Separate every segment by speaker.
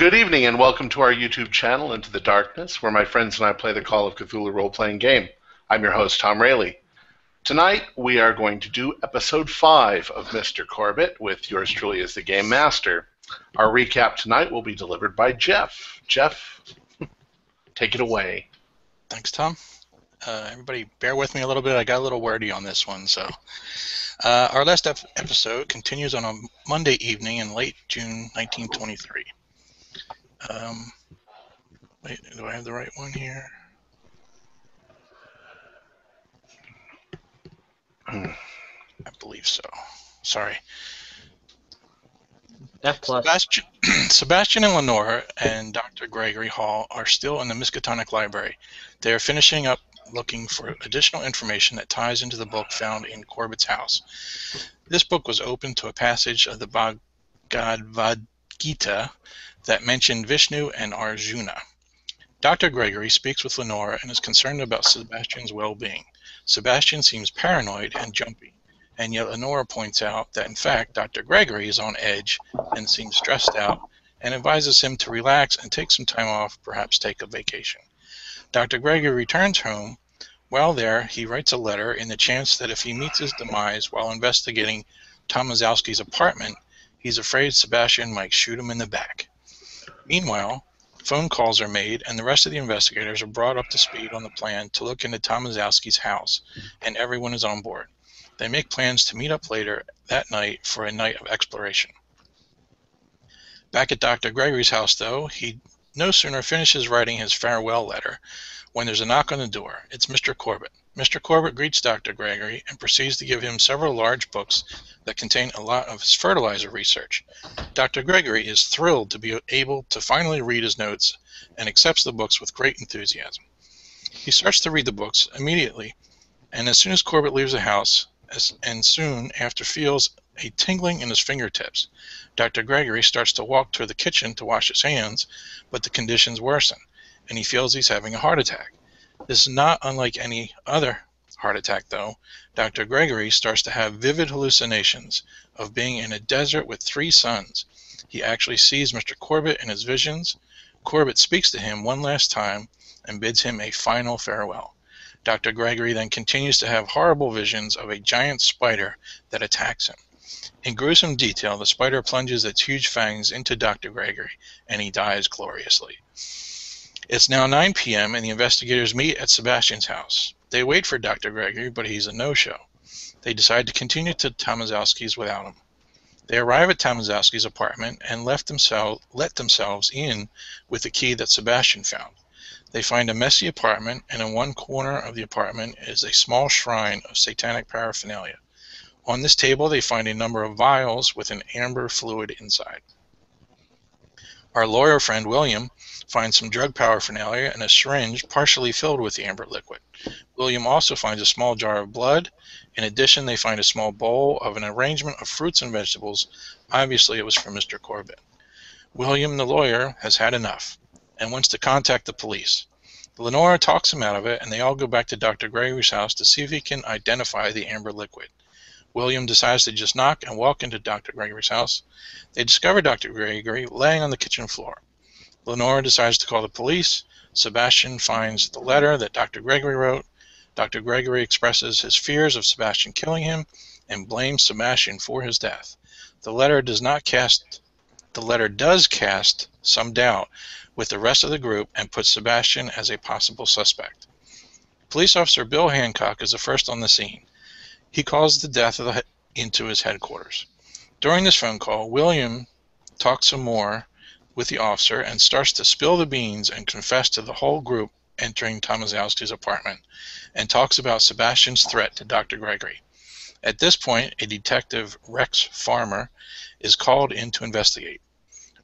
Speaker 1: Good evening and welcome to our YouTube channel, Into the Darkness, where my friends and I play the Call of Cthulhu role-playing game. I'm your host, Tom Rayleigh. Tonight, we are going to do Episode 5 of Mr. Corbitt, with yours truly as the Game Master. Our recap tonight will be delivered by Jeff. Jeff, take it away.
Speaker 2: Thanks, Tom. Everybody, bear with me a little bit. I got a little wordy on this one. Our last episode continues on a Monday evening in late June 1923. Wait, do I have the right one here? I believe so. Sorry.
Speaker 3: F+.
Speaker 2: Sebastian and Lenore and Dr. Gregory Hall are still in the Miskatonic Library. They are finishing up looking for additional information that ties into the book found in Corbitt's house. This book was opened to a passage of the Bhagavad Gita that mentioned Vishnu and Arjuna. Dr. Gregory speaks with Lenore and is concerned about Sebastian's well-being. Sebastian seems paranoid and jumpy, and yet Lenore points out that in fact Dr. Gregory is on edge and seems stressed out and advises him to relax and take some time off, perhaps take a vacation. Dr. Gregory returns home. While there, he writes a letter in the chance that if he meets his demise while investigating Tomaszowski's apartment, he's afraid Sebastian might shoot him in the back. Meanwhile, phone calls are made and the rest of the investigators are brought up to speed on the plan to look into Tomaszowski's house, and everyone is on board. They make plans to meet up later that night for a night of exploration. Back at Dr. Gregory's house, though, he no sooner finishes writing his farewell letter when there's a knock on the door. It's Mr. Corbitt. Mr. Corbitt greets Dr. Gregory and proceeds to give him several large books that contain a lot of his fertilizer research. Dr. Gregory is thrilled to be able to finally read his notes and accepts the books with great enthusiasm. He starts to read the books immediately, and as soon as Corbitt leaves the house, and soon after feels a tingling in his fingertips, Dr. Gregory starts to walk toward the kitchen to wash his hands, but the conditions worsen, and he feels he's having a heart attack. This is not unlike any other heart attack, though. Dr. Gregory starts to have vivid hallucinations of being in a desert with 3 suns. He actually sees Mr. Corbitt in his visions. Corbitt speaks to him one last time and bids him a final farewell. Dr. Gregory then continues to have horrible visions of a giant spider that attacks him. In gruesome detail, the spider plunges its huge fangs into Dr. Gregory, and he dies gloriously. It's now 9 p.m. and the investigators meet at Sebastian's house. They wait for Dr. Gregory, but he's a no-show. They decide to continue to Tomaszowski's without him. They arrive at Tomaszowski's apartment and let themselves in with the key that Sebastian found. They find a messy apartment, and in one corner of the apartment is a small shrine of satanic paraphernalia. On this table, they find a number of vials with an amber fluid inside. Our lawyer friend William finds some drug paraphernalia and a syringe partially filled with the amber liquid. William also finds a small jar of blood. In addition, they find a small bowl of an arrangement of fruits and vegetables. Obviously, it was from Mr. Corbitt. William, the lawyer, has had enough and wants to contact the police. Lenore talks him out of it, and they all go back to Dr. Gregory's house to see if he can identify the amber liquid. William decides to just knock and walk into Dr. Gregory's house. They discover Dr. Gregory laying on the kitchen floor. Lenore decides to call the police. Sebastian finds the letter that Dr. Gregory wrote. Dr. Gregory expresses his fears of Sebastian killing him and blames Sebastian for his death. The letter does cast some doubt with the rest of the group and puts Sebastian as a possible suspect. Police officer Bill Hancock is the first on the scene. He calls the death into his headquarters. During this phone call, William talks some more with the officer and starts to spill the beans and confess to the whole group entering Tomaszowski's apartment, and talks about Sebastian's threat to Dr. Gregory. At this point, a detective, Rex Farmer, is called in to investigate.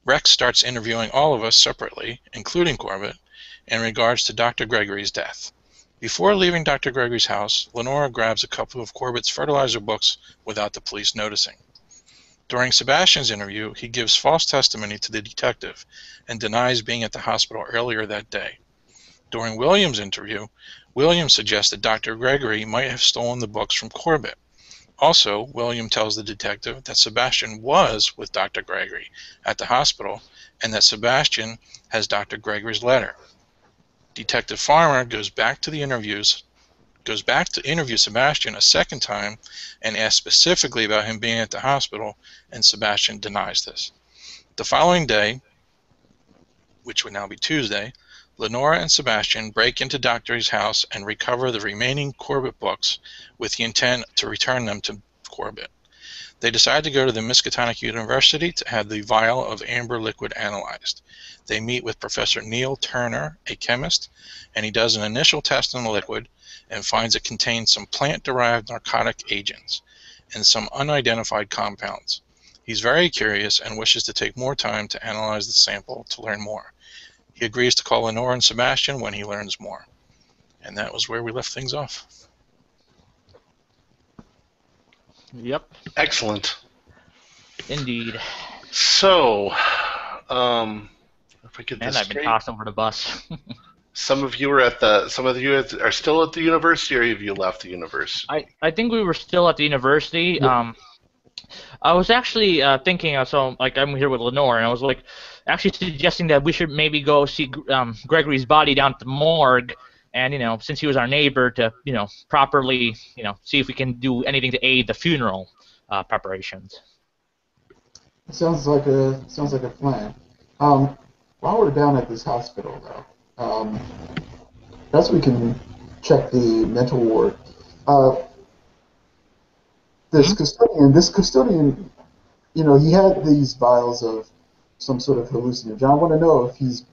Speaker 2: Rex starts interviewing all of us separately, including Corbitt, in regards to Dr. Gregory's death. Before leaving Dr. Gregory's house, Lenore grabs a couple of Corbitt's fertilizer books without the police noticing. During Sebastian's interview, he gives false testimony to the detective and denies being at the hospital earlier that day. During William's interview, William suggests that Dr. Gregory might have stolen the books from Corbitt. Also, William tells the detective that Sebastian was with Dr. Gregory at the hospital and that Sebastian has Dr. Gregory's letter. Detective Farmer goes back to interview Sebastian a second time and asks specifically about him being at the hospital, and Sebastian denies this. The following day, which would now be Tuesday, Lenora and Sebastian break into Doctor's house and recover the remaining Corbitt books with the intent to return them to Corbitt. They decide to go to the Miskatonic University to have the vial of amber liquid analyzed. They meet with Professor Neil Turner, a chemist, and he does an initial test on the liquid and finds it contains some plant-derived narcotic agents and some unidentified compounds. He's very curious and wishes to take more time to analyze the sample to learn more. He agrees to call Lenore and Sebastian when he learns more. And that was where we left things off.
Speaker 3: Yep.
Speaker 1: Excellent.
Speaker 3: Indeed.
Speaker 1: So, if I get this
Speaker 3: And I've been
Speaker 1: straight,
Speaker 3: tossed over the bus.
Speaker 1: some of you are still at the university, or have you left the university?
Speaker 3: I think we were still at the university.
Speaker 1: Yeah.
Speaker 3: I was actually thinking, I'm here with Lenore, and I was actually suggesting that we should maybe go see Gregory's body down at the morgue, and since he was our neighbor, to properly see if we can do anything to aid the funeral preparations.
Speaker 4: Sounds like a plan. While we're down at this hospital, though, perhaps we can check the mental ward. This custodian, he had these vials of some sort of hallucinogen. I want to know if he's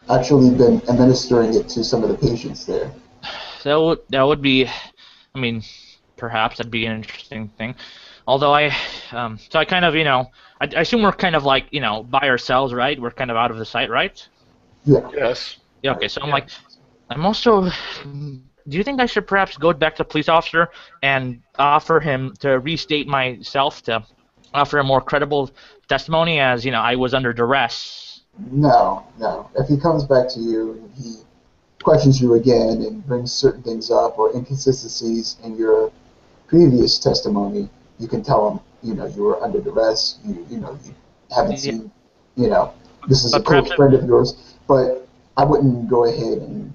Speaker 4: actually been administering it to some of the patients there.
Speaker 3: So that would be, perhaps that'd be an interesting thing. Although I kind of, I assume we're kind of by ourselves, right? We're kind of out of the sight, right?
Speaker 4: Yeah.
Speaker 1: Yes.
Speaker 3: Yeah. Okay. So I'm also. Do you think I should perhaps go back to the police officer and offer him to restate myself, to offer a more credible testimony, as I was under duress?
Speaker 4: No. If he comes back to you and he questions you again and brings certain things up or inconsistencies in your previous testimony, you can tell him, you were under duress. You haven't seen, this is a close friend of yours. But I wouldn't go ahead and.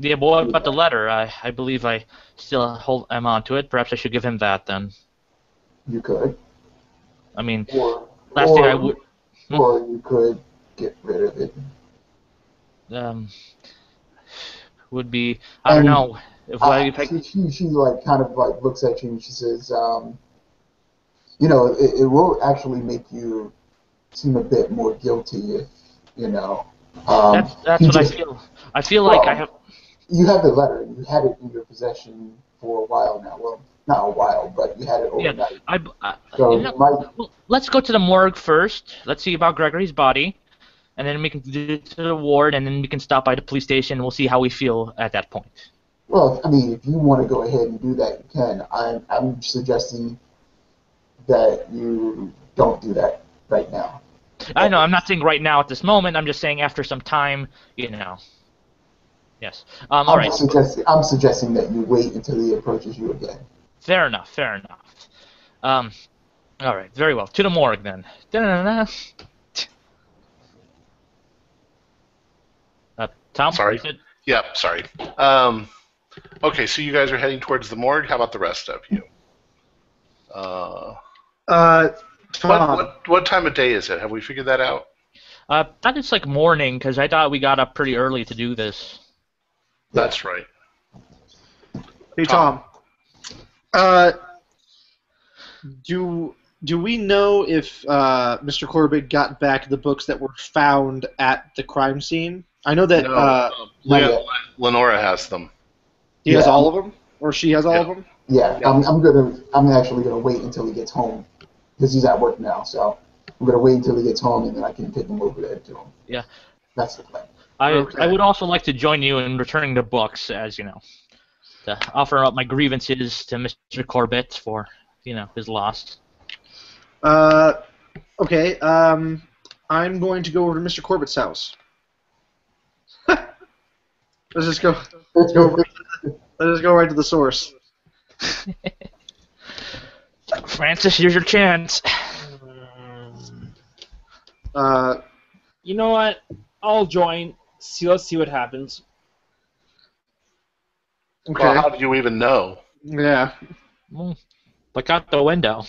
Speaker 3: Yeah, but what about the letter? I believe I still am on to it. Perhaps I should give him that then.
Speaker 4: You could.
Speaker 3: Last thing I would.
Speaker 4: Or you could get rid of it.
Speaker 3: Would be, I don't know.
Speaker 4: She kind of looks at you and she says, it will actually make you seem a bit more guilty if,
Speaker 3: That's what I feel. I feel like I have.
Speaker 4: You have the letter. You had it in your possession for a while now. Well, not a while, but you had it overnight.
Speaker 3: Well, let's go to the morgue first. Let's see about Gregory's body, and then we can do it to the ward, and then we can stop by the police station, and we'll see how we feel at that point.
Speaker 4: Well, if you want to go ahead and do that, you can. I'm suggesting that you don't do that right now.
Speaker 3: I know. I'm not saying right now at this moment. I'm just saying after some time, Yes. All right.
Speaker 4: I'm suggesting that you wait until he approaches you again.
Speaker 3: Fair enough. All right. Very well. To the morgue then. Tom?
Speaker 1: Sorry. Yeah, sorry. Okay, so you guys are heading towards the morgue. How about the rest of you?
Speaker 5: Tom.
Speaker 1: What time of day is it? Have we figured that out?
Speaker 3: I thought it's morning, because I thought we got up pretty early to do this.
Speaker 1: That's right.
Speaker 5: Hey, Tom. Do we know if Mr. Corbitt got back the books that were found at the crime scene? I know that
Speaker 1: Lenora has them.
Speaker 5: He has all of them, or she has all of them.
Speaker 4: Yeah. I'm actually gonna wait until he gets home, because he's at work now. So I'm gonna wait until he gets home, and then I can take him over there to him.
Speaker 3: Yeah.
Speaker 4: That's the plan.
Speaker 3: I would also like to join you in returning the books, as to offer up my grievances to Mr. Corbitt for his loss.
Speaker 5: Okay. I'm going to go over to Mr. Corbitt's house. Let's just go. Let's just go right to the source.
Speaker 3: Francis, here's your chance.
Speaker 6: You know what? I'll join. Let's see what happens.
Speaker 5: Okay.
Speaker 1: Well, how do you even know?
Speaker 5: Yeah.
Speaker 3: Look out the window.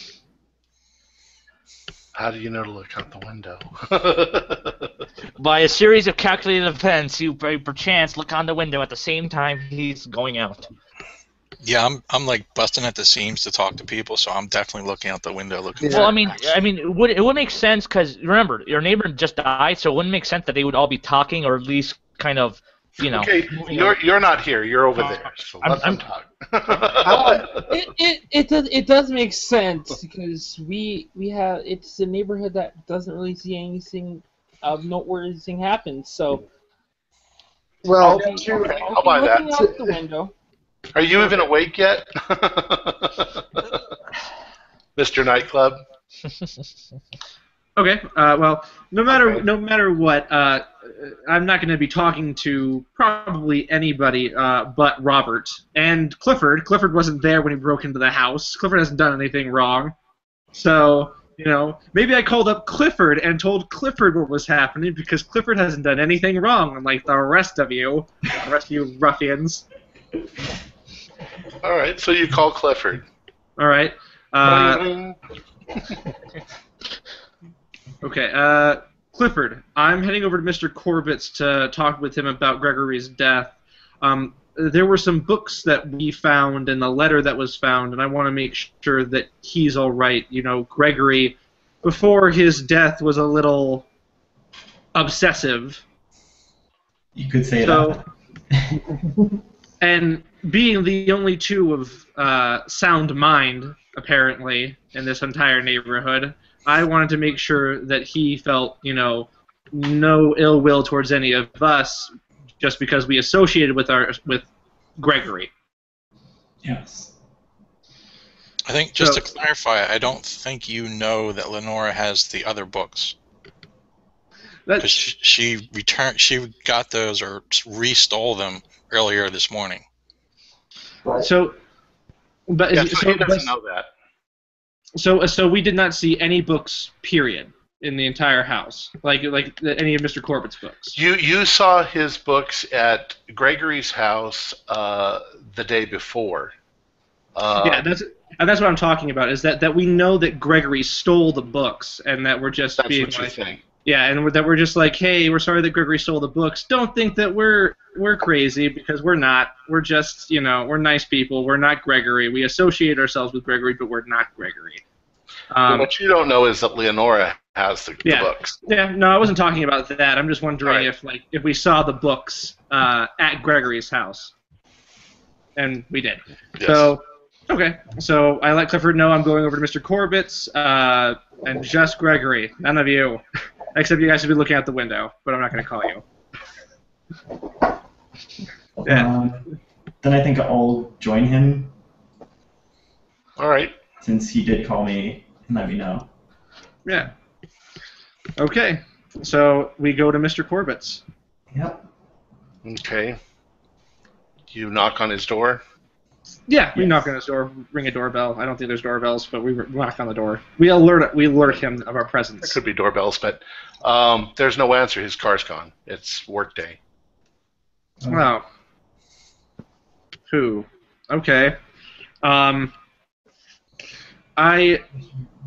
Speaker 1: How do you know to look out the window?
Speaker 3: By a series of calculated events, you perchance look on the window at the same time he's going out.
Speaker 2: Yeah, I'm like busting at the seams to talk to people, so I'm definitely looking out the window looking.
Speaker 3: Well, I mean, it would make sense because remember, your neighbor just died, so it wouldn't make sense that they would all be talking or at least kind of, you know.
Speaker 1: Okay, you're not here. You're over there. So let them talk.
Speaker 6: It does make sense because it's a neighborhood that doesn't really see anything of noteworthy happen. So
Speaker 4: Well,
Speaker 6: I'll be looking out the window.
Speaker 1: Are you even awake yet, Mr. Nightclub?
Speaker 5: Okay. Well, no matter what, I'm not going to be talking to probably anybody but Robert and Clifford. Clifford wasn't there when he broke into the house. Clifford hasn't done anything wrong. So, maybe I called up Clifford and told Clifford what was happening because Clifford hasn't done anything wrong, unlike the rest of you ruffians.
Speaker 1: All right, so you call Clifford.
Speaker 5: All right. Okay. Clifford, I'm heading over to Mr. Corbitt's to talk with him about Gregory's death. There were some books that we found and the letter that was found, and I want to make sure that he's all right. Gregory, before his death, was a little obsessive.
Speaker 7: You could say that.
Speaker 5: And being the only two of sound mind, apparently, in this entire neighborhood, I wanted to make sure that he felt, no ill will towards any of us, just because we associated with Gregory.
Speaker 7: Yes.
Speaker 2: I think just to clarify, I don't think you know that Lenora has the other books. Because she got those or restole them earlier this morning.
Speaker 4: Right.
Speaker 5: So
Speaker 1: He doesn't know that.
Speaker 5: So we did not see any books, period, in the entire house, like any of Mr. Corbitt's books.
Speaker 1: You saw his books at Gregory's house the day before.
Speaker 5: Yeah, that's what I'm talking about. Is that we know that Gregory stole the books, and that we're just
Speaker 1: That's
Speaker 5: being
Speaker 1: what you think.
Speaker 5: Yeah, and that we're just like, hey, we're sorry that Gregory stole the books. Don't think that we're crazy, because we're not. We're just, we're nice people. We're not Gregory. We associate ourselves with Gregory, but we're not Gregory.
Speaker 1: But what you don't know is that Leonora has the books.
Speaker 5: Yeah, no, I wasn't talking about that. I'm just wondering if we saw the books at Gregory's house, and we did.
Speaker 1: Yes.
Speaker 5: So, okay. So I let Clifford know I'm going over to Mr. Corbitt's, and just Gregory, none of you. Except you guys should be looking out the window, but I'm not going to call you. Yeah.
Speaker 7: Then I think I'll join him.
Speaker 1: All right.
Speaker 7: Since he did call me and let me know.
Speaker 5: Yeah. Okay. So we go to Mr. Corbitt's.
Speaker 7: Yep.
Speaker 1: Okay. You knock on his door?
Speaker 5: Yeah, we knock on his door, ring a doorbell. I don't think there's doorbells, but we knock on the door. We alert him of our presence.
Speaker 1: There could be doorbells, but there's no answer. His car's gone. It's work day.
Speaker 5: Oh. Who? Okay. I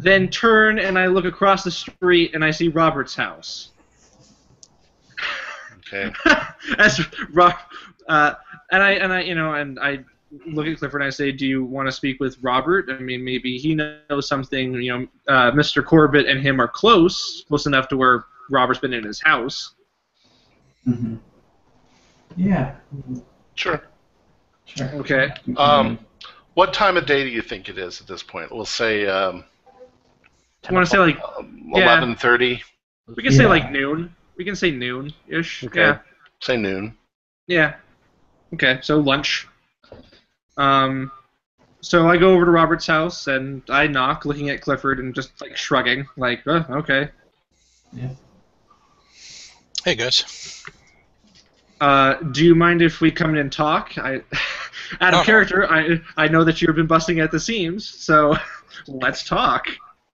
Speaker 5: then turn and I look across the street and I see Robert's house.
Speaker 1: Okay.
Speaker 5: As and I look at Clifford and I say, "Do you want to speak with Robert? I mean, maybe he knows something. Mr. Corbitt and him are close enough to where Robert's been in his house."
Speaker 7: Mm-hmm. Yeah.
Speaker 1: Sure.
Speaker 5: Okay.
Speaker 1: What time of day do you think it is at this point? We'll say.
Speaker 5: I want to say like
Speaker 1: 11:30.
Speaker 5: We can say like noon. We can say noon-ish.
Speaker 1: Okay.
Speaker 5: Yeah.
Speaker 1: Say noon.
Speaker 5: Yeah. Okay. So lunch. So I go over to Robert's house and I knock, looking at Clifford and just like shrugging, like, okay.
Speaker 7: Yeah.
Speaker 2: Hey guys.
Speaker 5: Do you mind if we come in and talk? Out of character, I know that you've been busting at the seams, so let's talk.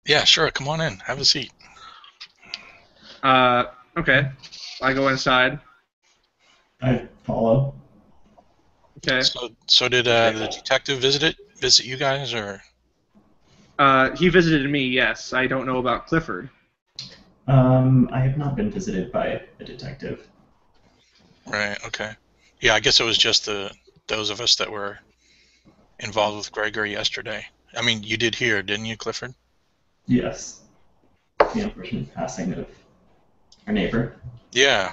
Speaker 2: Yeah, sure. Come on in. Have a seat.
Speaker 5: Okay. I go inside.
Speaker 7: I follow.
Speaker 5: Okay.
Speaker 2: So did the detective visit you guys, or?
Speaker 5: He visited me, yes. I don't know about Clifford.
Speaker 7: I have not been visited by a detective.
Speaker 2: Right, okay. Yeah, I guess it was just those of us that were involved with Gregory yesterday. I mean, you did hear, didn't you, Clifford?
Speaker 7: Yes. The unfortunate passing of our neighbor.
Speaker 2: Yeah.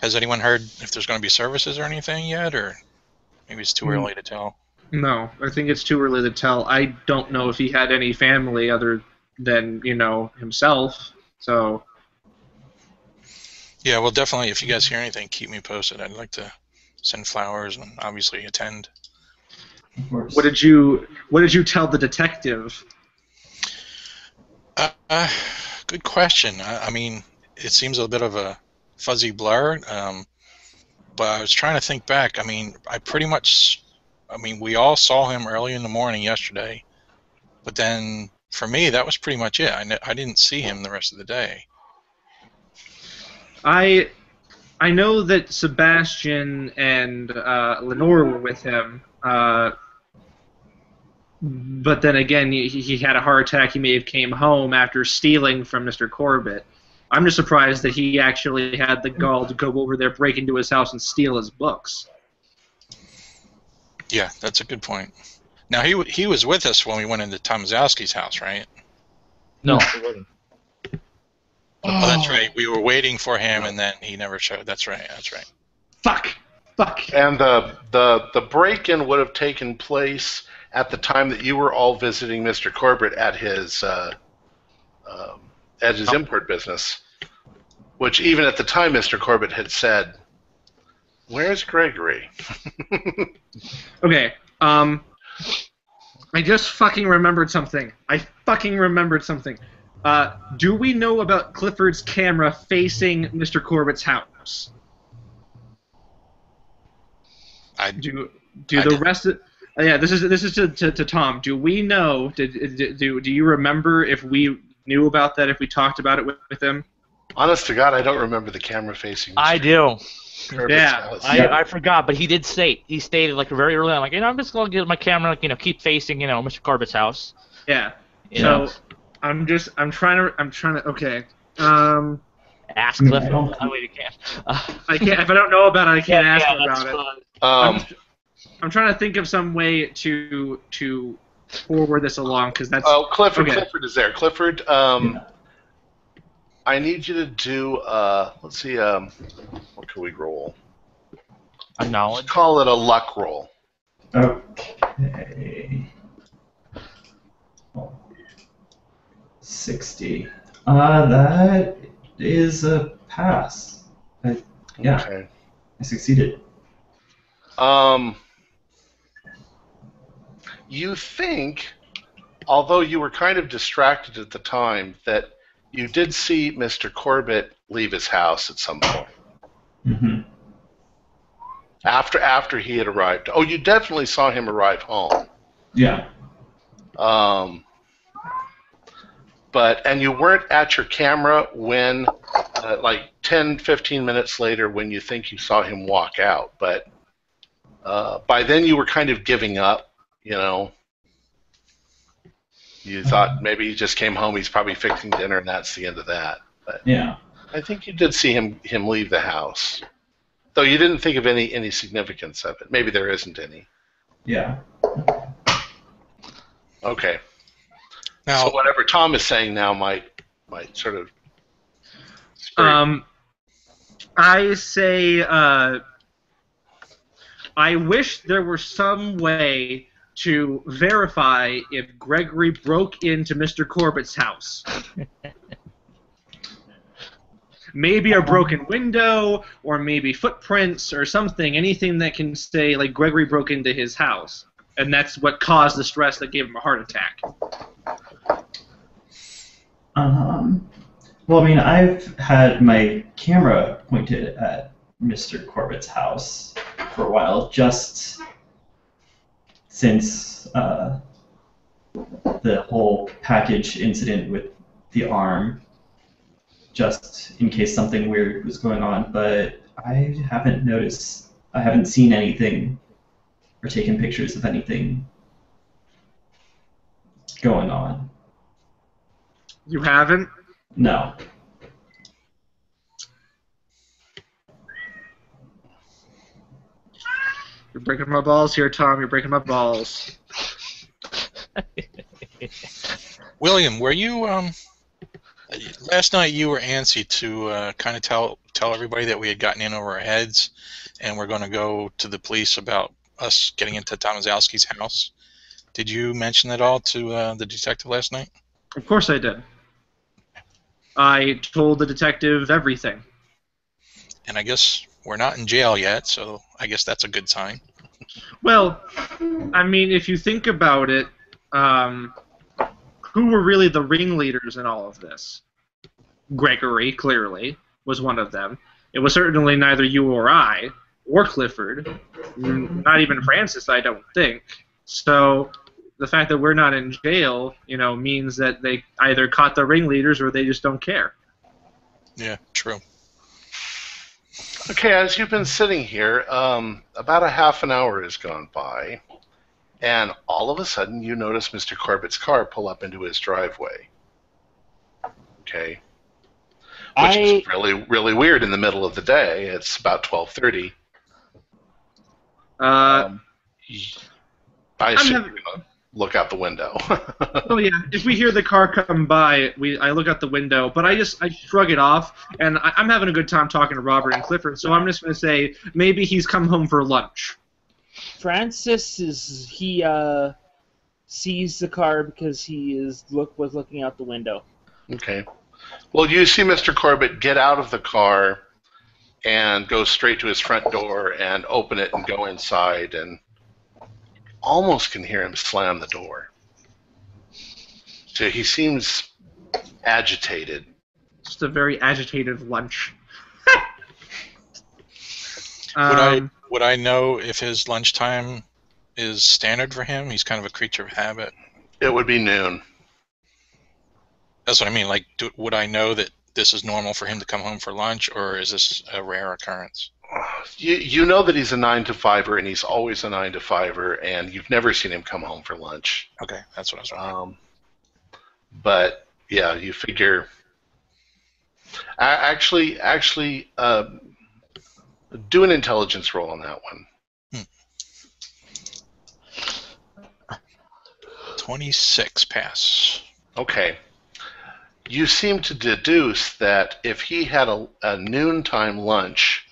Speaker 2: Has anyone heard if there's going to be services or anything yet, or maybe it's too early to tell?
Speaker 5: No, I think it's too early to tell. I don't know if he had any family other than, himself, so...
Speaker 2: Yeah, well, definitely, if you guys hear anything, keep me posted. I'd like to send flowers and obviously attend.
Speaker 7: Of course.
Speaker 5: What did you tell the detective?
Speaker 2: Good question. I mean, it seems a bit of a fuzzy blur, but I was trying to think back. I mean, we all saw him early in the morning yesterday, but then for me, that was pretty much it. I didn't see him the rest of the day.
Speaker 5: I know that Sebastian and Lenore were with him, but then again, he had a heart attack. He may have came home after stealing from Mr. Corbitt. I'm just surprised that he actually had the gall to go over there, break into his house, and steal his books.
Speaker 2: Yeah, that's a good point. Now, he was with us when we went into Tomaszowski's house, right?
Speaker 3: No, he wasn't.
Speaker 2: Oh, that's right. We were waiting for him, and then he never showed. That's right.
Speaker 5: Fuck.
Speaker 1: And the break-in would have taken place at the time that you were all visiting Mr. Corbitt at his import business, which even at the time Mr. Corbitt had said, "Where's Gregory?"
Speaker 5: Okay. I just fucking remembered something. Do we know about Clifford's camera facing Mr. Corbitt's house? The rest of... Yeah, this is to Tom. Do we know? Do you remember if we knew about that? If we talked about it with him?
Speaker 1: Honest to God, I don't remember the camera facing.
Speaker 3: I do.
Speaker 1: Corbitt's house.
Speaker 3: I forgot, but he did state. He stated like very early on, like, I'm just gonna get my camera, keep facing, Mr. Corbitt's house.
Speaker 5: Yeah.
Speaker 3: So
Speaker 5: I'm trying to. Okay.
Speaker 3: Ask Cliff. Oh wait, you can't.
Speaker 5: I can't. If I don't know about it, I can't ask him about it.
Speaker 3: Fun.
Speaker 5: I'm trying to think of some way to forward this along, because that's...
Speaker 1: Oh, Clifford.
Speaker 5: Okay.
Speaker 1: Clifford is there. Clifford, I need you to do, let's see, what can we roll?
Speaker 3: A knowledge?
Speaker 1: Let's call it a luck roll.
Speaker 7: Okay. 60. That is a pass. Yeah,
Speaker 1: Okay.
Speaker 7: I succeeded.
Speaker 1: You think, although you were kind of distracted at the time, that you did see Mr. Corbitt leave his house at some point.
Speaker 7: Mm-hmm.
Speaker 1: After he had arrived. Oh, you definitely saw him arrive home.
Speaker 7: Yeah.
Speaker 1: And you weren't at your camera when, like 10, 15 minutes later, when you think you saw him walk out. But by then you were kind of giving up, You thought maybe he just came home, he's probably fixing dinner, and that's the end of that. But
Speaker 7: Yeah.
Speaker 1: I think you did see him leave the house. Though you didn't think of any significance of it. Maybe there isn't any.
Speaker 7: Yeah.
Speaker 1: Okay.
Speaker 2: Now,
Speaker 1: So whatever Tom is saying now might sort of...
Speaker 5: I say, I wish there were some way to verify if Gregory broke into Mr. Corbitt's house. Maybe a broken window, or maybe footprints, or something, anything that can say, like, Gregory broke into his house. And that's what caused the stress that gave him a heart attack.
Speaker 7: Well, I mean, I've had my camera pointed at Mr. Corbitt's house for a while, just since the whole package incident with the arm, just in case something weird was going on, but I haven't seen anything or taken pictures of anything going on.
Speaker 5: You haven't?
Speaker 7: No.
Speaker 5: You're breaking my balls here, Tom. You're breaking my balls.
Speaker 2: William, were you last night? You were antsy to kind of tell everybody that we had gotten in over our heads, and we're going to go to the police about us getting into Tomaszowski's house. Did you mention that all to the detective last night?
Speaker 5: Of course I did. I told the detective everything.
Speaker 2: And I guess we're not in jail yet, so I guess that's a good sign.
Speaker 5: Well, I mean, if you think about it, who were really the ringleaders in all of this? Gregory, clearly, was one of them. It was certainly neither you or I, or Clifford. Not even Francis, I don't think. So the fact that we're not in jail, means that they either caught the ringleaders or they just don't care.
Speaker 2: Yeah, true.
Speaker 1: Okay, as you've been sitting here, about a half an hour has gone by, and all of a sudden you notice Mr. Corbitt's car pull up into his driveway. Okay. Which is really, really weird in the middle of the day. It's about 12:30. I assume you're going to look out the window.
Speaker 5: Oh yeah, if we hear the car come by, I look out the window, but I shrug it off, and I'm having a good time talking to Robert and Clifford, so I'm just going to say maybe he's come home for lunch.
Speaker 6: Francis sees the car because he was looking out the window.
Speaker 1: Okay. Well, you see Mr. Corbitt get out of the car and go straight to his front door and open it and go inside, and almost can hear him slam the door. So he seems agitated.
Speaker 5: Just a very agitated lunch.
Speaker 2: Would I know if his lunchtime is standard for him? He's kind of a creature of habit.
Speaker 1: It would be noon.
Speaker 2: That's what I mean. Like, would I know that this is normal for him to come home for lunch, or is this a rare occurrence?
Speaker 1: You know that he's a 9-to-5er, and he's always a 9-to-5er, and you've never seen him come home for lunch.
Speaker 2: Okay, that's what I was wondering.
Speaker 1: But yeah, you figure. Actually, do an intelligence roll on that one.
Speaker 2: 26 pass.
Speaker 1: Okay. You seem to deduce that if he had a noontime lunch,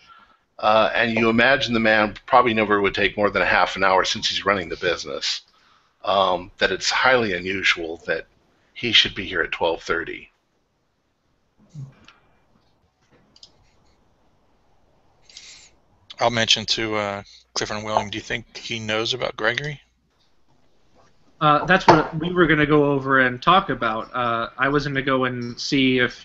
Speaker 1: and you imagine the man probably never would take more than a half an hour since he's running the business, that it's highly unusual that he should be here at 12:30.
Speaker 2: I'll mention to Clifford and William, do you think he knows about Gregory?
Speaker 5: That's what we were going to go over and talk about. I was going to go and see if,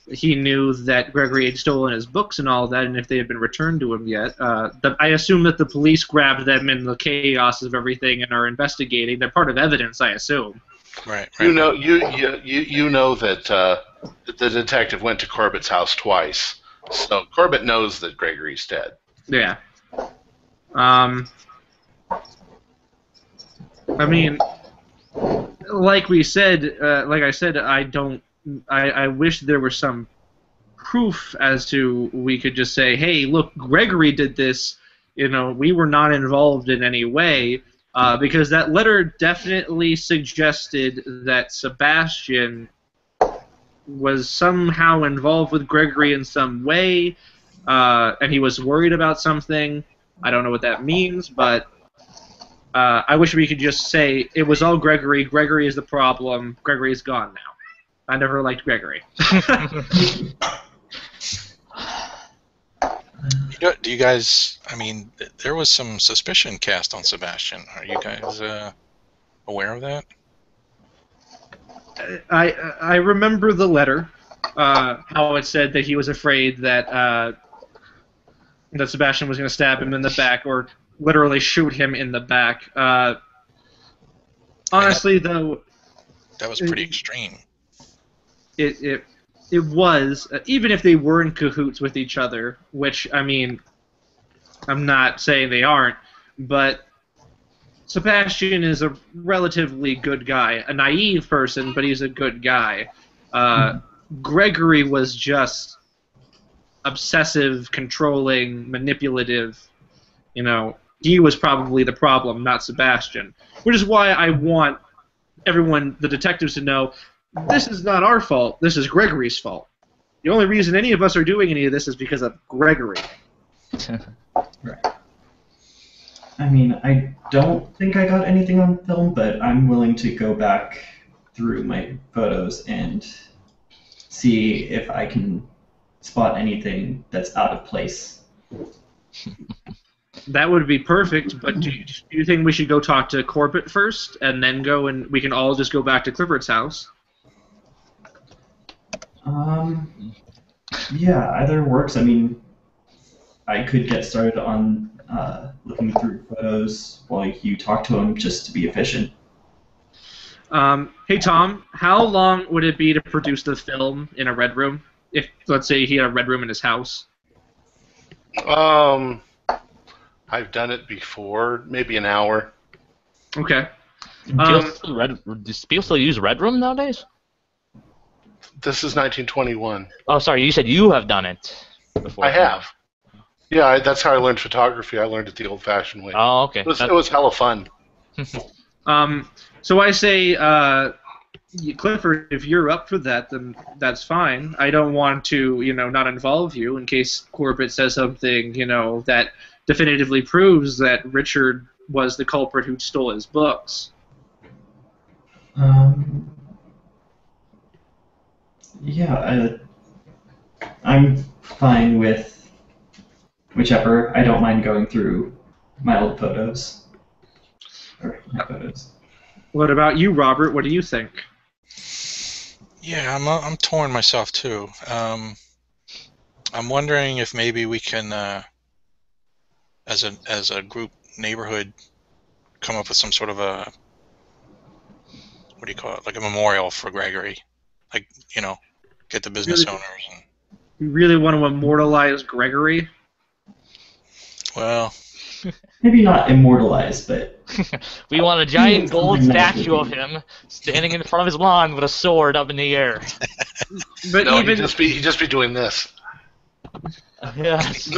Speaker 5: he knew that Gregory had stolen his books and all that, and if they had been returned to him yet. I assume that the police grabbed them in the chaos of everything and are investigating. They're part of evidence, I assume.
Speaker 2: Right.
Speaker 1: You know that the detective went to Corbitt's house twice, so Corbitt knows that Gregory's dead.
Speaker 5: Yeah. I mean, like I said, I wish there was some proof as to we could just say, hey, look, Gregory did this. We were not involved in any way, because that letter definitely suggested that Sebastian was somehow involved with Gregory in some way, and he was worried about something. I don't know what that means, but I wish we could just say it was all Gregory. Gregory is the problem. Gregory is gone now. I never liked Gregory.
Speaker 2: Do you guys? I mean, there was some suspicion cast on Sebastian. Are you guys aware of that?
Speaker 5: I remember the letter, how it said that he was afraid that Sebastian was going to stab him in the back or literally shoot him in the back. Honestly, though,
Speaker 2: that was pretty extreme.
Speaker 5: It was, even if they were in cahoots with each other, which, I mean, I'm not saying they aren't, but Sebastian is a relatively good guy. A naive person, but he's a good guy. Gregory was just obsessive, controlling, manipulative. You know, he was probably the problem, not Sebastian. Which is why I want everyone, the detectives, to know this is not our fault. This is Gregory's fault. The only reason any of us are doing any of this is because of Gregory.
Speaker 7: Right. I mean, I don't think I got anything on film, but I'm willing to go back through my photos and see if I can spot anything that's out of place.
Speaker 5: That would be perfect, but do you think we should go talk to Corbitt first, and then go and we can all just go back to Clifford's house?
Speaker 7: Yeah, either works. I mean, I could get started on looking through photos while you talk to him just to be efficient.
Speaker 5: Hey, Tom, how long would it be to produce the film in a red room? If, let's say, he had a red room in his house.
Speaker 1: I've done it before, maybe an hour.
Speaker 5: Okay.
Speaker 3: Do people still use Red Room nowadays?
Speaker 1: This is 1921.
Speaker 3: Oh, sorry, you said you have done it before.
Speaker 1: I have. Yeah, that's how I learned photography. I learned it the old-fashioned way.
Speaker 3: Oh, okay.
Speaker 1: It was hella fun.
Speaker 5: So I say, Clifford, if you're up for that, then that's fine. I don't want to, not involve you in case Corbitt says something, that definitively proves that Richard was the culprit who stole his books.
Speaker 7: Yeah, I'm fine with whichever. I don't mind going through my old photos. Or my photos.
Speaker 5: What about you, Robert? What do you think?
Speaker 2: Yeah, I'm torn myself too. I'm wondering if maybe we can, as a group neighborhood, come up with some sort of a, what do you call it, like a memorial for Gregory, like get the business owners. And,
Speaker 5: you really want to immortalize Gregory?
Speaker 2: well,
Speaker 7: maybe not immortalized, but
Speaker 3: we want a giant gold statue of him standing in front of his lawn with a sword up in the air.
Speaker 5: But
Speaker 1: no,
Speaker 5: even
Speaker 1: he'd just be doing this.
Speaker 3: Yes.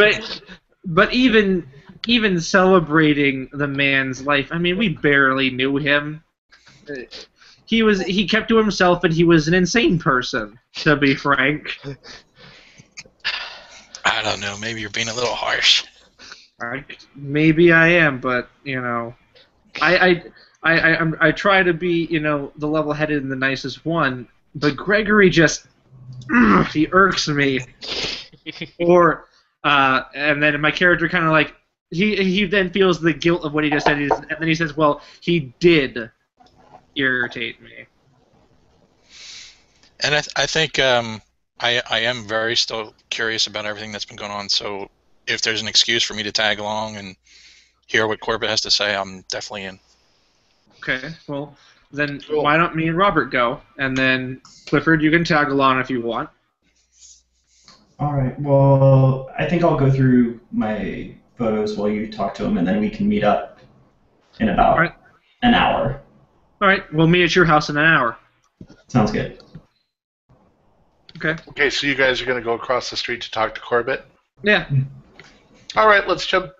Speaker 5: But even celebrating the man's life, I mean, we barely knew him. He kept to himself, and he was an insane person, to be frank.
Speaker 2: I don't know. Maybe you're being a little harsh.
Speaker 5: Maybe I am, but I try to be the level-headed and the nicest one. But Gregory just he irks me. And then my character kind of like he then feels the guilt of what he just said, and then he says, "Well, he did irritate me."
Speaker 2: And I think I am very still curious about everything that's been going on. So if there's an excuse for me to tag along and hear what Corbitt has to say, I'm definitely in.
Speaker 5: Okay, well then why don't me and Robert go, and then Clifford, you can tag along if you want.
Speaker 7: all right. Well, I think I'll go through my photos while you talk to him, and then we can meet up in about an hour.
Speaker 5: All right, we'll meet at your house in an hour.
Speaker 7: Sounds good.
Speaker 5: Okay.
Speaker 1: Okay, so you guys are going to go across the street to talk to Corbitt?
Speaker 5: Yeah.
Speaker 1: All right, let's jump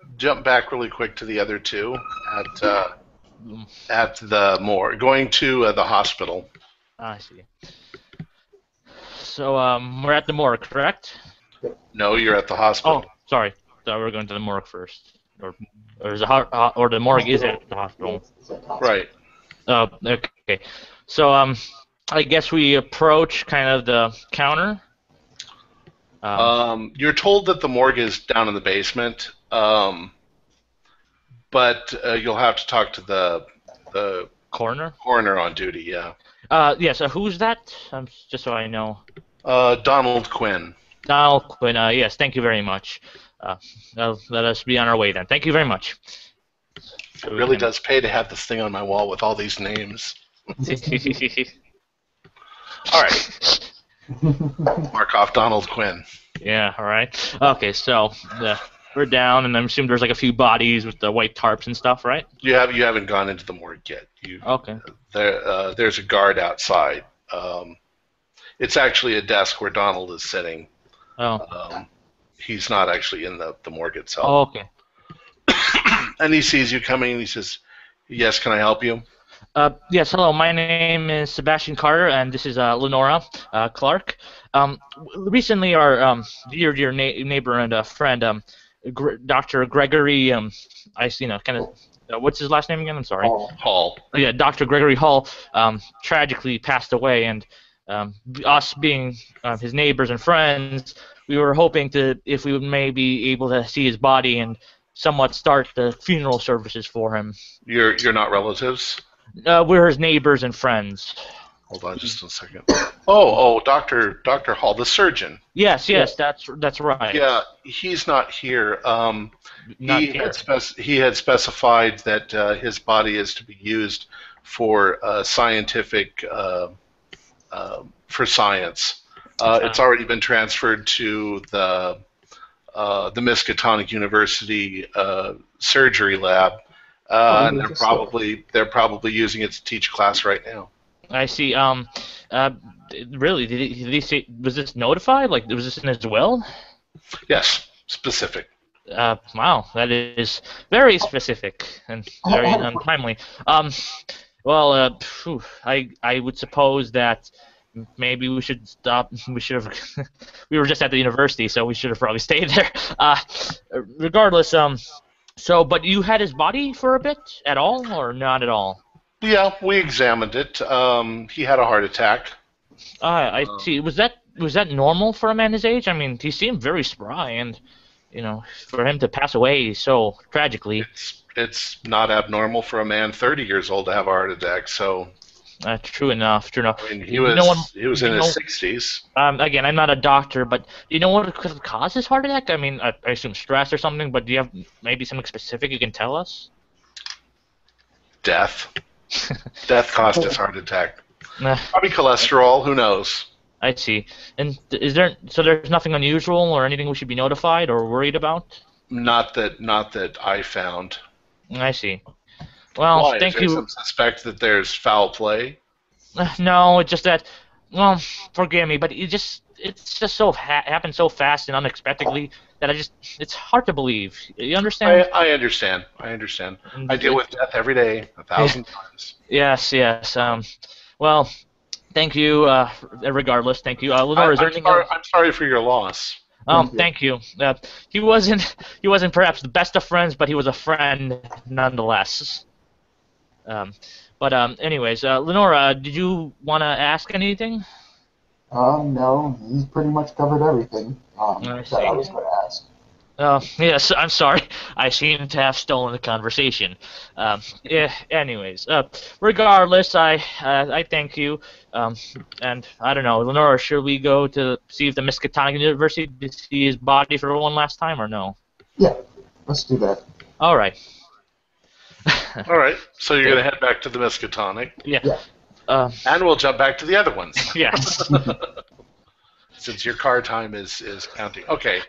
Speaker 1: back really quick to the other two at the morgue, going to the hospital.
Speaker 3: I see. So we're at the morgue, correct?
Speaker 1: No, you're at the hospital.
Speaker 3: Oh, sorry. Thought we were going to the morgue first, or is the morgue is at the hospital.
Speaker 1: Right.
Speaker 3: Okay. So I guess we approach kind of the counter.
Speaker 1: You're told that the morgue is down in the basement, but you'll have to talk to the
Speaker 3: Coroner?
Speaker 1: coroner on duty, yeah.
Speaker 3: Yes, who's that? Just so I know.
Speaker 1: Donald Quinn.
Speaker 3: Donald Quinn, yes, thank you very much. Let us be on our way then. Thank you very much.
Speaker 1: It really does pay to have this thing on my wall with all these names. All right. Mark off Donald Quinn.
Speaker 3: Yeah, all right. Okay, so we're down, and I assume there's like a few bodies with the white tarps and stuff, right?
Speaker 1: You haven't gone into the morgue yet.
Speaker 3: Okay.
Speaker 1: There's a guard outside. It's actually a desk where Donald is sitting.
Speaker 3: Oh.
Speaker 1: He's not actually in the morgue itself.
Speaker 3: Oh, okay.
Speaker 1: And he sees you coming, and he says, "Yes, can I help you?"
Speaker 3: Yes, hello. My name is Sebastian Carter, and this is Lenora Clark. Recently, our dear neighbor and friend, Dr. Gregory, what's his last name again? I'm sorry.
Speaker 1: Hall.
Speaker 3: Yeah, Dr. Gregory Hall tragically passed away, and us being his neighbors and friends, we were hoping if we would maybe able to see his body and somewhat start the funeral services for him.
Speaker 1: You're not relatives?
Speaker 3: We're his neighbors and friends.
Speaker 1: Hold on just a second. Oh, Dr. Hall, the surgeon.
Speaker 3: Yes, that's right.
Speaker 1: Yeah, he's not here. He had specified that his body is to be used for scientific for science. It's already been transferred to the Miskatonic University surgery lab, and they're probably using it to teach a class right now.
Speaker 3: I see. Really, did he say? Was this notified? Like, was this in his will?
Speaker 1: Yes, specific.
Speaker 3: Wow, that is very specific and very untimely. Well, I would suppose that maybe we should stop. We should have. We were just at the university, so we should have probably stayed there. Regardless, So, but you had his body for a bit at all, or not at all?
Speaker 1: Yeah, we examined it. He had a heart attack.
Speaker 3: I see. Was that normal for a man his age? I mean, he seemed very spry, and for him to pass away so tragically.
Speaker 1: It's not abnormal for a man 30 years old to have a heart attack. So.
Speaker 3: True enough. I
Speaker 1: mean, he was in his 60s.
Speaker 3: Again, I'm not a doctor, but do you know what could cause his heart attack? I mean, I assume stress or something, but do you have maybe something specific you can tell us?
Speaker 1: Death. Death caused his heart attack. Probably cholesterol. Who knows?
Speaker 3: I see. And there's nothing unusual or anything we should be notified or worried about?
Speaker 1: Not that I found.
Speaker 3: I see. Well,
Speaker 1: Why?
Speaker 3: thank
Speaker 1: Is there
Speaker 3: you.
Speaker 1: Some suspect that there's foul play?
Speaker 3: No, it's just that. Well, forgive me, but it's just so happened so fast and unexpectedly that it's hard to believe. You understand?
Speaker 1: I understand. I deal with death every day, 1,000 times.
Speaker 3: Yes. Well, thank you. Regardless, thank you. Lenore, is there anything else?
Speaker 1: I'm sorry for your loss.
Speaker 3: Thank you. He wasn't perhaps the best of friends, but he was a friend nonetheless. Anyways, Lenora, did you want to ask anything?
Speaker 4: No, he's pretty much covered everything that I was going to ask.
Speaker 3: Yes, I'm sorry. I seem to have stolen the conversation. Anyways, regardless, I thank you. And I don't know, Lenora, should we go to see if the Miskatonic University to see his body for one last time, or no?
Speaker 4: Yeah, let's do that.
Speaker 3: All right.
Speaker 1: All right. So you're going to head back to the Miskatonic.
Speaker 3: Yeah.
Speaker 1: And we'll jump back to the other ones.
Speaker 3: Yes.
Speaker 1: Since your car time is counting. Okay.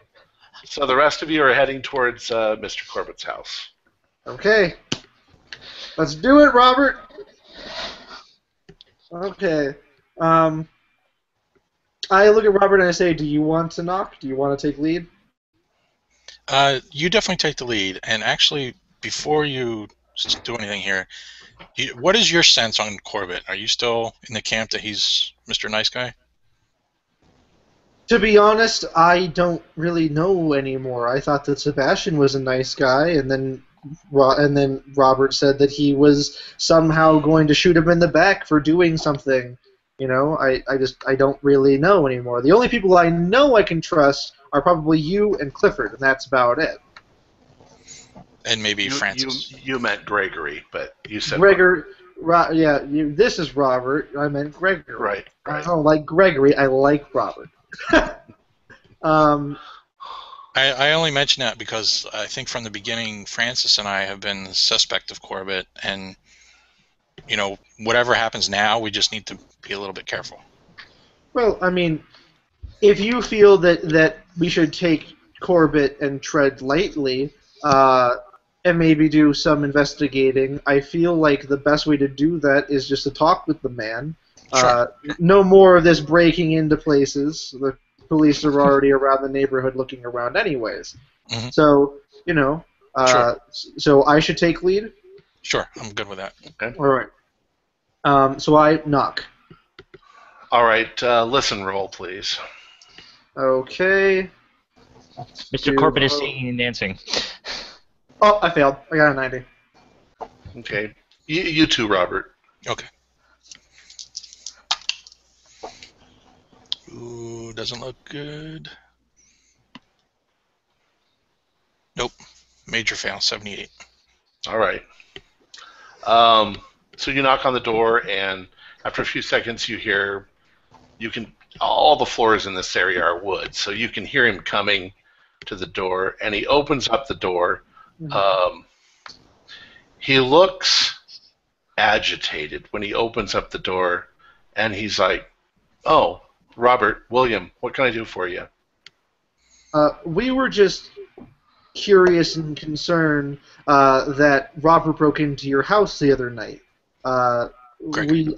Speaker 1: So the rest of you are heading towards Mr. Corbitt's house.
Speaker 5: Okay. Let's do it, Robert. Okay. I look at Robert and I say, do you want to knock? Do you want to take lead?
Speaker 2: You definitely take the lead. And actually, before you do anything here, what is your sense on Corbitt? Are you still in the camp that he's Mr. Nice Guy?
Speaker 5: To be honest, I don't really know anymore. I thought that Sebastian was a nice guy, and then Robert said that he was somehow going to shoot him in the back for doing something. I don't really know anymore. The only people I know I can trust are probably you and Clifford, and that's about it.
Speaker 2: And maybe Francis.
Speaker 1: You meant Gregory, but you said
Speaker 5: Gregory. This is Robert. I meant Gregory.
Speaker 1: Right.
Speaker 5: I don't like Gregory. I like Robert.
Speaker 2: I only mention that because I think from the beginning, Francis and I have been suspect of Corbitt, and whatever happens now, we just need to be a little bit careful.
Speaker 5: Well, I mean, if you feel that we should take Corbitt and tread lightly, and maybe do some investigating, I feel like the best way to do that is just to talk with the man.
Speaker 2: Sure.
Speaker 5: No more of this breaking into places. The police are already around the neighborhood looking around anyways.
Speaker 2: Mhm.
Speaker 5: So,
Speaker 2: Sure.
Speaker 5: So I should take lead?
Speaker 2: Sure, I'm good with that.
Speaker 1: Okay.
Speaker 5: All right. So I knock.
Speaker 1: All right. Listen roll, please.
Speaker 5: Okay.
Speaker 3: Mr. Corbitt is singing and dancing.
Speaker 5: Oh, I failed. I got a 90.
Speaker 1: Okay. You too, Robert.
Speaker 2: Okay. Ooh, doesn't look good. Nope. Major fail, 78.
Speaker 1: All right. So you knock on the door, and after a few seconds, all the floors in this area are wood, so you can hear him coming to the door, and he opens up the door. He looks agitated when he opens up the door, and he's like, "Oh, Robert, William, what can I do for you?"
Speaker 5: We were just curious and concerned that Robert broke into your house the other night. Gregory.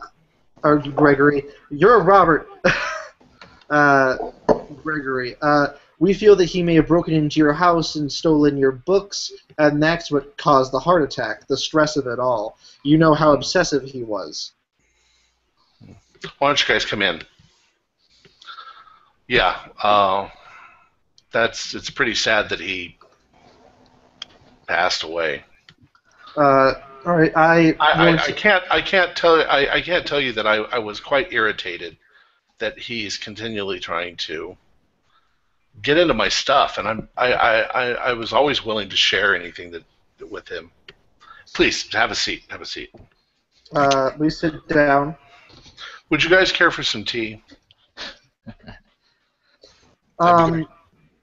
Speaker 5: You're Robert. Gregory. We feel that he may have broken into your house and stolen your books, and that's what caused the heart attack, the stress of it all. You know how obsessive he was.
Speaker 1: Why don't you guys come in? Yeah, it's pretty sad that he passed away.
Speaker 5: All right,
Speaker 1: I can't tell you that I was quite irritated that he's continually trying to get into my stuff, and I was always willing to share anything with him. Please have a seat. Have a seat.
Speaker 5: We sit down.
Speaker 1: Would you guys care for some tea?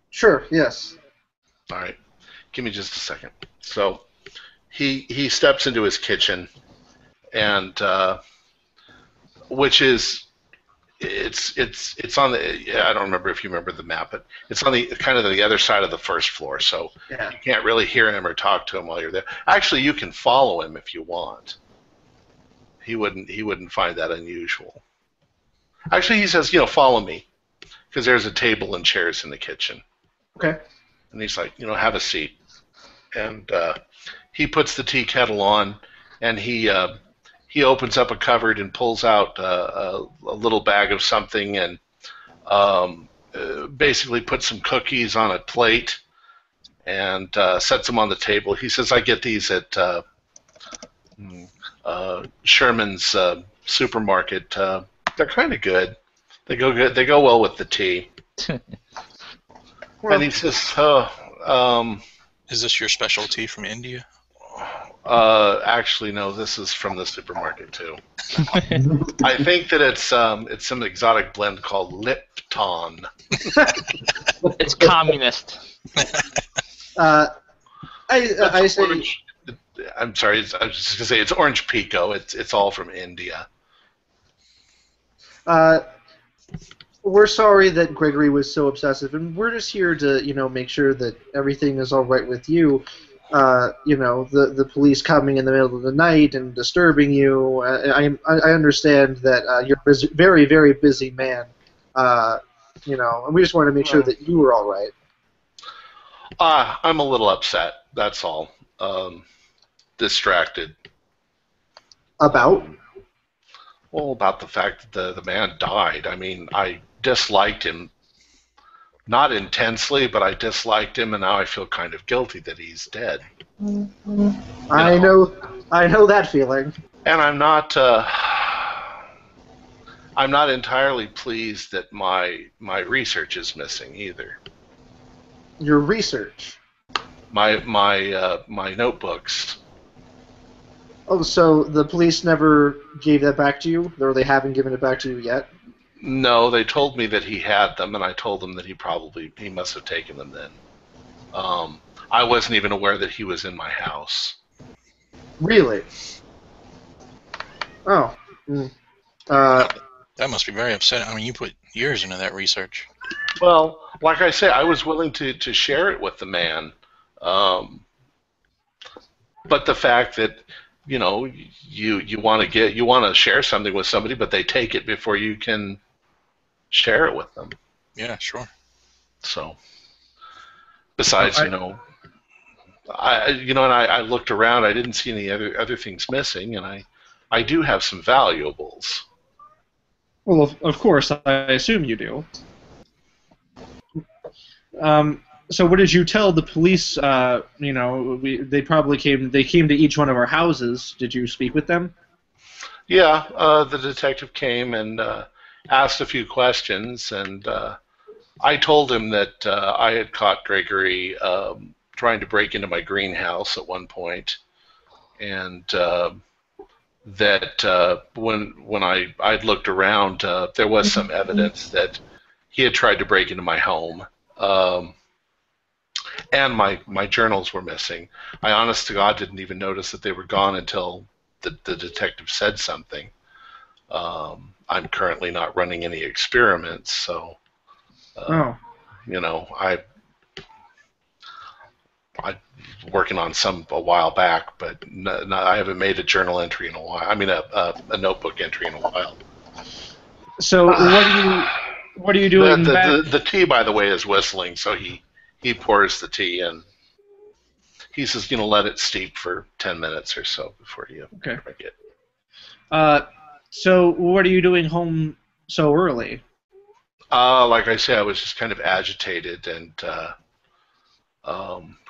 Speaker 5: Sure. Yes.
Speaker 1: All right. Give me just a second. So he steps into his kitchen, and which is it's on the, I don't remember if you remember the map, but it's on the kind of the other side of the first floor, so
Speaker 5: Yeah.
Speaker 1: you can't really hear him or talk to him while you're there. Actually, you can follow him if you want. He wouldn't find that unusual. Actually, he says, follow me, because there's a table and chairs in the kitchen.
Speaker 5: Okay.
Speaker 1: And he's like, have a seat. And he puts the tea kettle on, and he opens up a cupboard and pulls out a little bag of something, and basically puts some cookies on a plate and sets them on the table. He says, I get these at Sherman's supermarket. They're kind of good. They go good. They go well with the tea. And he says,
Speaker 2: Is this your specialty from India?
Speaker 1: actually, no, this is from the supermarket too. I think that it's some exotic blend called Lipton.
Speaker 3: It's communist.
Speaker 5: I say.
Speaker 1: Orange. I'm sorry. I was just gonna say it's orange pico. It's all from India.
Speaker 5: We're sorry that Gregory was so obsessive, and we're just here to, make sure that everything is all right with you. The police coming in the middle of the night and disturbing you. I understand that you're a very, very busy man. And we just wanted to make sure that you were all right.
Speaker 1: I'm a little upset. That's all. Distracted.
Speaker 5: About?
Speaker 1: Well, about the fact that the man died. I mean, I disliked him. Not intensely, but I disliked him, and now I feel kind of guilty that he's dead.
Speaker 5: I know that feeling.
Speaker 1: And I'm not entirely pleased that my research is missing either.
Speaker 5: Your research.
Speaker 1: My notebooks.
Speaker 5: Oh, so the police never gave that back to you, or they haven't given it back to you yet?
Speaker 1: No, they told me that he had them, and I told them that he must have taken them then. I wasn't even aware that he was in my house.
Speaker 5: Really? Oh.
Speaker 2: That must be very upsetting. I mean, you put years into that research.
Speaker 1: Well, like I say, I was willing to share it with the man. But the fact that, you know, you want to share something with somebody, but they take it before you can share it with them.
Speaker 2: Yeah, sure.
Speaker 1: So, besides, I looked around. I didn't see any other things missing, and I do have some valuables.
Speaker 5: Well, of course, I assume you do. So what did you tell the police? They probably came. They came to each one of our houses. Did you speak with them?
Speaker 1: Yeah, the detective came and asked a few questions, and I told him that I had caught Gregory trying to break into my greenhouse at one point, and that when I'd looked around, there was some evidence that he had tried to break into my home. And my journals were missing. I honest to God didn't even notice that they were gone until the detective said something. I'm currently not running any experiments, so I'm working on some a while back, but I haven't made a journal entry in a while. I mean, a notebook entry in a while.
Speaker 5: So what are you doing?
Speaker 1: The tea, by the way, is whistling, so he pours the tea and he says, let it steep for 10 minutes or so before you drink it.
Speaker 5: So what are you doing home so early?
Speaker 1: Like I say, I was just kind of agitated and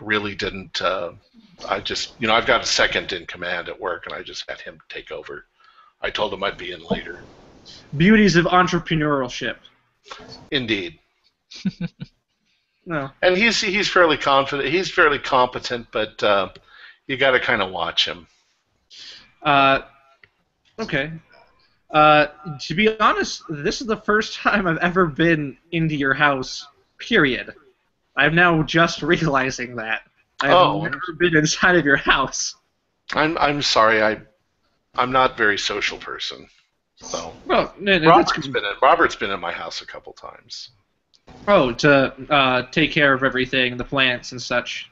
Speaker 1: really didn't. I've got a second in command at work, and I just had him take over. I told him I'd be in later.
Speaker 5: Beauties of entrepreneurship.
Speaker 1: Indeed.
Speaker 5: No.
Speaker 1: And he's fairly confident. He's fairly competent, but you got to kind of watch him.
Speaker 5: Okay. To be honest, this is the first time I've ever been into your house. Period. I'm now just realizing that I've never been inside of your house.
Speaker 1: I'm sorry. I'm not a very social person. So Robert's been in my house a couple times.
Speaker 5: Oh, to take care of everything, the plants and such.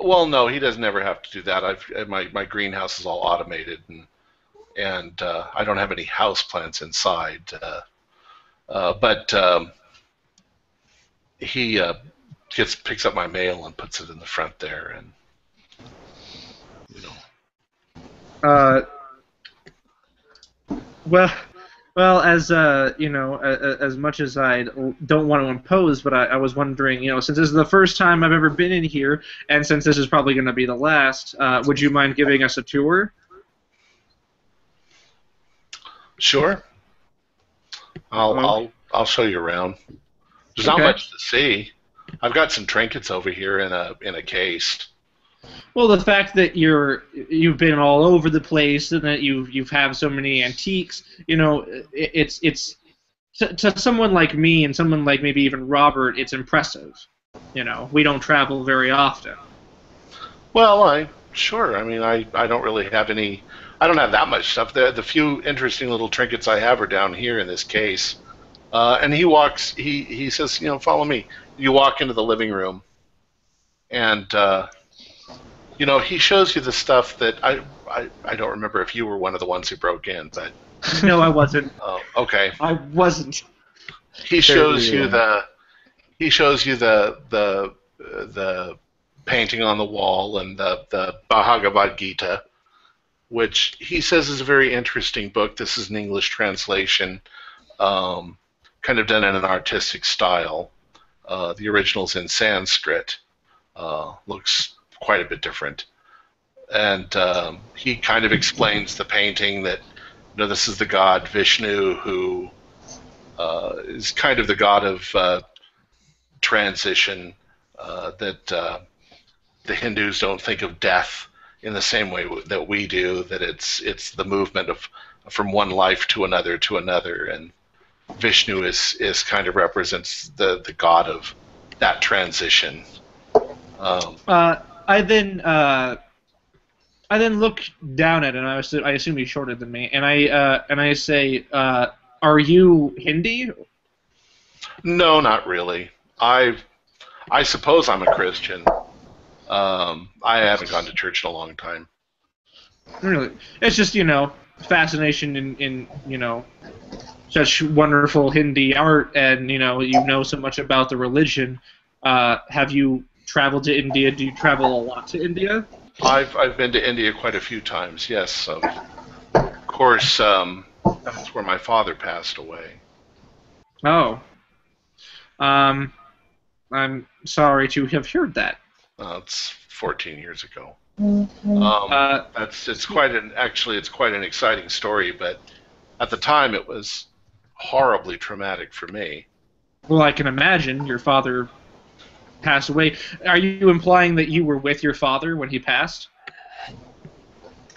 Speaker 1: Well, no, he doesn't ever have to do that. My greenhouse is all automated, and I don't have any house plants inside. But he picks up my mail and puts it in the front there, and
Speaker 5: Well, as as much as I don't want to impose, but I was wondering, since this is the first time I've ever been in here, and since this is probably going to be the last, would you mind giving us a tour?
Speaker 1: Sure. I'll show you around. There's not much to see. I've got some trinkets over here in a case.
Speaker 5: Well, the fact that you've been all over the place and that you've have so many antiques, it's to someone like me and someone like maybe even Robert, it's impressive. We don't travel very often.
Speaker 1: Well, I mean, I don't really have any. I don't have that much stuff. The few interesting little trinkets I have are down here in this case. And he says, follow me. You walk into the living room, and he shows you the stuff that I don't remember if you were one of the ones who broke in, but
Speaker 5: no, I wasn't.
Speaker 1: Oh, okay.
Speaker 5: I wasn't.
Speaker 1: He shows you the painting on the wall and the Bhagavad Gita, which he says is a very interesting book. This is an English translation, kind of done in an artistic style. The original's in Sanskrit. Looks quite a bit different. And he kind of explains the painting that, this is the god Vishnu, who is kind of the god of transition, that the Hindus don't think of death in the same way that we do, that it's the movement of from one life to another, and Vishnu is kind of represents the god of that transition.
Speaker 5: I then look down at him, and I assume he's shorter than me, and I say, "Are you Hindi?"
Speaker 1: No, not really. I suppose I'm a Christian. I haven't gone to church in a long time.
Speaker 5: Really, it's just fascination in such wonderful Hindi art, and you know so much about the religion. Have you traveled to India? Do you travel a lot to India?
Speaker 1: I've been to India quite a few times. Yes, of course. That's where my father passed away.
Speaker 5: Oh, I'm sorry to have heard that.
Speaker 1: It's 14 years ago.
Speaker 6: Mm-hmm.
Speaker 1: It's quite an exciting story, but at the time it was horribly traumatic for me.
Speaker 5: Well, I can imagine your father passed away. Are you implying that you were with your father when he passed?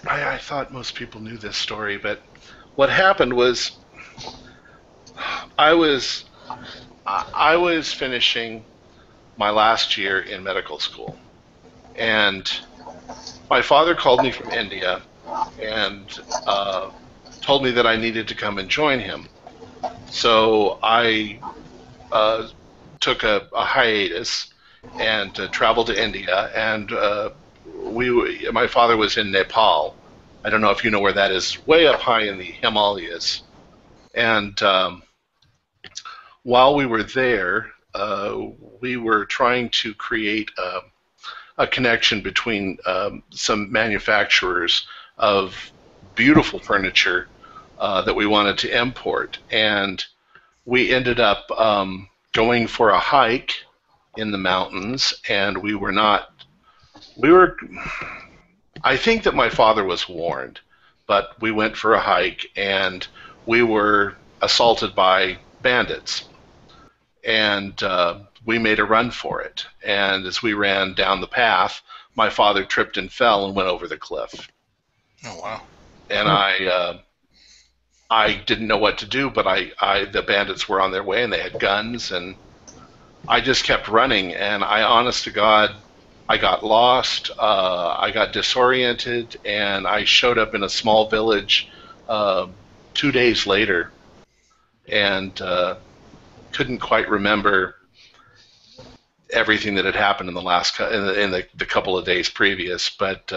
Speaker 1: I thought most people knew this story, but what happened was I was finishing my last year in medical school, and my father called me from India and told me that I needed to come and join him. So I took a hiatus and traveled to India, and my father was in Nepal. I don't know if you know where that is, way up high in the Himalayas. And while we were there, we were trying to create a connection between some manufacturers of beautiful furniture that we wanted to import. And we ended up going for a hike in the mountains, and I think that my father was warned, but we went for a hike, and we were assaulted by bandits. And we made a run for it. And as we ran down the path, my father tripped and fell and went over the cliff.
Speaker 2: Oh, wow.
Speaker 1: And I didn't know what to do, but the bandits were on their way, and they had guns, and I just kept running. And honest to God, I got lost, I got disoriented, and I showed up in a small village 2 days later, and couldn't quite remember everything that had happened in the couple of days previous, but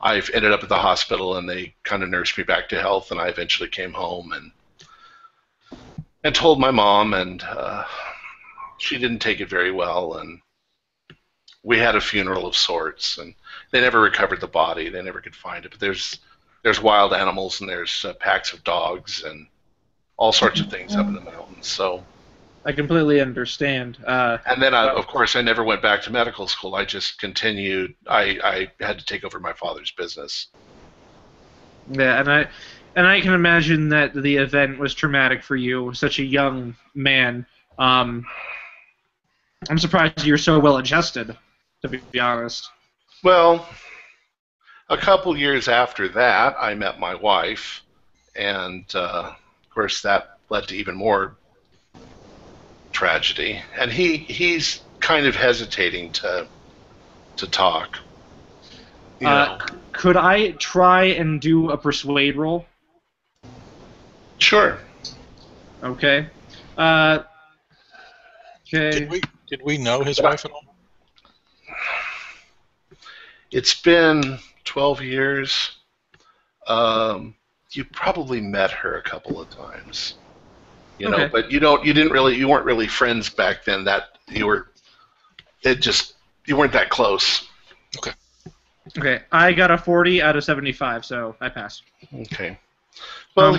Speaker 1: I've ended up at the hospital, and they kind of nursed me back to health, and I eventually came home and told my mom, and she didn't take it very well, and we had a funeral of sorts, and they never recovered the body. They never could find it, but there's wild animals, and there's packs of dogs, and all sorts of things up in the mountains. So
Speaker 5: I completely understand.
Speaker 1: And then, of course, I never went back to medical school. I just continued. I had to take over my father's business.
Speaker 5: Yeah, and I can imagine that the event was traumatic for you, such a young man. I'm surprised you're so well adjusted, to be honest.
Speaker 1: Well, a couple years after that, I met my wife, and of course that led to even more tragedy. And he's kind of hesitating to talk. You know.
Speaker 5: Could I try and do a persuade roll?
Speaker 1: Sure.
Speaker 5: Okay. Okay.
Speaker 2: Did we know his wife at all?
Speaker 1: It's been 12 years. You probably met her a couple of times. You know, but you weren't really friends back then. You weren't that close.
Speaker 2: Okay.
Speaker 5: Okay, I got a 40 out of 75, so I passed.
Speaker 1: Okay. Well,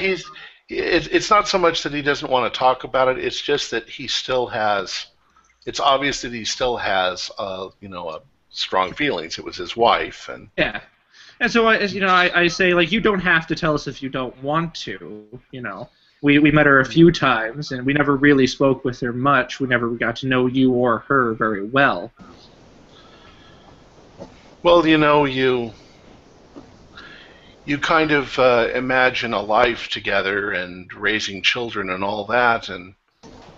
Speaker 1: it's not so much that he doesn't want to talk about it. It's just that he still has. It's obvious that he still has, strong feelings. It was his wife, and
Speaker 5: yeah. And so I say, like, you don't have to tell us if you don't want to. We met her a few times, and we never really spoke with her much. We never got to know you or her very well.
Speaker 1: Well, you kind of imagine a life together and raising children and all that, and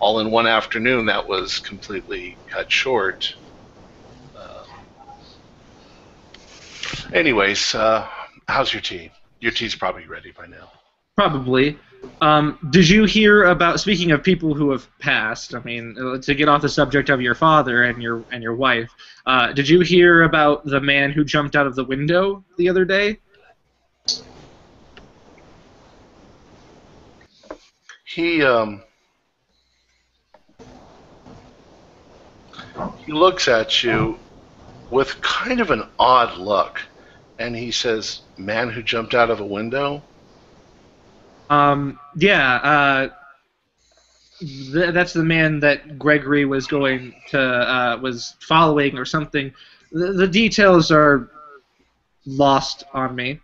Speaker 1: all in one afternoon that was completely cut short. Anyways, how's your tea? Your tea's probably ready by now.
Speaker 5: Probably. Did you hear about? Speaking of people who have passed, I mean, to get off the subject of your father and your wife, did you hear about the man who jumped out of the window the other day?
Speaker 1: He looks at you with kind of an odd look, and he says, "Man who jumped out of a window?"
Speaker 5: Yeah, that's the man that Gregory was going to, was following or something. The details are lost on me,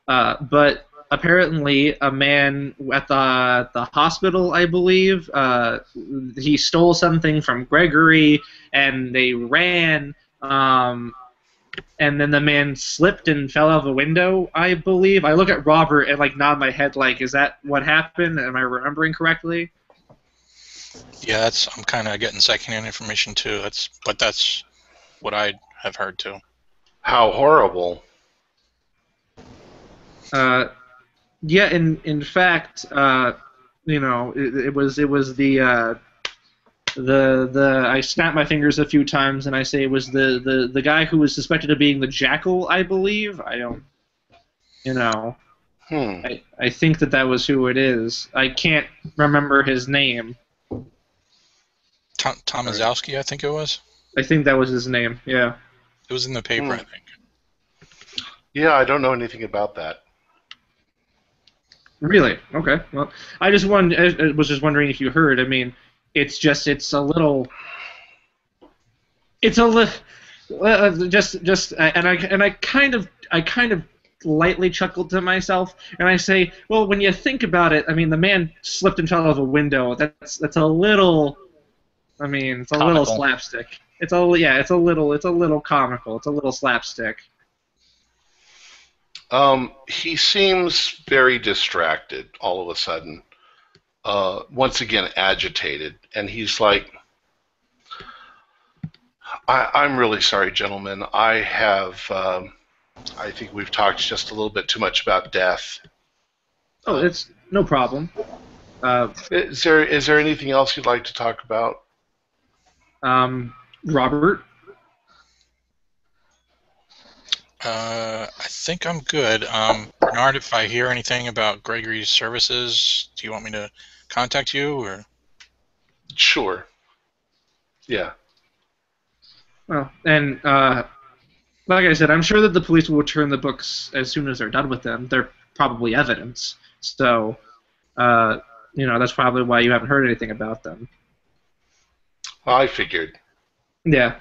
Speaker 5: but apparently a man at the hospital, I believe, he stole something from Gregory, and they ran, and then the man slipped and fell out of a window, I believe. I look at Robert and nod my head like, is that what happened? Am I remembering correctly?
Speaker 2: Yeah, I'm kind of getting secondhand information too. But that's what I have heard too.
Speaker 1: How horrible.
Speaker 5: Yeah, in fact, it was the I snapped my fingers a few times and I say it was the guy who was suspected of being the Jackal, I believe. I don't, I think that was who it is. I can't remember his name.
Speaker 2: Tomaszowski, I think it was.
Speaker 5: I think that was his name. Yeah.
Speaker 2: It was in the paper, I think.
Speaker 1: Yeah, I don't know anything about that.
Speaker 5: Really? Okay. Well, I was just wondering if you heard. I mean, it's a little, and I kind of lightly chuckled to myself, and I say, well, when you think about it, I mean, the man slipped and fell out of a window. That's a little, I mean, it's a
Speaker 3: comical.
Speaker 5: little slapstick. It's a little comical. It's a little slapstick.
Speaker 1: He seems very distracted all of a sudden. Once again, agitated, and he's like, I'm really sorry, gentlemen. I think we've talked just a little bit too much about death.
Speaker 5: Oh, it's no problem.
Speaker 1: Is there anything else you'd like to talk about?
Speaker 5: Robert?
Speaker 2: I think I'm good. Bernard, if I hear anything about Gregory's services, do you want me to contact you, or?
Speaker 1: Sure. Yeah.
Speaker 5: Well, and like I said, I'm sure that the police will return the books as soon as they're done with them. They're probably evidence, so that's probably why you haven't heard anything about them.
Speaker 1: Well, I figured.
Speaker 5: Yeah.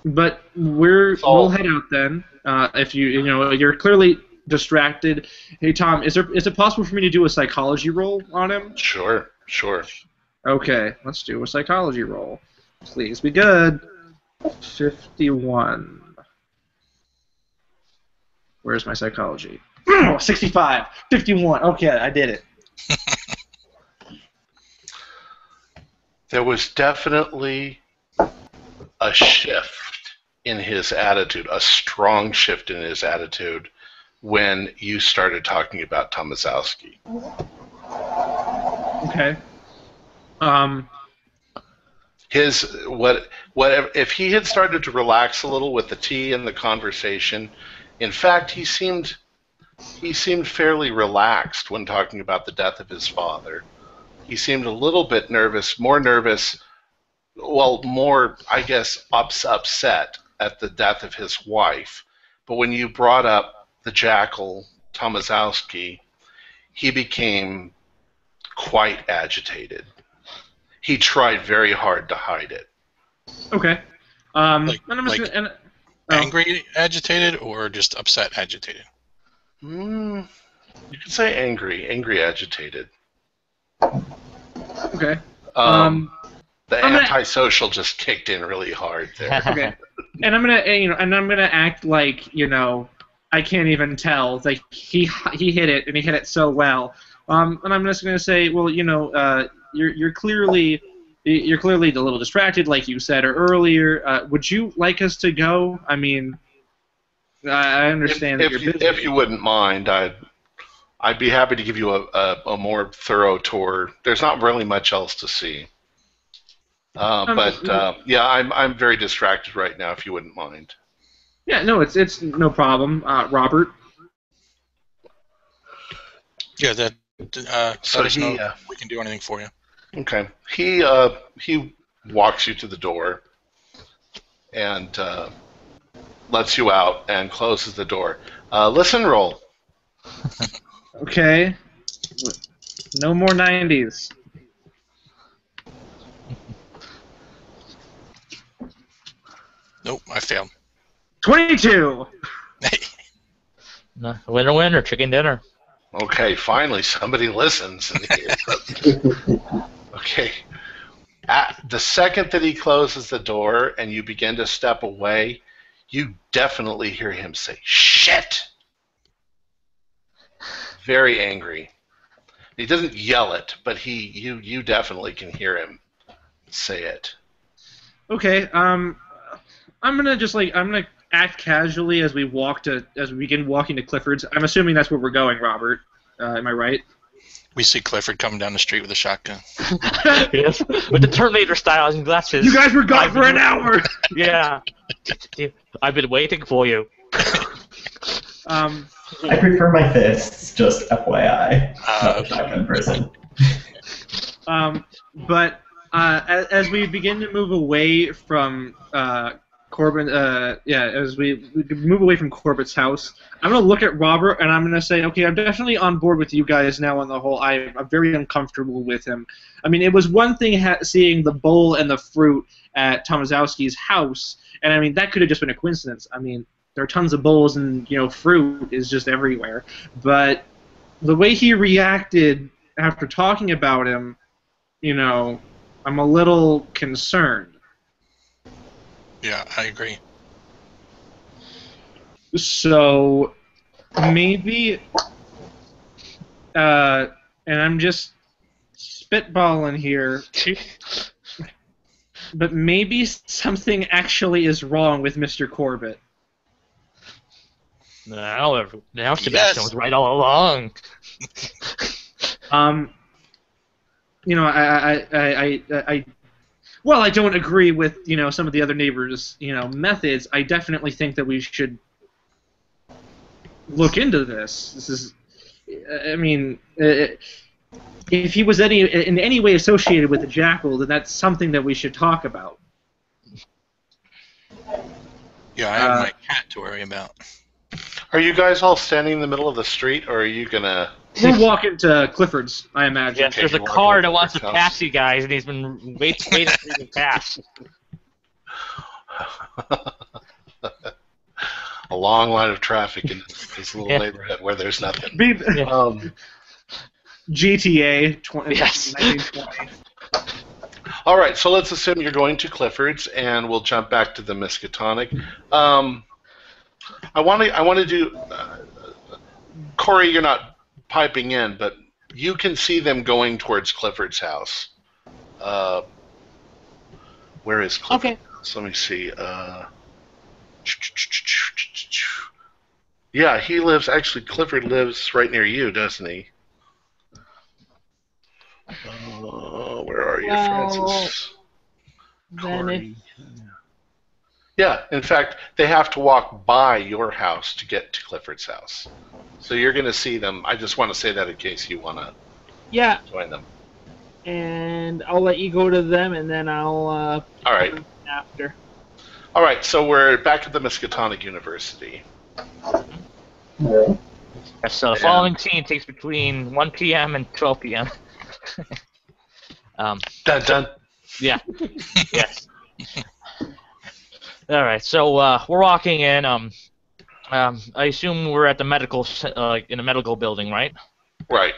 Speaker 5: But we'll head out then. If you're clearly distracted. Hey Tom, is it possible for me to do a psychology roll on him?
Speaker 1: Sure.
Speaker 5: Okay, let's do a psychology roll. Please be good. 51. Where's my psychology? 65. 51. Okay, I did it.
Speaker 1: There was definitely a shift in his attitude, a strong shift in his attitude when you started talking about Tomaszowski.
Speaker 5: Okay.
Speaker 1: Whatever if he had started to relax a little with the tea and the conversation, in fact he seemed fairly relaxed when talking about the death of his father. He seemed a little bit nervous, more, I guess, upset at the death of his wife. But when you brought up the Jackal, Tomaszowski, he became quite agitated. He tried very hard to hide it.
Speaker 5: Okay.
Speaker 2: Angry agitated or just upset agitated?
Speaker 1: You could say angry agitated.
Speaker 5: Okay.
Speaker 1: The antisocial just kicked in really hard there.
Speaker 5: Okay. And I'm gonna act like I can't even tell. Like he hit it and he hit it so well. And I'm just gonna say, well, you're clearly a little distracted, like you said earlier. Would you like us to go? I mean, I understand that you're busy.
Speaker 1: If you wouldn't mind, I'd be happy to give you a more thorough tour. There's not really much else to see. Yeah, I'm very distracted right now, if you wouldn't mind.
Speaker 5: Yeah, no, it's no problem. Robert?
Speaker 2: Yeah, let us know if we can do anything for you.
Speaker 1: Okay. He walks you to the door and lets you out and closes the door. Listen roll.
Speaker 5: Okay. No more 90s.
Speaker 2: Nope, I failed.
Speaker 5: 22!
Speaker 3: No, winner, winner, chicken dinner.
Speaker 1: Okay, finally somebody listens. Okay. The second that he closes the door and you begin to step away, you definitely hear him say, "Shit!" Very angry. He doesn't yell it, but you definitely can hear him say it.
Speaker 5: Okay, I'm gonna act casually as we begin walking to Clifford's. I'm assuming that's where we're going, Robert. Am I right?
Speaker 2: We see Clifford coming down the street with a shotgun.
Speaker 3: Yes, with the Terminator style and glasses.
Speaker 5: You guys were gone for an hour!
Speaker 3: Yeah. I've been waiting for you.
Speaker 7: I prefer my fists, just FYI. Not a shotgun person.
Speaker 5: But as we begin to move away from Corbin, as we move away from Corbitt's house, I'm going to look at Robert and I'm going to say, okay, I'm definitely on board with you guys now on the whole. I'm very uncomfortable with him. I mean, it was one thing seeing the bowl and the fruit at Tomaszowski's house, and I mean, that could have just been a coincidence. I mean, there are tons of bowls and, fruit is just everywhere. But the way he reacted after talking about him, I'm a little concerned.
Speaker 2: Yeah, I agree.
Speaker 5: So maybe, and I'm just spitballing here, but maybe something actually is wrong with Mr. Corbitt.
Speaker 3: Now Sebastian was right all along.
Speaker 5: Well, I don't agree with some of the other neighbors' methods. I definitely think that we should look into this. This is, I mean, if he was in any way associated with the jackal, then that's something that we should talk about.
Speaker 2: Yeah, I have my cat to worry about.
Speaker 1: Are you guys all standing in the middle of the street, or are you gonna?
Speaker 5: We're walking to Clifford's, I imagine.
Speaker 3: Yes, there's a car that wants to pass you guys, and he's been waiting for you to pass.
Speaker 1: A long line of traffic in this little neighborhood where there's nothing.
Speaker 5: GTA
Speaker 3: 1920.
Speaker 1: All right, so let's assume you're going to Clifford's, and we'll jump back to the Miskatonic. I want to do. Corey, you're not piping in, but you can see them going towards Clifford's house. Where is Clifford's house? Let me see. Yeah, he lives. Actually, Clifford lives right near you, doesn't he? Where are you, Francis? Corey. Yeah, in fact, they have to walk by your house to get to Clifford's house. So you're going to see them. I just want to say that in case you want to join them.
Speaker 6: And I'll let you go to them, and then I'll
Speaker 1: all right.
Speaker 6: After.
Speaker 1: All right, so we're back at the Miskatonic University.
Speaker 3: So the following scene takes between 1 p.m. and 12 p.m.
Speaker 1: Dun dun.
Speaker 3: Yeah. Yes. All right, so we're walking in. I assume we're at the medical, in a medical building, right?
Speaker 1: Right.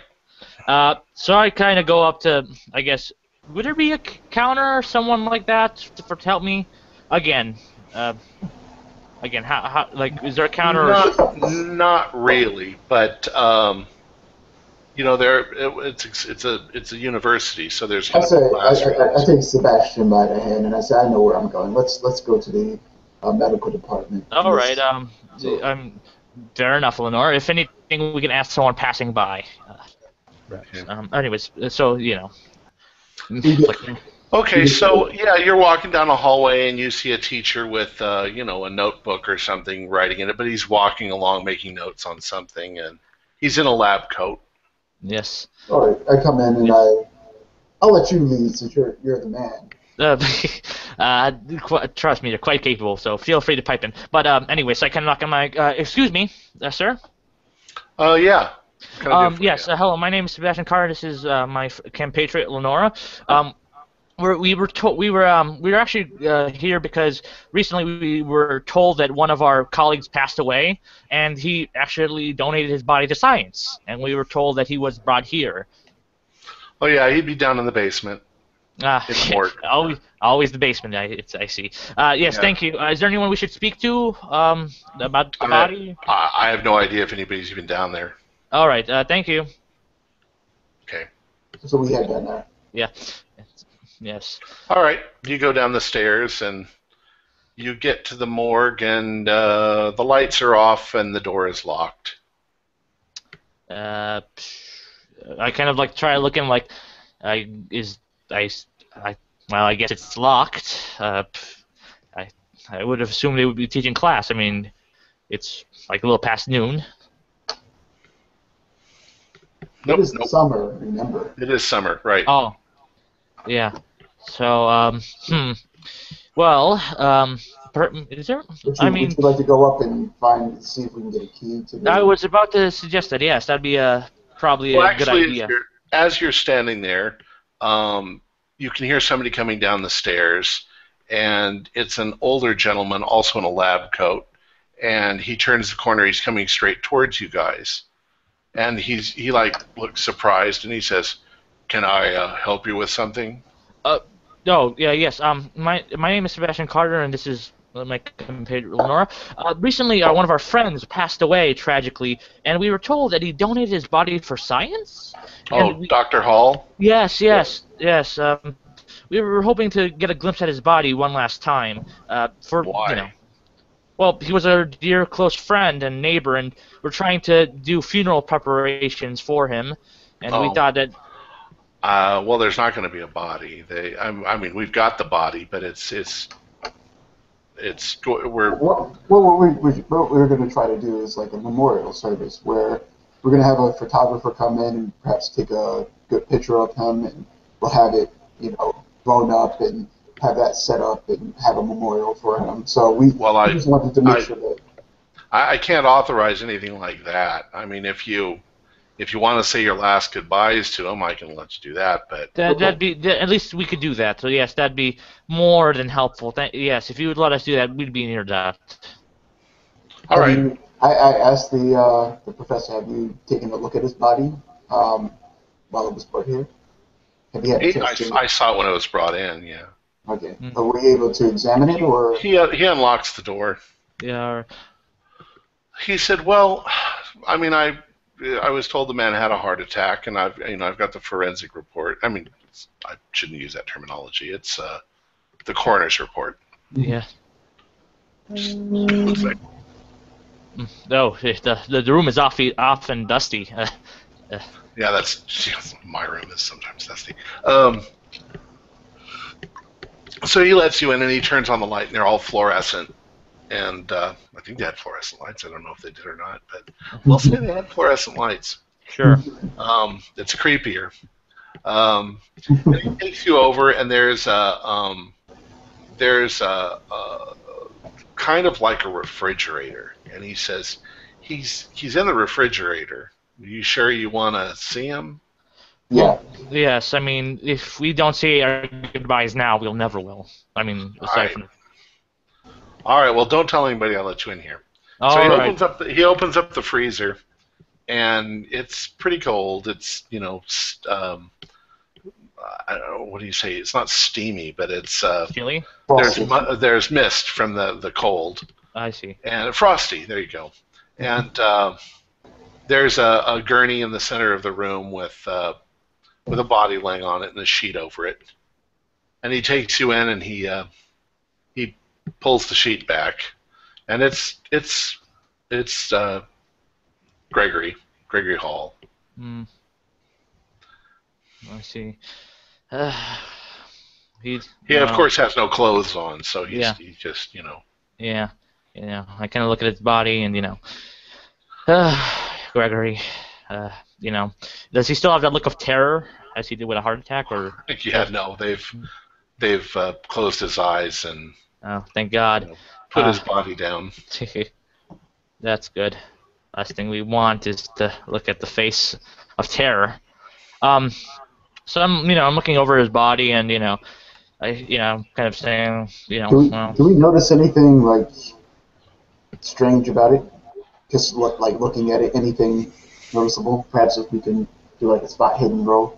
Speaker 3: So I kind of go up to, I guess, would there be a counter or someone like that to help me? Again, how is there a counter?
Speaker 1: Not really, but it's a university, so there's.
Speaker 4: I take Sebastian by the hand and I say, I know where I'm going. Let's go to the medical department.
Speaker 3: All right.
Speaker 4: So-
Speaker 3: Fair enough, Lenore. If anything, we can ask someone passing by.
Speaker 1: Okay.
Speaker 3: Anyways, so
Speaker 1: Okay, so yeah, you're walking down a hallway and you see a teacher with a notebook or something writing in it, but he's walking along making notes on something, and he's in a lab coat.
Speaker 3: Yes.
Speaker 4: All right, I come in and I'll let you lead since you're the man.
Speaker 3: Trust me, you're quite capable, so feel free to pipe in. But anyway, so I kind of knock on my. Excuse me, sir.
Speaker 1: Yeah.
Speaker 3: Yes. Hello, my name is Sebastian Carr. This is my compatriot Lenora. We were actually here because recently we were told that one of our colleagues passed away, and he actually donated his body to science, and we were told that he was brought here.
Speaker 1: Oh yeah, he'd be down in the basement.
Speaker 3: Always the basement. I see. Yes,
Speaker 1: Yeah.
Speaker 3: Thank you. Is there anyone we should speak to about the body?
Speaker 1: I have no idea if anybody's even down there.
Speaker 3: All right. Thank you.
Speaker 1: Okay.
Speaker 4: So we head down there.
Speaker 3: Yeah. Yes.
Speaker 1: All right. You go down the stairs and you get to the morgue, and the lights are off and the door is locked.
Speaker 3: I kind of try looking I guess it's locked. I would have assumed they would be teaching class. I mean, it's like a little past noon.
Speaker 1: Nope.
Speaker 4: It is summer, remember.
Speaker 1: It is summer, right?
Speaker 3: Oh, yeah. So, well, is there?
Speaker 4: Would you like to go up and see if we can get a key to the...
Speaker 3: I was about to suggest that. Yes, that'd be probably a good idea.
Speaker 1: As you're standing there, you can hear somebody coming down the stairs, and it's an older gentleman, also in a lab coat, and he turns the corner. He's coming straight towards you guys, and he looks surprised, and he says, "Can I help you with something?"
Speaker 3: Yes. My name is Sebastian Carter, and this is my compatriot Lenora. Recently, one of our friends passed away tragically, and we were told that he donated his body for science.
Speaker 1: Dr. Hall?
Speaker 3: Yes. We were hoping to get a glimpse at his body one last time.
Speaker 1: Why?
Speaker 3: Well, he was our dear close friend and neighbor, and we're trying to do funeral preparations for him, and we thought that...
Speaker 1: well, there's not going to be a body. I mean, we've got the body, but
Speaker 4: What we're going to try to do is like a memorial service where we're going to have a photographer come in and perhaps take a good picture of him, and we'll have it, blown up and have that set up and have a memorial for him. So we just wanted to make sure that...
Speaker 1: I can't authorize anything like that. I mean, if you want to say your last goodbyes to him, I can let you do that. But
Speaker 3: that'd be at least we could do that. So yes, that'd be more than helpful. Yes, if you would let us do that, we'd be near that.
Speaker 1: All right.
Speaker 4: I asked the professor, have you taken a look at his body while it was brought here? Have you had a chance to...
Speaker 1: I saw it when it was brought in. Yeah.
Speaker 4: Okay. Were we able to examine it, or...
Speaker 1: He unlocks the door.
Speaker 3: Yeah.
Speaker 1: He said, "Well, I mean, I was told the man had a heart attack, and I've got the forensic report. I mean, I shouldn't use that terminology. It's the coroner's report."
Speaker 3: Yeah. No, the room is off and dusty.
Speaker 1: Yeah, that's my room is sometimes dusty. So he lets you in, and he turns on the light, and they're all fluorescent. And I think they had fluorescent lights. I don't know if they did or not, but we'll say they had fluorescent lights.
Speaker 3: Sure.
Speaker 1: It's creepier. And he takes you over, and there's a kind of like a refrigerator, and he says he's in the refrigerator. Are you sure you want to see him?
Speaker 4: Yeah.
Speaker 3: Yes, I mean, if we don't say our goodbyes now, we'll never will. I mean, aside from...
Speaker 1: All right. Well, don't tell anybody. I'll let you in here. He opens up the freezer, and it's pretty cold. It's I don't know, what do you say? It's not steamy, but it's
Speaker 3: chilly.
Speaker 1: There's mist from the cold.
Speaker 3: I see.
Speaker 1: And frosty. There you go. And there's a gurney in the center of the room with a body laying on it and a sheet over it. And he takes you in, and he pulls the sheet back, and it's Gregory Hall.
Speaker 3: Hmm. I see. He
Speaker 1: of course has no clothes on, so he's just
Speaker 3: Yeah. I kind of look at his body, and Gregory. Does he still have that look of terror as he did with a heart attack, or?
Speaker 1: Yeah, no, they've closed his eyes and
Speaker 3: thank God.
Speaker 1: Put his body down.
Speaker 3: That's good. Last thing we want is to look at the face of terror. So I'm looking over his body, and I'm kind of saying,
Speaker 4: Do we notice anything like strange about it? Just looking at it, anything noticeable? Perhaps if we can do like a spot hidden roll.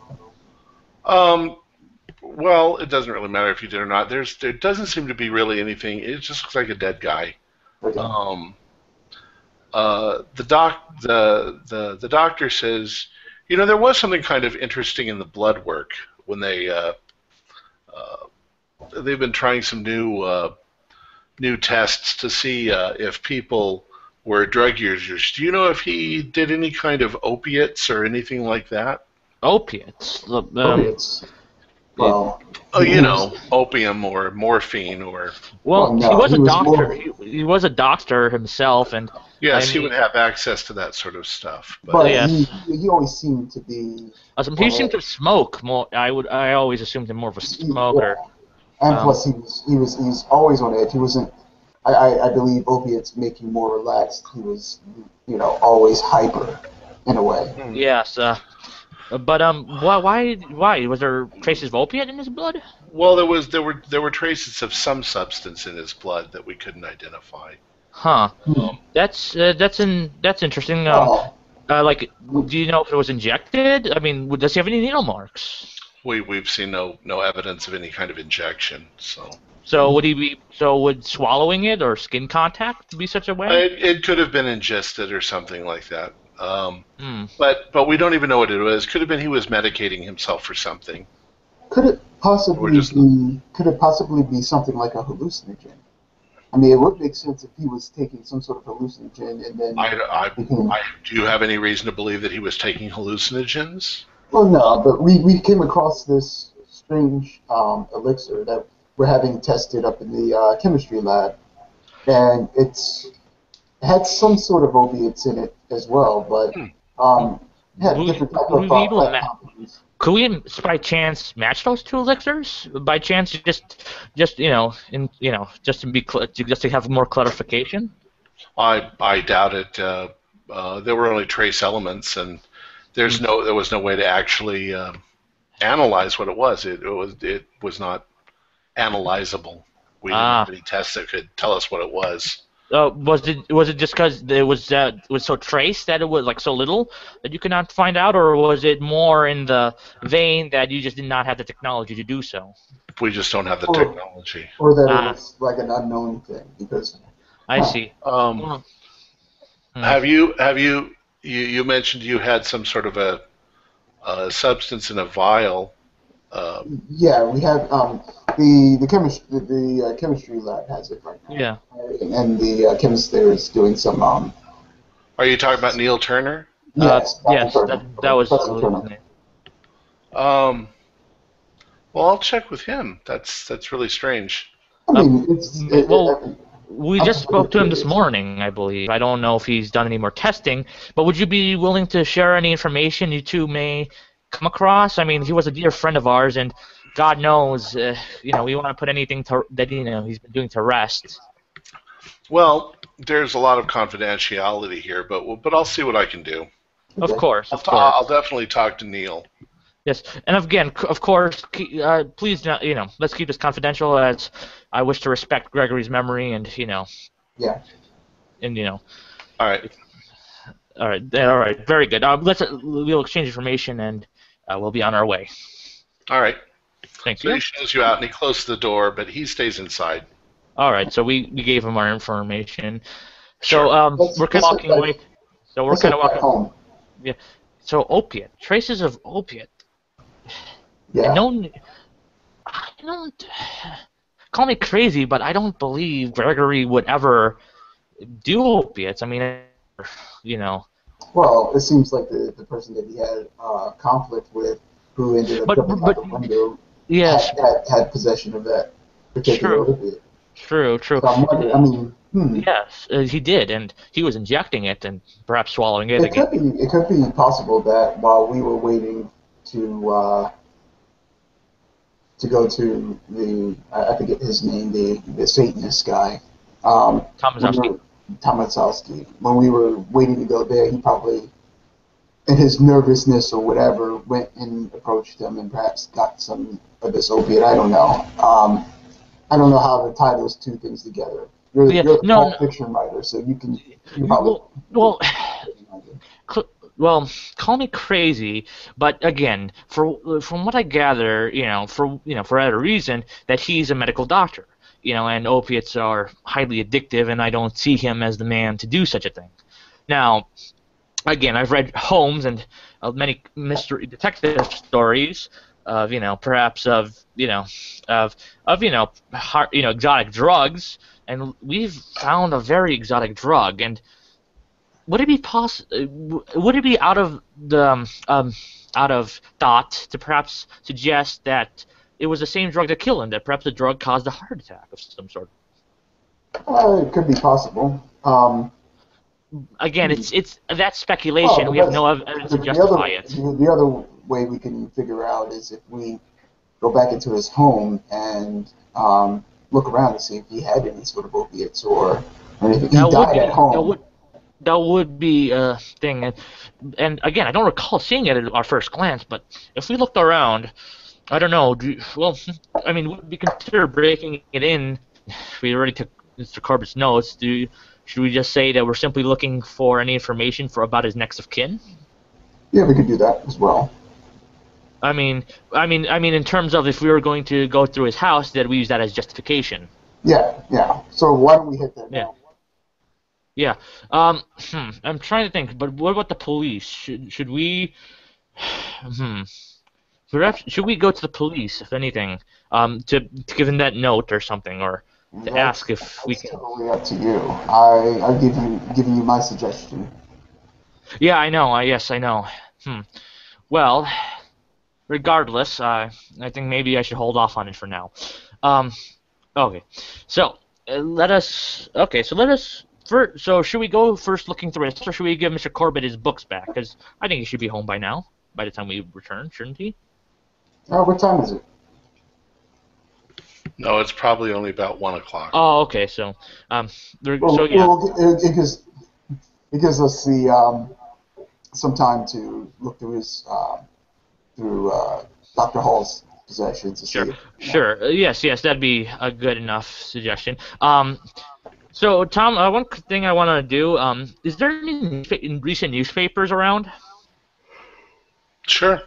Speaker 1: Well, it doesn't really matter if you did or not. There doesn't seem to be really anything. It just looks like a dead guy.
Speaker 4: Okay.
Speaker 1: The doctor says, there was something kind of interesting in the blood work when they've been trying some new tests to see if people were drug users. Do you know if he did any kind of opiates or anything like that?
Speaker 3: Opiates.
Speaker 4: Opiates. Well,
Speaker 1: opium or morphine or.
Speaker 3: Well,
Speaker 4: no,
Speaker 3: he was a doctor.
Speaker 4: more-
Speaker 3: He was a doctor himself, and
Speaker 1: Yes, he would have access to that sort of stuff.
Speaker 4: But
Speaker 3: yes.
Speaker 4: he always seemed to be.
Speaker 3: he seemed to smoke more. I always assumed him more of a smoker.
Speaker 4: And plus, he was always on edge. He wasn't. I believe opiates make him more relaxed. He was, always hyper, in a way.
Speaker 3: Yes. But why was there traces of opiate in his blood?
Speaker 1: Well, there were traces of some substance in his blood that we couldn't identify.
Speaker 3: Huh. That's interesting. Do you know if it was injected? I mean, does he have any needle marks?
Speaker 1: We've seen no evidence of any kind of injection.
Speaker 3: So would swallowing it or skin contact be such a way?
Speaker 1: It could have been ingested or something like that. But we don't even know what it was. Could have been he was medicating himself for something.
Speaker 4: Could it possibly be something like a hallucinogen? I mean, it would make sense if he was taking some sort of hallucinogen and then.
Speaker 1: Do you have any reason to believe that he was taking hallucinogens?
Speaker 4: Well, no, but we came across this strange elixir that we're having tested up in the chemistry lab, and it had some sort of opiates in it as well, but had different type of properties.
Speaker 3: Could we, by chance, match those two elixirs? By chance, just to have more clarification?
Speaker 1: I doubt it. There were only trace elements, and there was no way to actually analyze what it was. It was not analyzable. We didn't have any tests that could tell us what it was.
Speaker 3: Was it just because it was so traced that it was like so little that you could not find out, or was it more in the vein that you just did not have the technology to do so?
Speaker 1: We just don't have the technology.
Speaker 4: Or that it was like an unknown thing because.
Speaker 3: I see.
Speaker 1: Have you mentioned you had some sort of a substance in a vial?
Speaker 4: Yeah, we have the chemistry lab has it right now.
Speaker 3: Yeah.
Speaker 4: And the chemist there is doing some.
Speaker 1: Are you talking about Neil Turner?
Speaker 4: Yes.
Speaker 3: Yes, that was his name.
Speaker 1: Well, I'll check with him. That's really strange.
Speaker 4: I mean,
Speaker 3: we just spoke to him this morning, I believe. I don't know if he's done any more testing, but would you be willing to share any information you two may come across? I mean, he was a dear friend of ours, and God knows, we want to put anything that he's been doing to rest.
Speaker 1: Well, there's a lot of confidentiality here, but I'll see what I can do.
Speaker 3: Of course.
Speaker 1: I'll definitely talk to Neil.
Speaker 3: Yes, and again, of course, please, let's keep this confidential, as I wish to respect Gregory's memory, and
Speaker 4: Yeah.
Speaker 3: And
Speaker 1: All right.
Speaker 3: All right, very good. We'll exchange information, and we'll be on our way.
Speaker 1: All right.
Speaker 3: Thank
Speaker 1: So
Speaker 3: you.
Speaker 1: he shows you out, and he closes the door, but he stays inside.
Speaker 3: All right, so we gave him our information.
Speaker 1: Sure.
Speaker 3: So we're kind of walking away. So we're kind of walking
Speaker 4: home.
Speaker 3: Yeah. So opiate, traces of opiate.
Speaker 4: Yeah.
Speaker 3: I don't. call me crazy, but I don't believe Gregory would ever do opiates. I mean, you know.
Speaker 4: Well, it seems like the person that he had conflict with, who ended up jumping out the window,
Speaker 3: yes,
Speaker 4: had possession of that particular opiate.
Speaker 3: True.
Speaker 4: So I'm wondering, I mean,
Speaker 3: Yes, he did, and he was injecting it and perhaps swallowing it again.
Speaker 4: It could be possible that while we were waiting to go to I forget his name, the Satanist guy, Tomaszowski. When we were waiting to go there, he probably, in his nervousness or whatever, went and approached him and perhaps got some of this opiate. I don't know. I don't know how to tie those two things together. You're a fiction writer, so you probably.
Speaker 3: Well, call me crazy, but again, from what I gather, for whatever reason, that he's a medical doctor, and opiates are highly addictive, and I don't see him as the man to do such a thing. Now, again, I've read Holmes and many mystery detective stories of, perhaps of exotic drugs, and we've found a very exotic drug, and would it be out of thought to perhaps suggest that it was the same drug that killed him, that perhaps the drug caused a heart attack of some sort?
Speaker 4: It could be possible.
Speaker 3: Again, it's that's speculation. We have no evidence to justify it.
Speaker 4: The other way we can figure out is if we go back into his home and look around to see if he had any sort of opiates or anything. He died at home.
Speaker 3: That would be a thing. And again, I don't recall seeing it at our first glance, but if we looked around, I don't know. Would we consider breaking it in? We already took Mr. Corbitt's notes. Should we just say that we're simply looking for any information about his next of kin?
Speaker 4: Yeah, we could do that as well.
Speaker 3: I mean, in terms of if we were going to go through his house, that we use that as justification.
Speaker 4: Yeah. So why don't we hit that now?
Speaker 3: Yeah. I'm trying to think, but what about the police? Should we? Perhaps should we go to the police, if anything, to give them that note or something, or to ask if we can?
Speaker 4: It's totally up to you. I'm giving you my suggestion.
Speaker 3: Yeah, I know. Yes, I know. Well, regardless, I think maybe I should hold off on it for now. Okay. So let us. So should we go first looking through it, or should we give Mr. Corbitt his books back? Because I think he should be home by now, by the time we return, shouldn't he?
Speaker 4: What time is it?
Speaker 1: No, it's probably only about 1 o'clock.
Speaker 3: Oh, okay. So, yeah.
Speaker 4: It gives us some time to look through his Dr. Hall's possessions.
Speaker 3: Sure. Yes, that'd be a good enough suggestion. So, Tom, one thing I want to do, is there any recent newspapers around?
Speaker 1: Sure.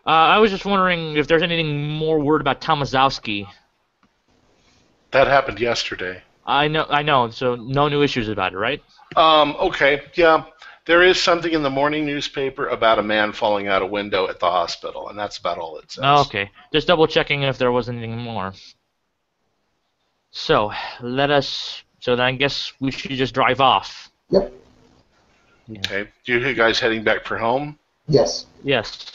Speaker 3: I was just wondering if there's anything more word about Tomaszowski.
Speaker 1: That happened yesterday.
Speaker 3: I know. So no new issues about it, right?
Speaker 1: Okay. Yeah. There is something in the morning newspaper about a man falling out a window at the hospital, and that's about all it says.
Speaker 3: Oh, okay. Just double checking if there was anything more. So then I guess we should just drive off.
Speaker 4: Yep.
Speaker 1: Okay. You guys heading back for home?
Speaker 4: Yes.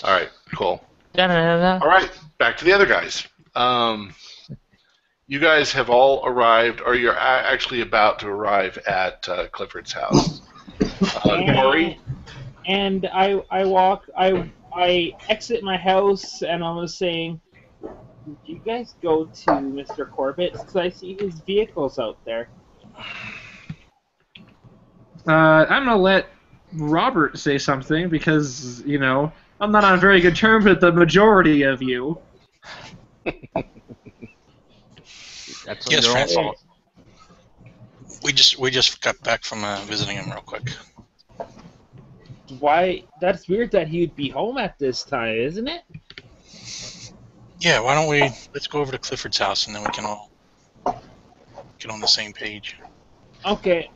Speaker 1: All right. Cool.
Speaker 3: Da-da-da-da.
Speaker 1: All right. Back to the other guys. You guys have all arrived, or you're actually about to arrive at Clifford's house. Corey?
Speaker 6: And I exit my house, and I was saying, "Do you guys go to Mr. Corbitt's? Because I see his vehicles out there."
Speaker 5: I'm gonna let Robert say something because I'm not on very good terms with the majority of you.
Speaker 3: That's
Speaker 2: yes,
Speaker 3: your own
Speaker 2: Francis.
Speaker 3: fault.
Speaker 2: We just got back from visiting him real quick.
Speaker 6: Why? That's weird that he would be home at this time, isn't it?
Speaker 2: Yeah, why don't let's go over to Clifford's house and then we can all get on the same page.
Speaker 6: Okay.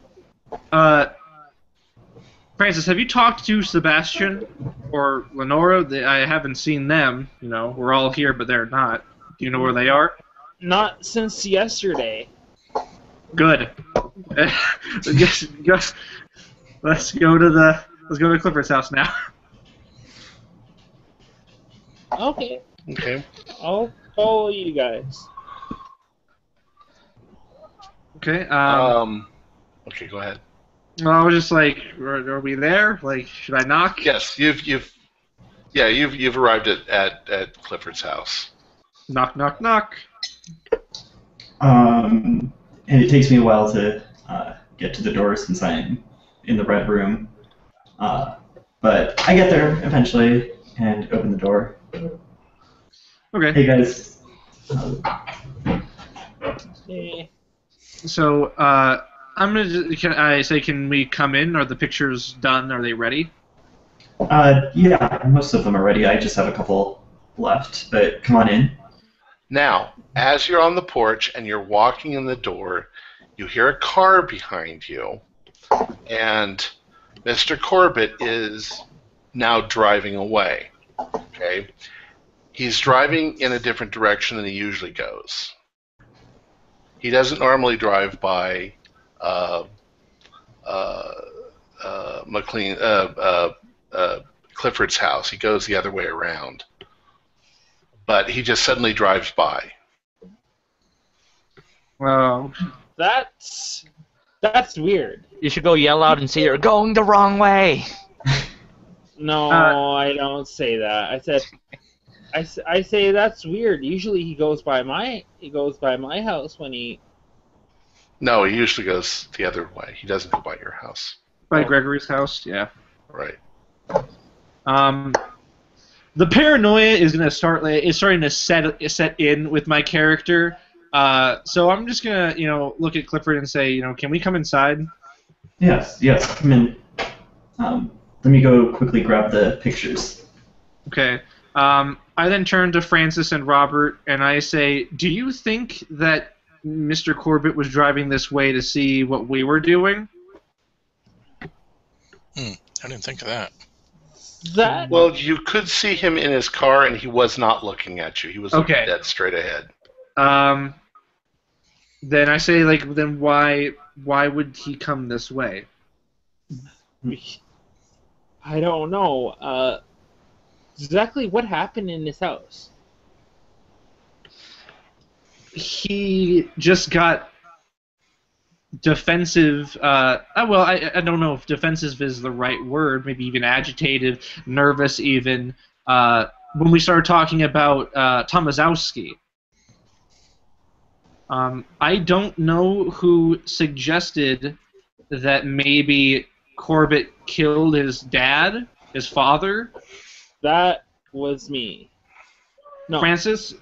Speaker 5: Francis, have you talked to Sebastian or Lenora? I haven't seen them. We're all here, but they're not. Do you know where they are?
Speaker 6: Not since yesterday.
Speaker 5: Good. Let's go to Clifford's house now.
Speaker 6: Okay.
Speaker 1: Okay.
Speaker 6: I'll follow you guys.
Speaker 5: Okay.
Speaker 1: Okay, go ahead.
Speaker 5: Well, I was just like, are we there? Like, should I knock?
Speaker 1: Yes, you've arrived at Clifford's house.
Speaker 5: Knock, knock, knock.
Speaker 7: And it takes me a while to get to the door since I'm in the red room. But I get there eventually and open the door.
Speaker 5: Okay.
Speaker 7: Hey guys.
Speaker 6: Eh.
Speaker 5: So, I'm gonna. Can we come in? Are the pictures done? Are they ready?
Speaker 7: Yeah, most of them are ready. I just have a couple left, but come on in.
Speaker 1: Now, as you're on the porch and you're walking in the door, you hear a car behind you, and Mr. Corbitt is now driving away. Okay? He's driving in a different direction than he usually goes. He doesn't normally drive by Clifford's house. He goes the other way around. But he just suddenly drives by.
Speaker 5: Well,
Speaker 6: That's weird.
Speaker 3: You should go yell out and say you're going the wrong way.
Speaker 6: No, I don't say that. I say that's weird. Usually he goes by my house when he.
Speaker 1: No, he usually goes the other way. He doesn't go by your house.
Speaker 5: by Gregory's house, yeah.
Speaker 1: Right.
Speaker 5: The paranoia is starting to set in with my character. So I'm just gonna, look at Clifford and say, can we come inside?
Speaker 7: Yes, come in. Let me go quickly grab the pictures.
Speaker 5: Okay. I then turn to Francis and Robert and I say, do you think that Mr. Corbitt was driving this way to see what we were doing?
Speaker 2: I didn't think of that.
Speaker 1: Well, you could see him in his car, and he was not looking at you. He was looking dead straight ahead.
Speaker 5: Then I say, then why would he come this way?
Speaker 6: I don't know. Exactly what happened in this house?
Speaker 5: He just got defensive. I don't know if defensive is the right word. Maybe even agitated, nervous, even when we started talking about Tomaszowski. I don't know who suggested that maybe Corbitt killed his dad, his father.
Speaker 6: That was me. No.
Speaker 5: Francis,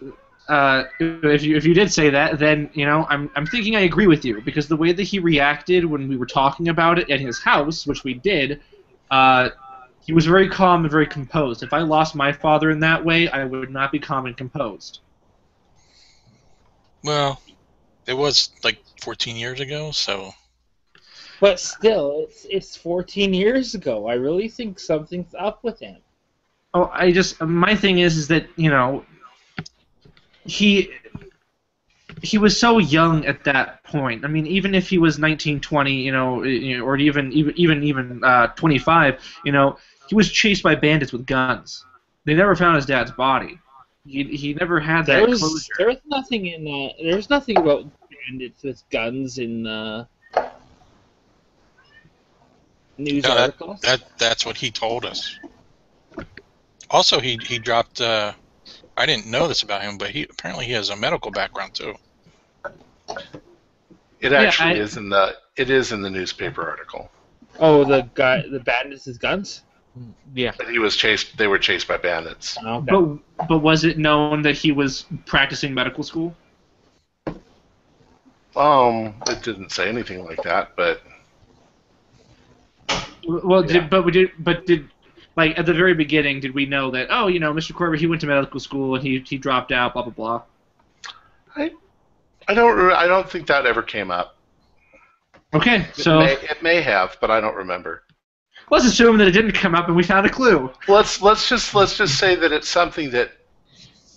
Speaker 5: if you did say that, then I'm thinking I agree with you, because the way that he reacted when we were talking about it at his house, which we did, he was very calm and very composed. If I lost my father in that way, I would not be calm and composed.
Speaker 2: Well, it was 14 years ago, so.
Speaker 6: But still, it's 14 years ago. I really think something's up with him.
Speaker 5: Oh, my thing is that he was so young at that point. I mean, even if he was 19, 20, or even 25, he was chased by bandits with guns. They never found his dad's body. He never had that closure.
Speaker 6: There was nothing in that. There's nothing about bandits with guns in news articles.
Speaker 2: That's what he told us. Also, he dropped. I didn't know this about him, but apparently he has a medical background too.
Speaker 1: It actually is in the newspaper article.
Speaker 6: Oh, the bandits with guns.
Speaker 3: Yeah.
Speaker 1: But he was chased. They were chased by bandits.
Speaker 6: Okay.
Speaker 5: But was it known that he was practicing medical school?
Speaker 1: It didn't say anything like that, but.
Speaker 5: Well,
Speaker 1: yeah.
Speaker 5: did at the very beginning, did we know that? Oh, Mr. Corbitt, he went to medical school and he dropped out. Blah blah blah.
Speaker 1: I don't think that ever came up.
Speaker 5: Okay, so
Speaker 1: it may have, but I don't remember.
Speaker 5: Let's assume that it didn't come up and we found a clue.
Speaker 1: Let's just say that it's something that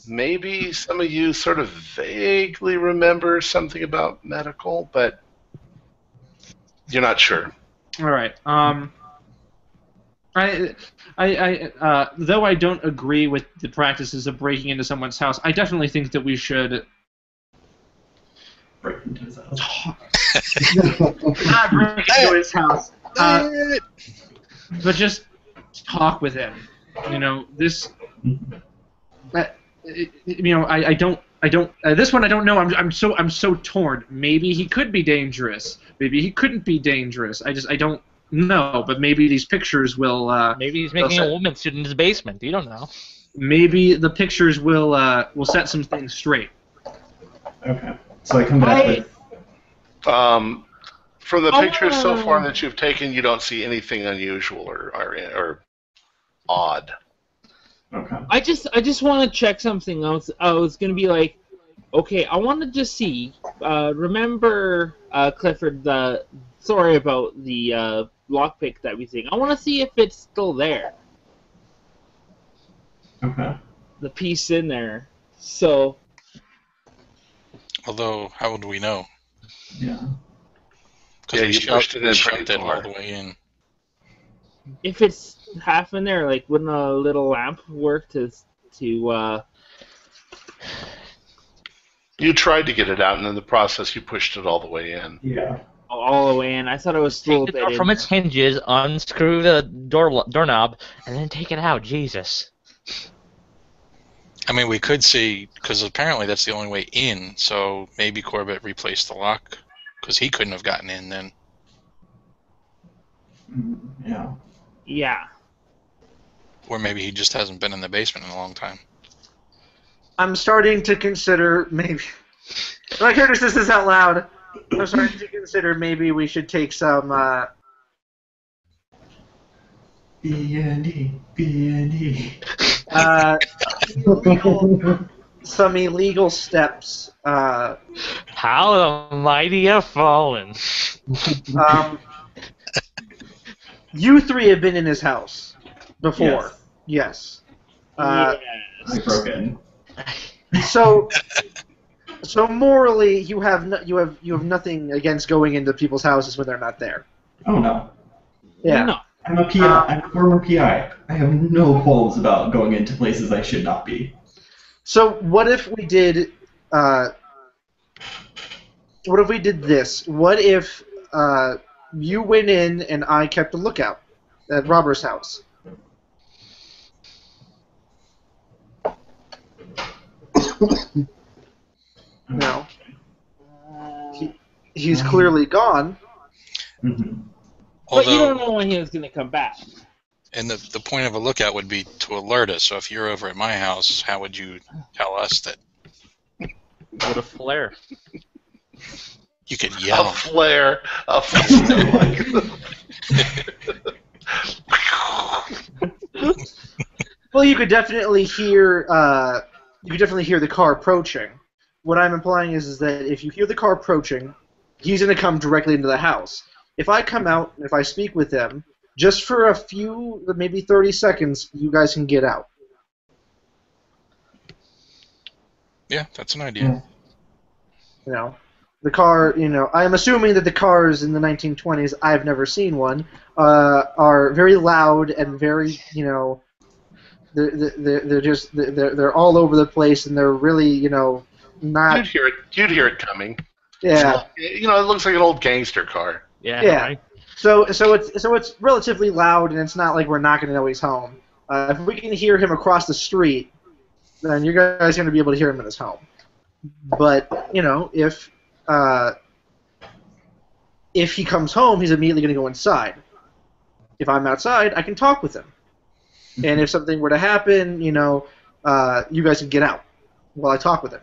Speaker 1: Maybe some of you sort of vaguely remember something about medical, but you're not sure.
Speaker 5: All right. Though I don't agree with the practices of breaking into someone's house, I definitely think that we should
Speaker 7: Break into his house.
Speaker 5: not break into his house, but just talk with him. You know, this. I don't. This one I don't know. I'm so torn. Maybe he could be dangerous. Maybe he couldn't be dangerous. I don't know. But maybe these pictures will.
Speaker 3: Maybe he's making a woman sit in his basement. You don't know.
Speaker 5: Maybe the pictures will set some things straight.
Speaker 7: Okay. So I come back with.
Speaker 1: From the pictures so far that you've taken, you don't see anything unusual or odd.
Speaker 7: Okay.
Speaker 6: I just want to check something else. I was gonna be like, okay, I wanted to see. Remember, Clifford, the story about the lockpick that we think. I want to see if it's still there.
Speaker 7: Okay.
Speaker 6: The piece in there. So.
Speaker 2: Although, how would we know?
Speaker 7: Yeah.
Speaker 2: Because
Speaker 1: you pushed it in
Speaker 2: shoved
Speaker 1: pretty
Speaker 2: it
Speaker 1: far.
Speaker 2: all the way in.
Speaker 6: If it's half in there, like, wouldn't a little lamp work to
Speaker 1: You tried to get it out, and in the process, you pushed it all the way in.
Speaker 7: Yeah.
Speaker 6: all the way in? I thought it was still a
Speaker 3: Take the
Speaker 6: bit
Speaker 3: door
Speaker 6: in
Speaker 3: from
Speaker 6: there.
Speaker 3: its hinges, unscrew the doorknob, and then take it out. Jesus.
Speaker 2: I mean, we could see, because apparently that's the only way in, so maybe Corbitt replaced the lock, because he couldn't have gotten in then.
Speaker 7: Yeah.
Speaker 6: Yeah.
Speaker 2: Or maybe he just hasn't been in the basement in a long time.
Speaker 5: I'm starting to consider maybe. My character says this out loud. I'm starting to consider maybe we should take some.
Speaker 7: B&E.
Speaker 5: Some illegal steps.
Speaker 3: How the mighty have fallen.
Speaker 5: You three have been in his house before. Yes.
Speaker 7: I broke in.
Speaker 5: So morally, you have nothing against going into people's houses when they're not there.
Speaker 7: Oh no.
Speaker 5: Yeah.
Speaker 6: No.
Speaker 7: I'm a PI. I'm a former PI. I have no qualms about going into places I should not be.
Speaker 5: So what if we did? What if we did this? What if you went in and I kept a lookout at Robert's house? No. He's clearly gone.
Speaker 7: Mm-hmm.
Speaker 6: But you
Speaker 2: Although,
Speaker 6: don't know when he was going to come back.
Speaker 2: and the point of a lookout would be to alert us, so if you're over at my house, how would you tell us that?
Speaker 3: What a flare.
Speaker 2: You could
Speaker 1: A
Speaker 2: yell.
Speaker 1: flare.
Speaker 5: Well, you could definitely hear. The car approaching. What I'm implying is that if you hear the car approaching, he's going to come directly into the house. If I come out and if I speak with him, just for a few, maybe 30 seconds, you guys can get out.
Speaker 2: Yeah, that's an idea.
Speaker 5: You know, the car. You know, I'm assuming that the cars in the 1920s. I've never seen one. Are very loud and very. You know, they're all over the place and they're really not.
Speaker 1: You'd hear it coming.
Speaker 5: Yeah.
Speaker 1: You know, it looks like an old gangster car.
Speaker 3: Yeah.
Speaker 5: Yeah.
Speaker 3: Right?
Speaker 5: So it's relatively loud and it's not like we're not going to know he's home. If we can hear him across the street, then you guys are going to be able to hear him in his home. But if he comes home, he's immediately going to go inside. If I'm outside, I can talk with him. And if something were to happen, you guys can get out while I talk with him.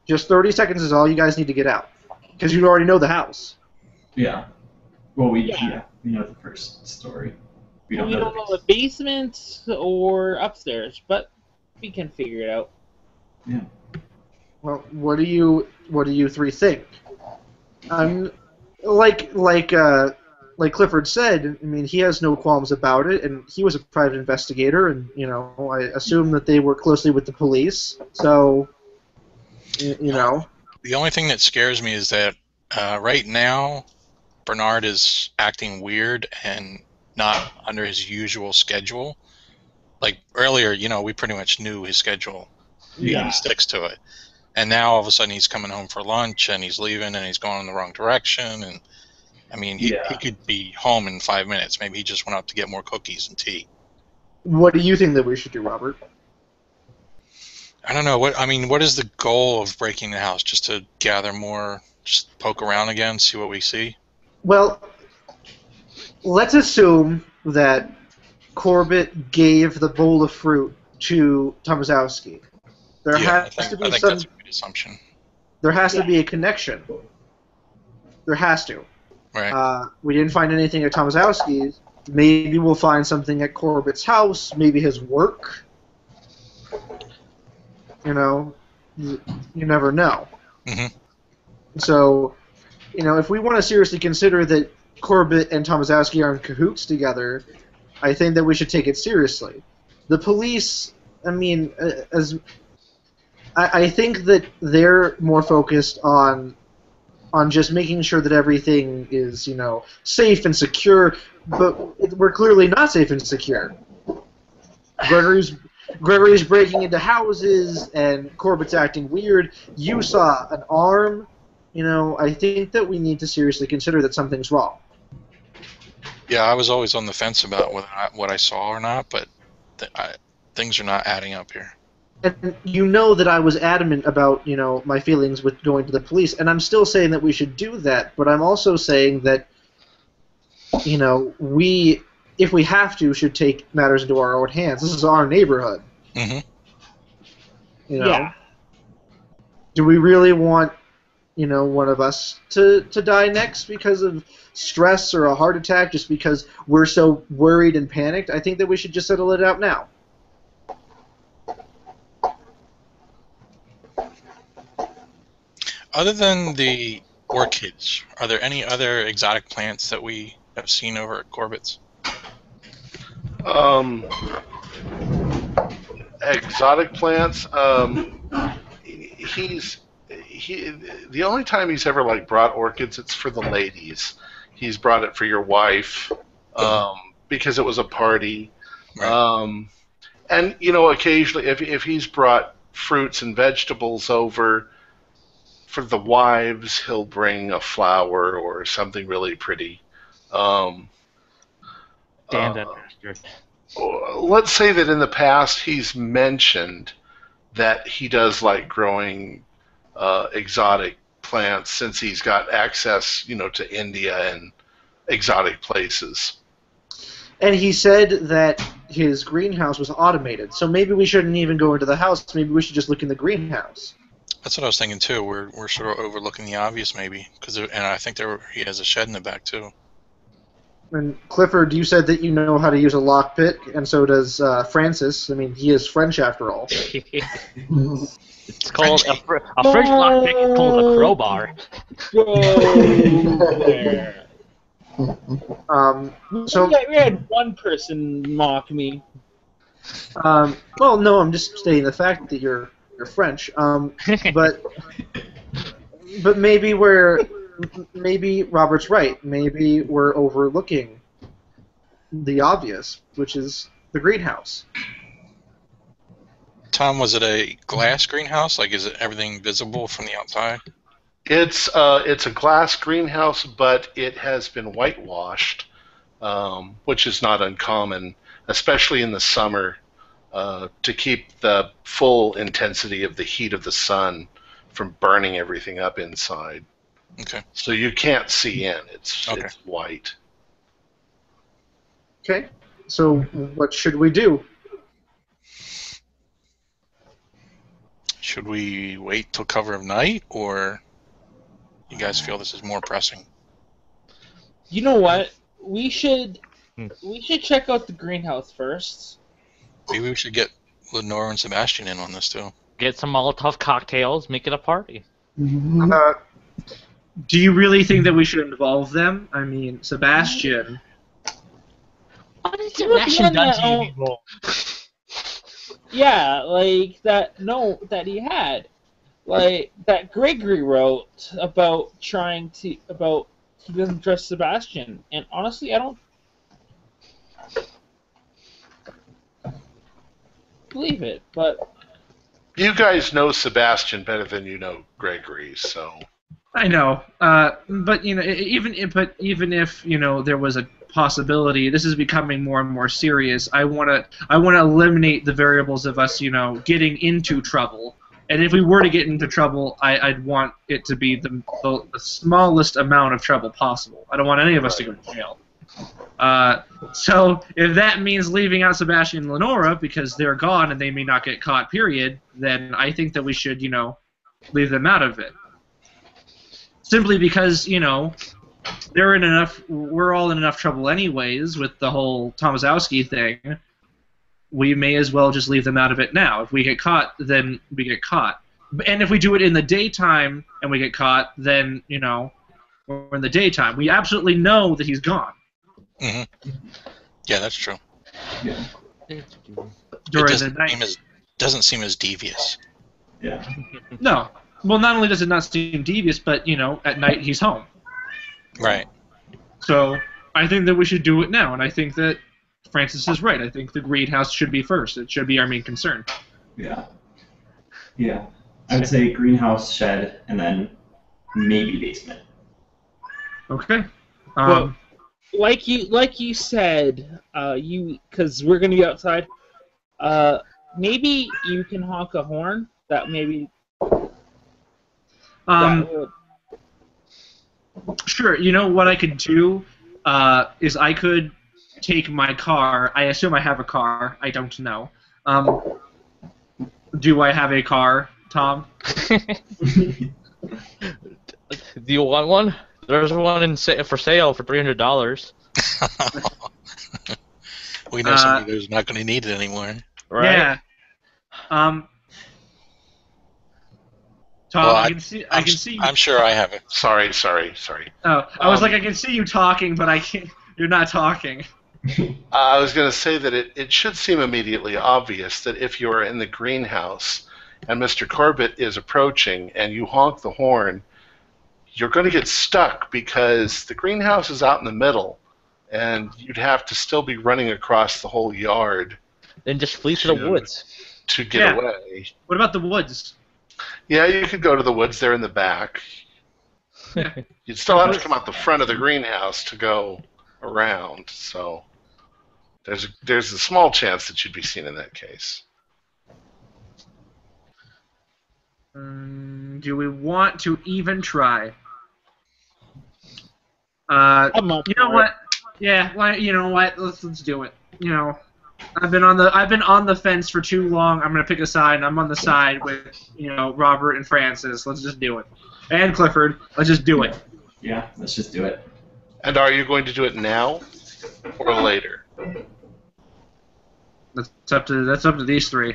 Speaker 5: Just 30 seconds is all you guys need to get out, because you already know the house.
Speaker 7: Yeah. Well, we know the first story. We don't know
Speaker 6: the basement or upstairs, but we can figure it out.
Speaker 7: Yeah.
Speaker 5: Well, what do you three think? I'm like like Clifford said, I mean, he has no qualms about it, and he was a private investigator, and I assume that they work closely with the police. So, you know.
Speaker 2: The only thing that scares me is that right now, Bernard is acting weird and not under his usual schedule. Like earlier, we pretty much knew his schedule.
Speaker 6: Yeah.
Speaker 2: He sticks to it. And now all of a sudden he's coming home for lunch and he's leaving and he's going in the wrong direction. And I mean, he could be home in 5 minutes. Maybe he just went out to get more cookies and tea.
Speaker 5: What do you think that we should do, Robert?
Speaker 2: I don't know. What is the goal of breaking the house? Just to gather more, just poke around again, see what we see?
Speaker 5: Well, let's assume that Corbitt gave the bowl of fruit to Tomaszowski. I think that's a good assumption. There has to be a connection. There has to.
Speaker 2: Right.
Speaker 5: We didn't find anything at Tomaszowski's. Maybe we'll find something at Corbitt's house. Maybe his work. You never know.
Speaker 2: Mm-hmm.
Speaker 5: So, if we want to seriously consider that Corbitt and Tomaszowski are in cahoots together, I think that we should take it seriously. The police, I think that they're more focused on just making sure that everything is, safe and secure, but we're clearly not safe and secure. Gregory's breaking into houses, and Corbitt's acting weird. You saw an arm. I think that we need to seriously consider that something's wrong.
Speaker 2: Yeah, I was always on the fence about what I saw or not, but things are not adding up here.
Speaker 5: And you know that I was adamant about, my feelings with going to the police, and I'm still saying that we should do that, but I'm also saying that, we, if we have to, should take matters into our own hands. This is our neighborhood.
Speaker 2: Mm-hmm.
Speaker 6: Yeah.
Speaker 5: Do we really want, one of us to die next because of stress or a heart attack just because we're so worried and panicked? I think that we should just settle it out now.
Speaker 2: Other than the orchids, are there any other exotic plants that we have seen over at Corbitt's?
Speaker 1: Exotic plants. The only time he's ever brought orchids, it's for the ladies. He's brought it for your wife because it was a party.
Speaker 2: Right.
Speaker 1: And occasionally, if he's brought fruits and vegetables over for the wives, he'll bring a flower or something really pretty.
Speaker 3: Damn that bastard.
Speaker 1: Let's say that in the past he's mentioned that he does like growing exotic plants since he's got access, to India and exotic places.
Speaker 5: And he said that his greenhouse was automated, so maybe we shouldn't even go into the house. Maybe we should just look in the greenhouse.
Speaker 2: That's what I was thinking too. We're sort of overlooking the obvious, maybe, and I think he has a shed in the back too.
Speaker 5: And Clifford, you said that you know how to use a lockpick, and so does Francis. He is French after all.
Speaker 3: It's called a French lockpick is called a crowbar.
Speaker 5: So
Speaker 6: we had one person mock me.
Speaker 5: Well, no, I'm just stating the fact that you're French. But maybe Robert's right. Maybe we're overlooking the obvious, which is the greenhouse.
Speaker 2: Tom, was it a glass greenhouse? Is it everything visible from the outside?
Speaker 1: It's a glass greenhouse, but it has been whitewashed, which is not uncommon, especially in the summer, to keep the full intensity of the heat of the sun from burning everything up inside.
Speaker 2: Okay.
Speaker 1: So you can't see in. It's white.
Speaker 5: Okay. So what should we do?
Speaker 2: Should we wait till cover of night, or you guys feel this is more pressing?
Speaker 6: You know what? We should check out the greenhouse first.
Speaker 2: Maybe we should get Lenore and Sebastian in on this too.
Speaker 3: Get some Molotov cocktails, make it a party.
Speaker 5: Do you really think that we should involve them? I mean, Sebastian.
Speaker 3: What has Sebastian done to you people?
Speaker 6: Yeah, like that note that he had, like that Gregory wrote about he doesn't trust Sebastian, and honestly, I don't believe it. But
Speaker 1: you guys know Sebastian better than you know Gregory, so.
Speaker 5: I know, but even if there was a possibility, this is becoming more and more serious. I want to eliminate the variables of us, getting into trouble. And if we were to get into trouble, I'd want it to be the smallest amount of trouble possible. I don't want any of us to go to jail. So if that means leaving out Sebastian and Lenora because they're gone and they may not get caught, period, then I think that we should, leave them out of it. Simply because, we're all in enough trouble anyways with the whole Tomaszowski thing. We may as well just leave them out of it now. If we get caught, then we get caught. And if we do it in the daytime and we get caught, then, we're in the daytime. We absolutely know that he's gone.
Speaker 2: Mm-hmm. Yeah, that's true.
Speaker 7: Yeah.
Speaker 5: During the night.
Speaker 2: Doesn't seem as devious.
Speaker 7: Yeah.
Speaker 5: No. Well, not only does it not seem devious, but, at night he's home.
Speaker 2: Right.
Speaker 5: So I think that we should do it now, and I think that Francis is right. I think the greenhouse should be first. It should be our main concern.
Speaker 7: Yeah. Yeah. I would say greenhouse, shed, and then maybe basement.
Speaker 5: Okay.
Speaker 6: Well, like you said, because we're gonna be outside. Maybe you can honk a horn. That maybe.
Speaker 5: Sure. What I could do is I could take my car. I assume I have a car. I don't know. Do I have a car, Tom?
Speaker 3: Do you want one? There's one for sale for $300.
Speaker 2: We know somebody who's not going to need it anymore.
Speaker 3: Right?
Speaker 5: Yeah. Tom,
Speaker 2: Well,
Speaker 5: I can see.
Speaker 2: I'm sure I have it.
Speaker 1: Sorry.
Speaker 5: Oh, I was like, I can see you talking, but I can't. You're not talking.
Speaker 1: I was going to say that it should seem immediately obvious that if you're in the greenhouse and Mr. Corbitt is approaching and you honk the horn, you're going to get stuck because the greenhouse is out in the middle and you'd have to still be running across the whole yard.
Speaker 3: Then just flee to the woods.
Speaker 1: To get away.
Speaker 5: What about the woods?
Speaker 1: Yeah, you could go to the woods there in the back.
Speaker 5: Yeah.
Speaker 1: You'd still have to come out the front of the greenhouse to go around, so there's a small chance that you'd be seen in that case.
Speaker 5: Do we want to even try?
Speaker 6: I'm up
Speaker 5: you know
Speaker 6: for
Speaker 5: what?
Speaker 6: it.
Speaker 5: Yeah, you know what? Let's do it. I've been on the fence for too long. I'm gonna pick a side, and I'm on the side with Robert and Francis. Let's just do it. And Clifford. Let's just do it.
Speaker 7: Yeah, let's just do it.
Speaker 1: And are you going to do it now or later?
Speaker 5: That's up to these three.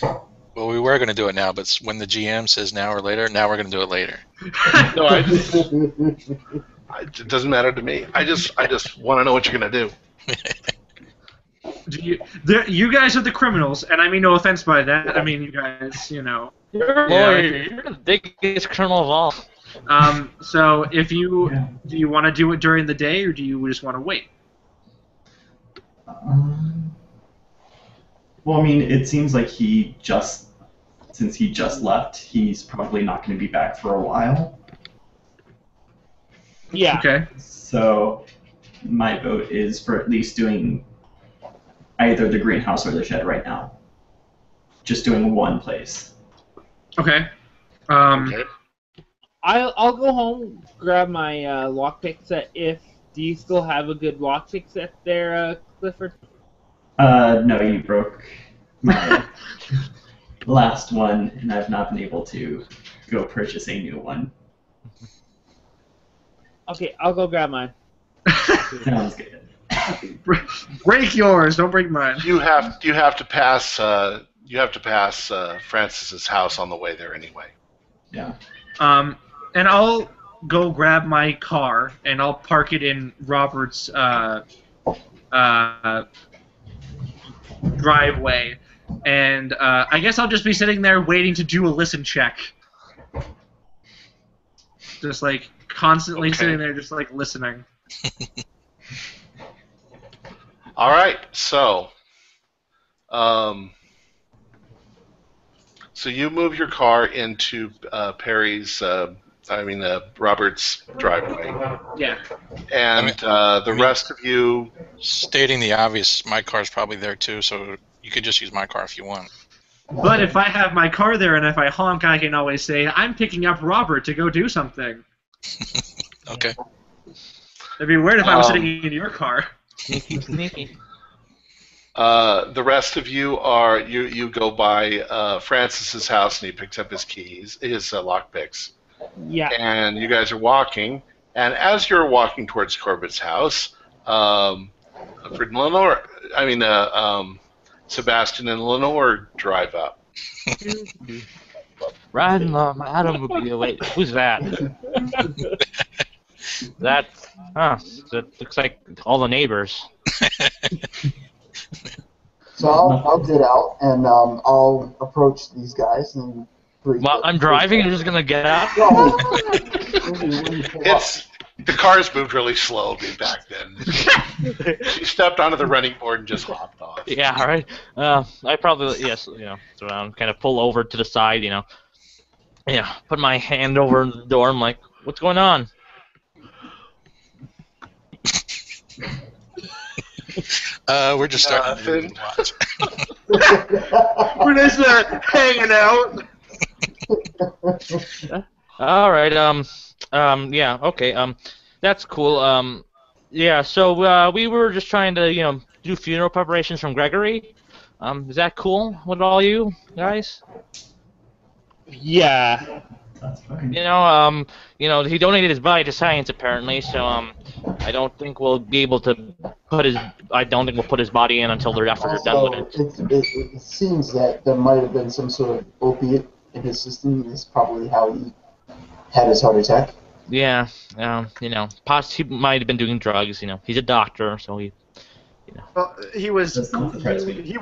Speaker 2: Well, we were going to do it now, but when the GM says now or later, now we're going to do it later.
Speaker 1: No, it doesn't matter to me. I just want to know what you're going to do.
Speaker 5: You guys are the criminals, and I mean no offense by that. I mean you guys,
Speaker 3: You're the biggest criminal of all.
Speaker 5: So if do you want to do it during the day, or do you just want to wait?
Speaker 7: Well, I mean, it seems like since he just left, he's probably not going to be back for a while.
Speaker 6: Yeah.
Speaker 5: Okay.
Speaker 7: So my vote is for at least doing either the greenhouse or the shed right now. Just doing one place.
Speaker 5: Okay.
Speaker 1: Okay.
Speaker 6: I'll go home, grab my lockpick set. Do you still have a good lockpick set there, Clifford?
Speaker 7: No, you broke my last one, and I've not been able to go purchase a new one.
Speaker 6: Okay, I'll go grab mine.
Speaker 7: Sounds good.
Speaker 5: Break yours, don't break mine.
Speaker 1: You have to pass Francis's house on the way there anyway.
Speaker 7: Yeah.
Speaker 5: I'll go grab my car and I'll park it in Robert's driveway, and I guess I'll just be sitting there waiting to do a listen check. Just like constantly sitting there, just like listening.
Speaker 1: All right, so you move your car into Robert's driveway.
Speaker 5: Yeah.
Speaker 1: And the rest of you...
Speaker 2: Stating the obvious, my car's probably there too, so you could just use my car if you want.
Speaker 5: But if I have my car there and if I honk, I can always say, I'm picking up Robert to go do something.
Speaker 2: Okay.
Speaker 5: It'd be weird if I was sitting in your car.
Speaker 3: Sneaky.
Speaker 1: The rest of you are you go by Francis's house and he picks up his keys, his lockpicks.
Speaker 6: Yeah.
Speaker 1: And you guys are walking, and as you're walking towards Corbitt's house, Sebastian and Lenore drive up.
Speaker 3: Riding my automobile. Wait, who's that? That looks like all the neighbors.
Speaker 4: So I'll get out and I'll approach these guys and.
Speaker 3: Well, I'm driving. You're just gonna get out.
Speaker 1: The car's moved really slowly back then. She stepped onto the running board and just hopped off.
Speaker 3: Yeah, all right. I probably kind of pull over to the side, put my hand over the door. I'm like, what's going on?
Speaker 2: We're just starting to watch.
Speaker 5: We're just hanging out.
Speaker 3: All right. Yeah. Okay. That's cool. Yeah. So we were just trying to, do funeral preparations from Gregory. Is that cool with all you guys?
Speaker 6: Yeah.
Speaker 7: That's fine.
Speaker 3: He donated his body to science apparently, so I don't think we'll be able to put his body in until their efforts are done with it.
Speaker 4: It seems that there might have been some sort of opiate in his system. Is probably how he had his heart attack.
Speaker 3: Yeah, he might have been doing drugs. He's a doctor, so he.
Speaker 5: Well, he was
Speaker 7: That's not surprising.
Speaker 5: he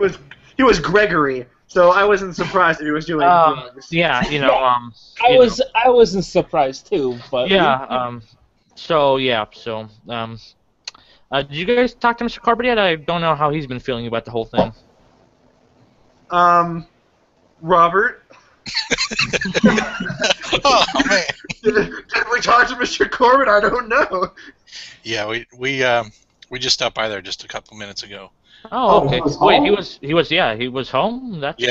Speaker 5: was Gregory, so I wasn't surprised that he was doing drugs.
Speaker 3: Yeah,
Speaker 6: I wasn't surprised too, but
Speaker 3: yeah. Did you guys talk to Mr. Corbitt yet? I don't know how he's been feeling about the whole thing.
Speaker 5: Robert.
Speaker 2: Oh man.
Speaker 5: Did we talk to Mr. Corbitt? I don't know.
Speaker 2: Yeah, we just stopped by there just a couple minutes ago.
Speaker 3: Oh, okay.
Speaker 4: Wait,
Speaker 3: he was home.
Speaker 2: That's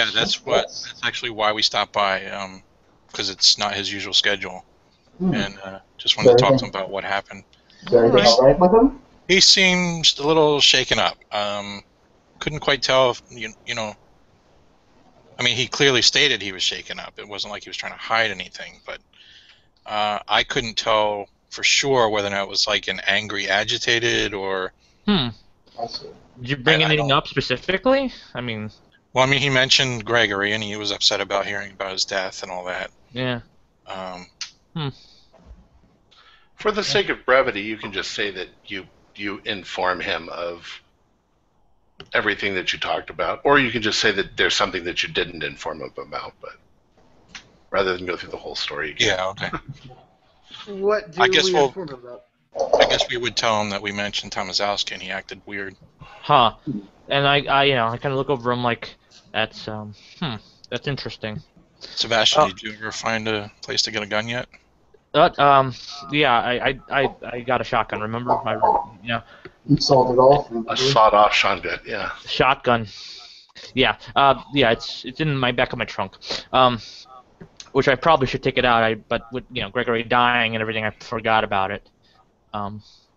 Speaker 2: actually why we stopped by, because it's not his usual schedule, and just wanted to talk to him about what happened.
Speaker 4: Is everything all right with him?
Speaker 2: He seems a little shaken up. Couldn't quite tell if I mean, he clearly stated he was shaken up. It wasn't like he was trying to hide anything, but I couldn't tell for sure whether or not it was like an angry, agitated, or.
Speaker 4: I see.
Speaker 3: Did you bring anything up specifically? I mean.
Speaker 2: Well, he mentioned Gregory, and he was upset about hearing about his death and all that.
Speaker 3: Yeah.
Speaker 1: For the sake of brevity, you can just say that you inform him of everything that you talked about, or you can just say that there's something that you didn't inform him about, but rather than go through the whole story again.
Speaker 2: Yeah, okay.
Speaker 5: What do
Speaker 2: I guess
Speaker 5: we inform him about?
Speaker 2: I guess we would tell him that we mentioned Tomaszowski and he acted weird.
Speaker 3: Huh. And I kind of look over him like, that's interesting.
Speaker 2: Sebastian, did you ever find a place to get a gun yet?
Speaker 3: Yeah, I got a shotgun. Remember
Speaker 4: You sold it all.
Speaker 1: A sawed-off shotgun, yeah.
Speaker 3: Shotgun. Yeah. It's in my back of my trunk. Which I probably should take it out. But with Gregory dying and everything, I forgot about it.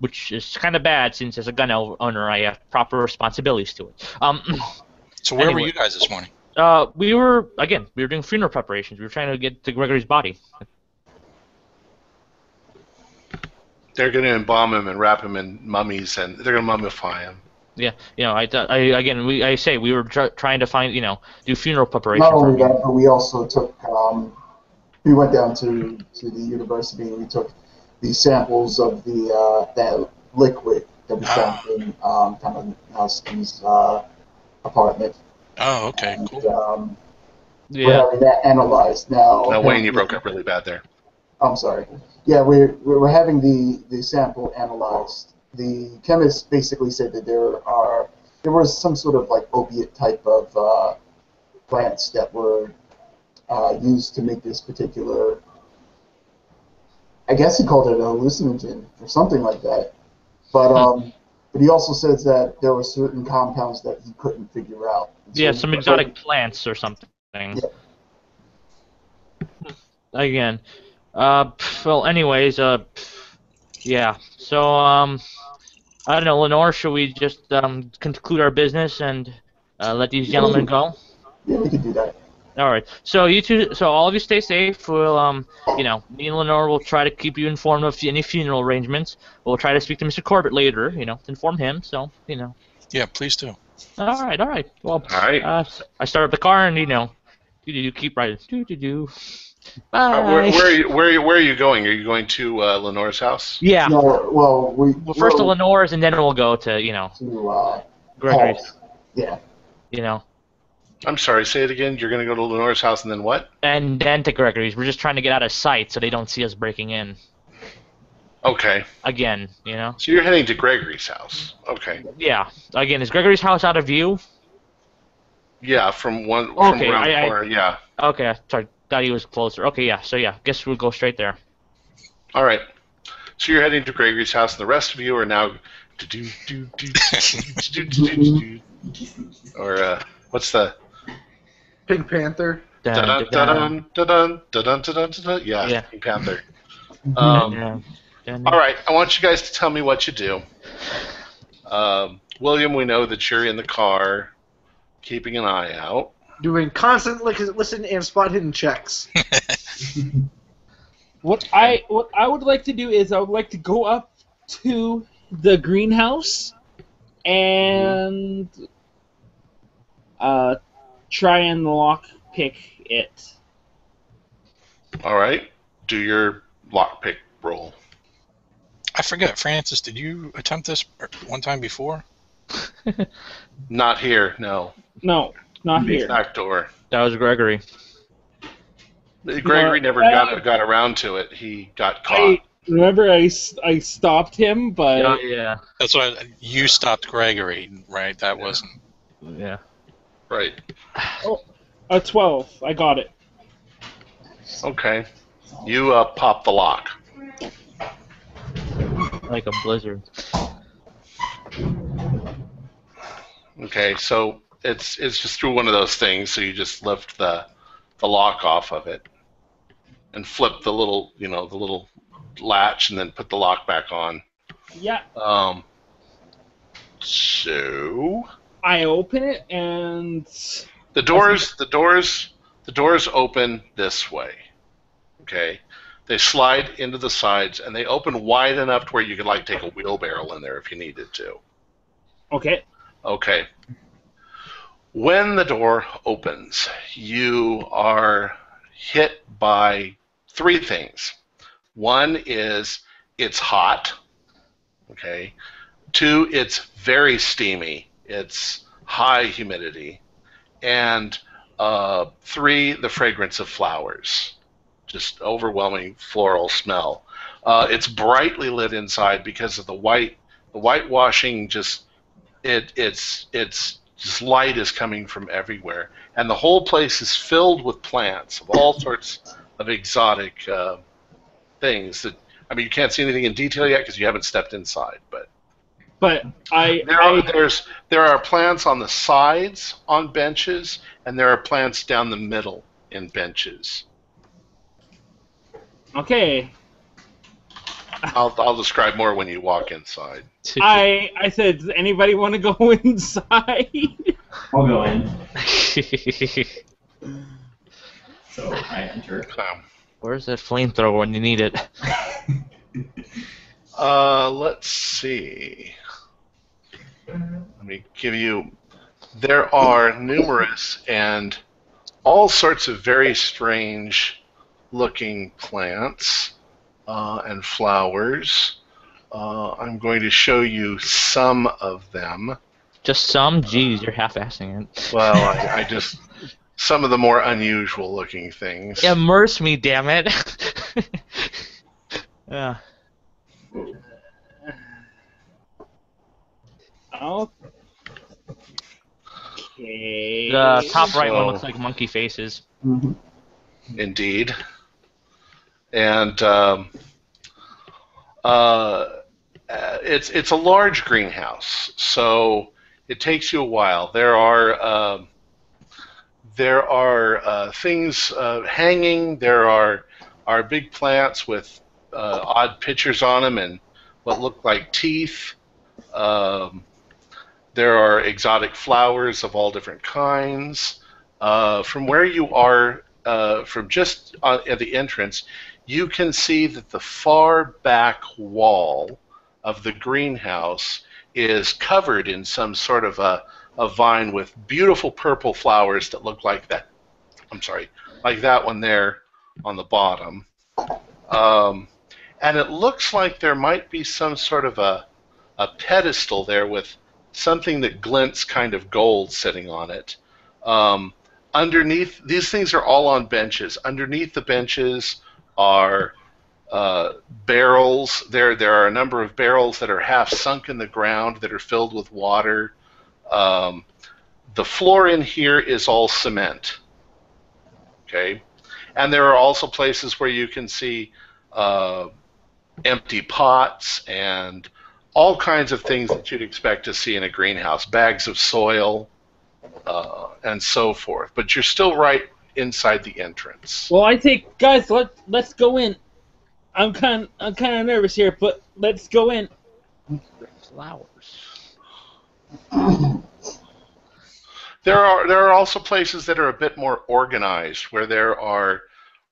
Speaker 3: Which is kind of bad since as a gun owner, I have proper responsibilities to it.
Speaker 2: So where were you guys this morning?
Speaker 3: We were doing funeral preparations. We were trying to get to Gregory's body.
Speaker 1: They're going to embalm him and wrap him in mummies, and they're going to mummify him.
Speaker 3: Yeah, I say we were trying to find, do funeral preparations.
Speaker 4: Not only that, but we also took we went down to the university and we took these samples of that liquid that we found in kind of Nelson's apartment.
Speaker 2: Oh, okay,
Speaker 4: And,
Speaker 2: cool.
Speaker 4: we're having that analyzed now.
Speaker 1: No, Wayne, you broke up really bad there.
Speaker 4: I'm sorry. Yeah, we're having the sample analyzed. The chemist basically said that there was some sort of like opiate type of plants that were used to make this particular. I guess he called it a hallucinogen or something like that. But he also says that there were certain compounds that he couldn't figure out.
Speaker 3: Yeah, some exotic plants or something.
Speaker 4: Yeah.
Speaker 3: Again. Well, anyways, yeah. So, I don't know, Lenore, should we just conclude our business and let these gentlemen go?
Speaker 4: Yeah, we could do that.
Speaker 3: All right. So you two, so all of you stay safe. We'll, you know, me and Lenore will try to keep you informed of any funeral arrangements. We'll try to speak to Mr. Corbitt later, you know, to inform him. So, you know.
Speaker 2: Yeah, please do.
Speaker 3: All right. Well,
Speaker 1: All right.
Speaker 3: I start up the car and, you know, keep riding. Bye.
Speaker 1: Where are you going? Are you going to Lenore's house?
Speaker 3: Yeah.
Speaker 4: No, well,
Speaker 3: first to Lenore's, and then we'll go to, you know, Gregory's.
Speaker 4: Paul's. Yeah.
Speaker 3: You know.
Speaker 1: I'm sorry, say it again. You're going to go to Lenore's house and then what?
Speaker 3: And then to Gregory's. We're just trying to get out of sight so they don't see us breaking in.
Speaker 1: Okay.
Speaker 3: Again, you know.
Speaker 1: So you're heading to Gregory's house. Okay.
Speaker 3: Yeah. Again, is Gregory's house out of view?
Speaker 1: Yeah, from around the corner. Yeah.
Speaker 3: Okay, sorry. Thought he was closer. Okay, yeah. So yeah, guess we'll go straight there.
Speaker 1: All right. So you're heading to Gregory's house, and the rest of you are now. Or what's the?
Speaker 5: Pink Panther.
Speaker 1: Yeah, Pink Panther. All right, I want you guys to tell me what you do. William, we know that you're in the car, keeping an eye out.
Speaker 5: Doing constant listen and spot hidden checks.
Speaker 6: What I would like to do is I would like to go up to the greenhouse and try and lockpick it.
Speaker 1: All right, do your lockpick roll.
Speaker 2: I forget, Francis, did you attempt this one time before?
Speaker 1: Not here, no.
Speaker 6: No, not here.
Speaker 1: Back door.
Speaker 3: That was Gregory.
Speaker 1: Gregory never got around to it. He got caught.
Speaker 6: Remember, I stopped him, but
Speaker 3: yeah.
Speaker 2: That's what you stopped Gregory, right? That wasn't.
Speaker 3: Yeah.
Speaker 1: Right.
Speaker 6: Oh, a 12. I got it.
Speaker 1: Okay. You pop the lock.
Speaker 3: Like a blizzard.
Speaker 1: Okay, so it's just through one of those things. So you just lift the lock off of it and flip the little latch, and then put the lock back on.
Speaker 6: Yeah.
Speaker 1: So
Speaker 6: I open it and
Speaker 1: the doors open this way. Okay. They slide into the sides, and they open wide enough to where you could take a wheelbarrow in there if you needed to.
Speaker 6: Okay.
Speaker 1: Okay. When the door opens, you are hit by three things. One is it's hot. Okay. Two, it's very steamy. It's high humidity. And three, the fragrance of flowers. Just overwhelming floral smell. It's brightly lit inside because of the whitewashing. It's just light is coming from everywhere, and the whole place is filled with plants of all sorts of exotic things. You can't see anything in detail yet because you haven't stepped inside, but there are plants on the sides on benches, and there are plants down the middle in benches.
Speaker 6: Okay.
Speaker 1: I'll describe more when you walk inside.
Speaker 6: I said, does anybody want to go inside?
Speaker 7: I'll go in. So I enter.
Speaker 3: Where's that flamethrower when you need it?
Speaker 1: Let's see. Let me give you. There are numerous and all sorts of very strange looking plants and flowers. I'm going to show you some of them.
Speaker 3: Just some? Jeez, you're half-assing it.
Speaker 1: Well, I just... Some of the more unusual looking things.
Speaker 3: Immerse me, damn it. Yeah.
Speaker 6: Okay.
Speaker 3: The top right one
Speaker 1: So-
Speaker 3: looks like monkey faces.
Speaker 4: Mm-hmm.
Speaker 1: Indeed. And it's a large greenhouse, so it takes you a while. There are things hanging. There are big plants with odd pictures on them and what look like teeth. There are exotic flowers of all different kinds. From where you are, from just at the entrance, you can see that the far back wall of the greenhouse is covered in some sort of a vine with beautiful purple flowers that look like that. I'm sorry, like that one there on the bottom. And it looks like there might be some sort of a pedestal there with something that glints kind of gold sitting on it. Underneath, these things are all on benches. Underneath the benches are barrels. There are a number of barrels that are half sunk in the ground that are filled with water. The floor in here is all cement. Okay, and there are also places where you can see empty pots and all kinds of things that you'd expect to see in a greenhouse, bags of soil, and so forth. But you're still right inside the entrance.
Speaker 6: Well, I think, guys, let's go in. I'm kind of nervous here, but let's go in.
Speaker 3: Flowers.
Speaker 1: There are also places that are a bit more organized, where there are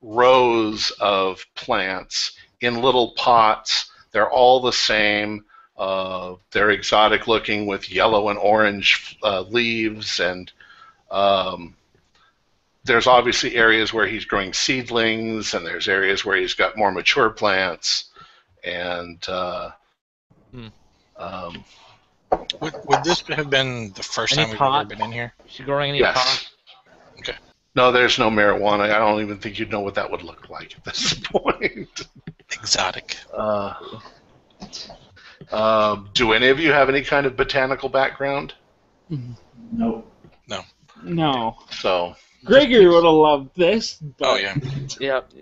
Speaker 1: rows of plants in little pots. They're all the same. They're exotic looking with yellow and orange leaves, and there's obviously areas where he's growing seedlings, and there's areas where he's got more mature plants. And
Speaker 2: Would this have been the first
Speaker 3: Any
Speaker 2: time we've
Speaker 3: pot?
Speaker 2: ever been in here?
Speaker 3: Is she growing any
Speaker 1: yes.
Speaker 3: pot?
Speaker 2: Okay.
Speaker 1: No, there's no marijuana. I don't even think you'd know what that would look like at this point.
Speaker 2: Exotic.
Speaker 1: Do any of you have any kind of botanical background?
Speaker 7: Nope.
Speaker 6: No.
Speaker 1: So
Speaker 6: Gregory would have loved this. But...
Speaker 2: Oh yeah.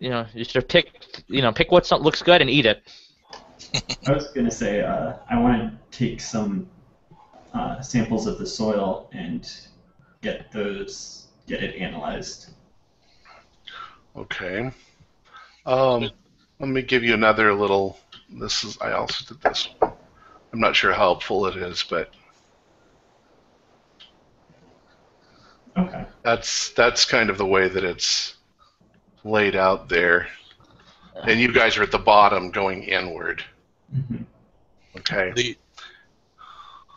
Speaker 3: Yeah, you should pick what looks good and eat it.
Speaker 7: I was gonna say I want to take some samples of the soil and get it analyzed.
Speaker 1: okay. Let me give you another little. I also did this one. I'm not sure how helpful it is, but
Speaker 7: Okay.
Speaker 1: that's kind of the way that it's laid out there. And you guys are at the bottom going inward.
Speaker 7: Mm-hmm.
Speaker 1: Okay.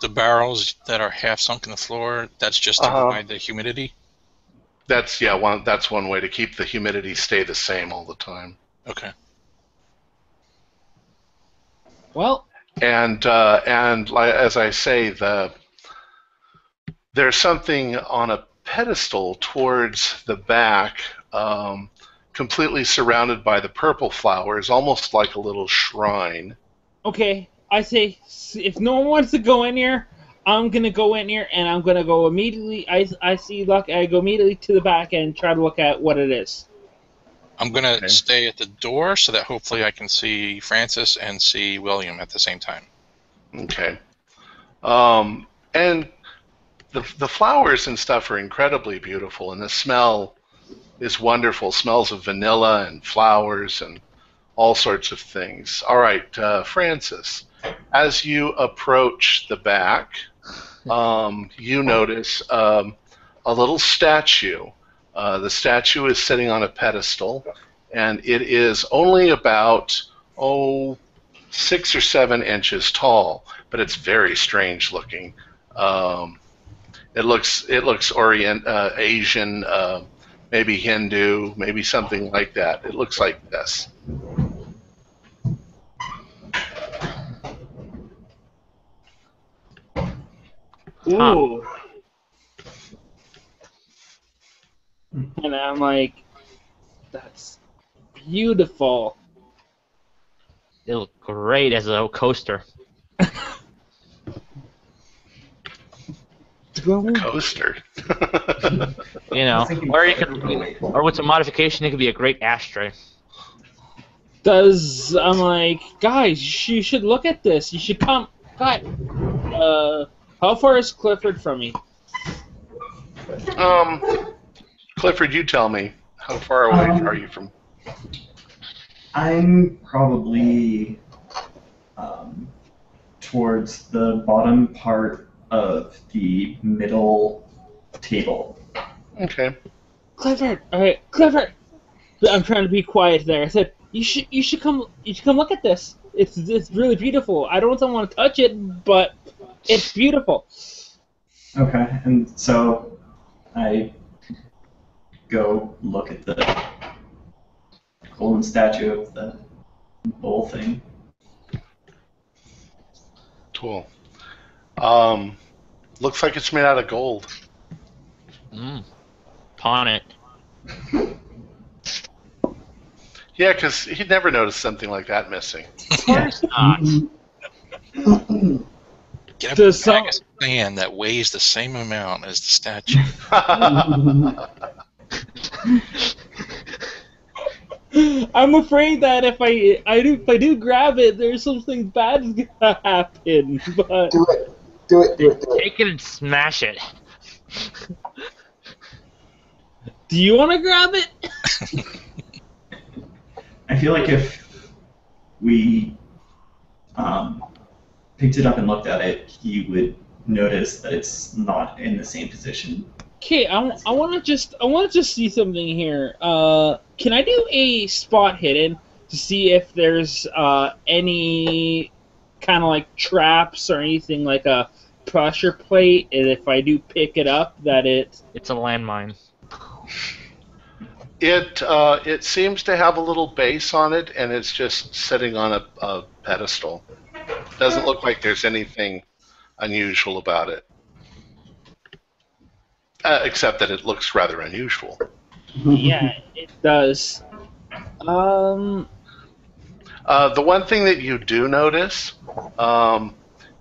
Speaker 2: The barrels that are half sunk in the floor, that's just to provide the humidity?
Speaker 1: That's one way to keep the humidity stay the same all the time.
Speaker 2: Okay.
Speaker 6: Well,
Speaker 1: And as I say, there's something on a pedestal towards the back, completely surrounded by the purple flowers, almost like a little shrine.
Speaker 6: okay. I say, if no one wants to go in here, I'm gonna go in here, and I'm gonna go immediately. I see luck. I go immediately to the back and try to look at what it is.
Speaker 2: I'm going to stay at the door so that hopefully I can see Francis and see William at the same time.
Speaker 1: Okay. And the flowers and stuff are incredibly beautiful, and the smell is wonderful. Smells of vanilla and flowers and all sorts of things. All right, Francis, as you approach the back, you notice a little statue. The statue is sitting on a pedestal, and it is only about 6 or 7 inches tall, but it's very strange looking. It looks Asian, maybe Hindu, maybe something like that. It looks like this.
Speaker 6: Ooh. And I'm like, that's beautiful.
Speaker 3: It looked great as a coaster.
Speaker 1: A coaster.
Speaker 3: You know, or you could, or with some modification, it could be a great ashtray.
Speaker 6: I'm like, guys, you should look at this. You should come. God, how far is Clifford from me?
Speaker 1: Clifford, you tell me. How far away are you from?
Speaker 7: I'm probably towards the bottom part of the middle table.
Speaker 1: Okay.
Speaker 6: Clifford, all right, Clifford. I'm trying to be quiet there. I said, you should come look at this. It's really beautiful. I don't want to touch it, but it's beautiful.
Speaker 7: Okay, and so I go look at the golden statue of the bull thing.
Speaker 1: Cool. Looks like it's made out of gold.
Speaker 3: Pawn it.
Speaker 1: Yeah, because he'd never noticed something like that missing.
Speaker 3: Of course not.
Speaker 2: Get a
Speaker 6: Does
Speaker 2: bag of sand that weighs the same amount as the statue.
Speaker 6: I'm afraid that if I do grab it, there's something bad's gonna happen. But
Speaker 4: Do it.
Speaker 3: Take it and smash it.
Speaker 6: do you want to grab it?
Speaker 7: I feel like if we picked it up and looked at it, he would notice that it's not in the same position.
Speaker 6: Okay, I want to just see something here. Can I do a spot hidden to see if there's any kind of like traps or anything like a pressure plate, and if I do pick it up, that it's
Speaker 3: a landmine.
Speaker 1: It seems to have a little base on it, and it's just sitting on a pedestal. Doesn't look like there's anything unusual about it. Except that it looks rather unusual.
Speaker 6: Yeah, it does.
Speaker 1: The one thing that you do notice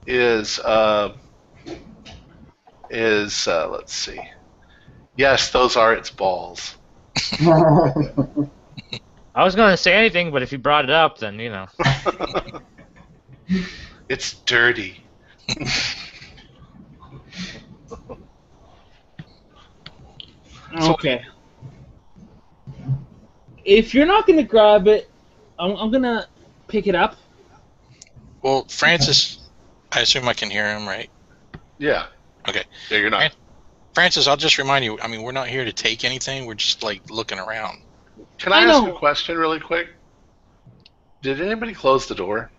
Speaker 1: is let's see. Yes, those are its balls.
Speaker 3: I was gonna say anything, but if you brought it up, then you know.
Speaker 1: It's dirty.
Speaker 6: Okay. If you're not gonna grab it, I'm gonna pick it up.
Speaker 2: Well, Francis, I assume I can hear him, right?
Speaker 1: Yeah.
Speaker 2: Okay.
Speaker 1: Yeah, you're not.
Speaker 2: Francis, I'll just remind you, I mean, we're not here to take anything. We're just, like, looking around.
Speaker 1: Can I ask a question really quick? Did anybody close the door?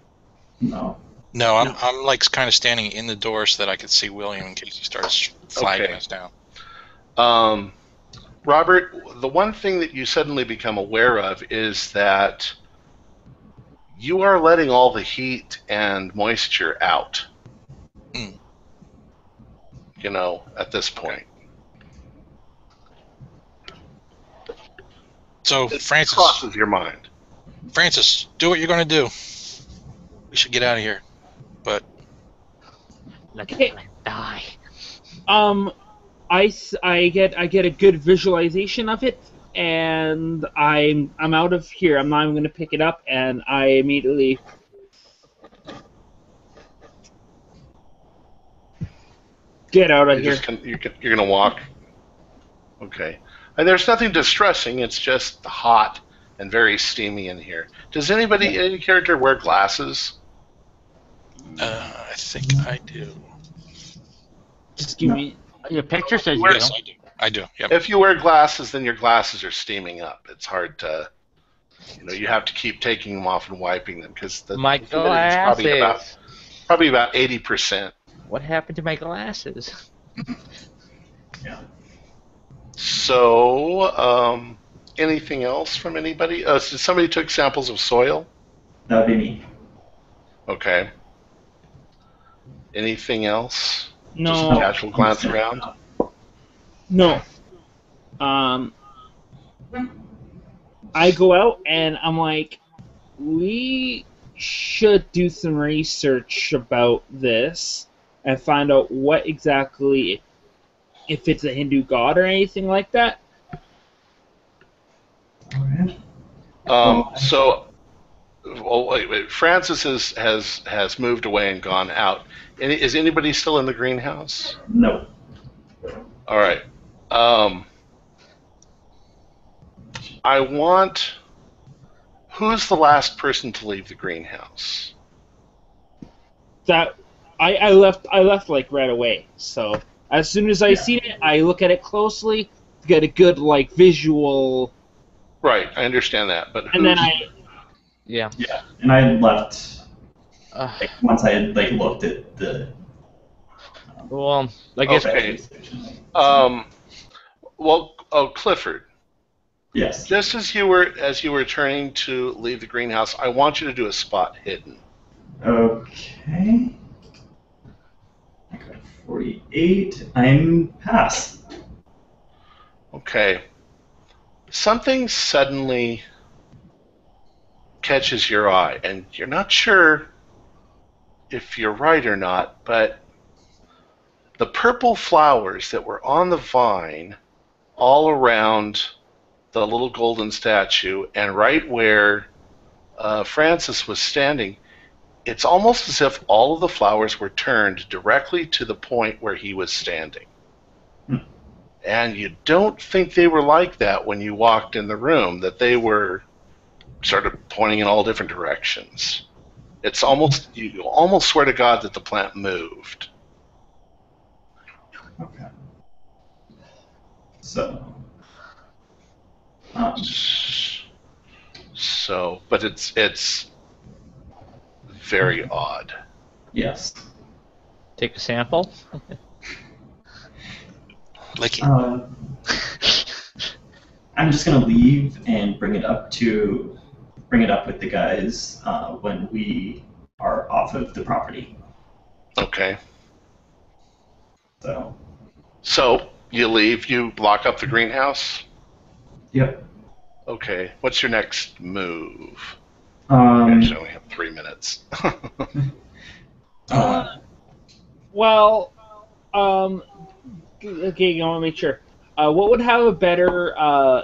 Speaker 7: No.
Speaker 2: No, I'm like, kind of standing in the door so that I could see William in case he starts flagging us down.
Speaker 1: Robert, the one thing that you suddenly become aware of is that you are letting all the heat and moisture out. You know, at this point.
Speaker 2: So,
Speaker 1: It
Speaker 2: Francis,
Speaker 1: crosses your mind.
Speaker 2: Francis, do what you're going to do. We should get out of here. But
Speaker 3: Let it die.
Speaker 6: I get a good visualization of it, and I'm out of here. I'm not even gonna pick it up, and I immediately get out of here.
Speaker 1: You're gonna walk. Okay. And there's nothing distressing. It's just hot and very steamy in here. Does any character wear glasses?
Speaker 2: I think I do.
Speaker 6: Just give me.
Speaker 3: Your picture says you
Speaker 2: Yes,
Speaker 3: do.
Speaker 2: I do. I do. Yep.
Speaker 1: If you wear glasses, then your glasses are steaming up. It's hard to, you have to keep taking them off and wiping them because
Speaker 3: My
Speaker 1: humidity's
Speaker 3: glasses.
Speaker 1: probably about 80%.
Speaker 3: What happened to my glasses?
Speaker 7: Yeah.
Speaker 1: So, anything else from anybody? Somebody took samples of soil?
Speaker 7: That would be me.
Speaker 1: Okay. Anything else?
Speaker 6: No.
Speaker 1: Just a casual glance around?
Speaker 6: No. I go out and I'm like, we should do some research about this and find out what exactly, if it's a Hindu god or anything like that.
Speaker 1: Wait. Francis has moved away and gone out. Is anybody still in the greenhouse?
Speaker 7: No.
Speaker 1: All right. I want. Who's the last person to leave the greenhouse?
Speaker 6: That I left like right away. So as soon as I see it, I look at it closely to get a good like visual.
Speaker 1: Right, I understand that, but
Speaker 6: and then
Speaker 7: Yeah, and I had left once I had looked at the.
Speaker 3: Well, I guess.
Speaker 1: Okay. Clifford.
Speaker 7: Yes.
Speaker 1: Just as you were turning to leave the greenhouse, I want you to do a spot hidden.
Speaker 7: Okay. I got 48. I'm past.
Speaker 1: Okay. Something suddenly catches your eye, and you're not sure if you're right or not, but the purple flowers that were on the vine all around the little golden statue and right where Francis was standing, it's almost as if all of the flowers were turned directly to the point where he was standing. And you don't think they were like that when you walked in the room, that they were sort of pointing in all different directions. It's almost, you almost swear to God that the plant moved.
Speaker 7: Okay. So.
Speaker 1: But it's very odd.
Speaker 7: Yes.
Speaker 3: Take a sample.
Speaker 7: I'm just gonna leave and bring it up with the guys when we are off of the property.
Speaker 1: Okay.
Speaker 7: So
Speaker 1: you leave. You lock up the greenhouse.
Speaker 7: Yep.
Speaker 1: Okay. What's your next move? Actually, I only have 3 minutes.
Speaker 6: Okay, I want to make sure. What would have a better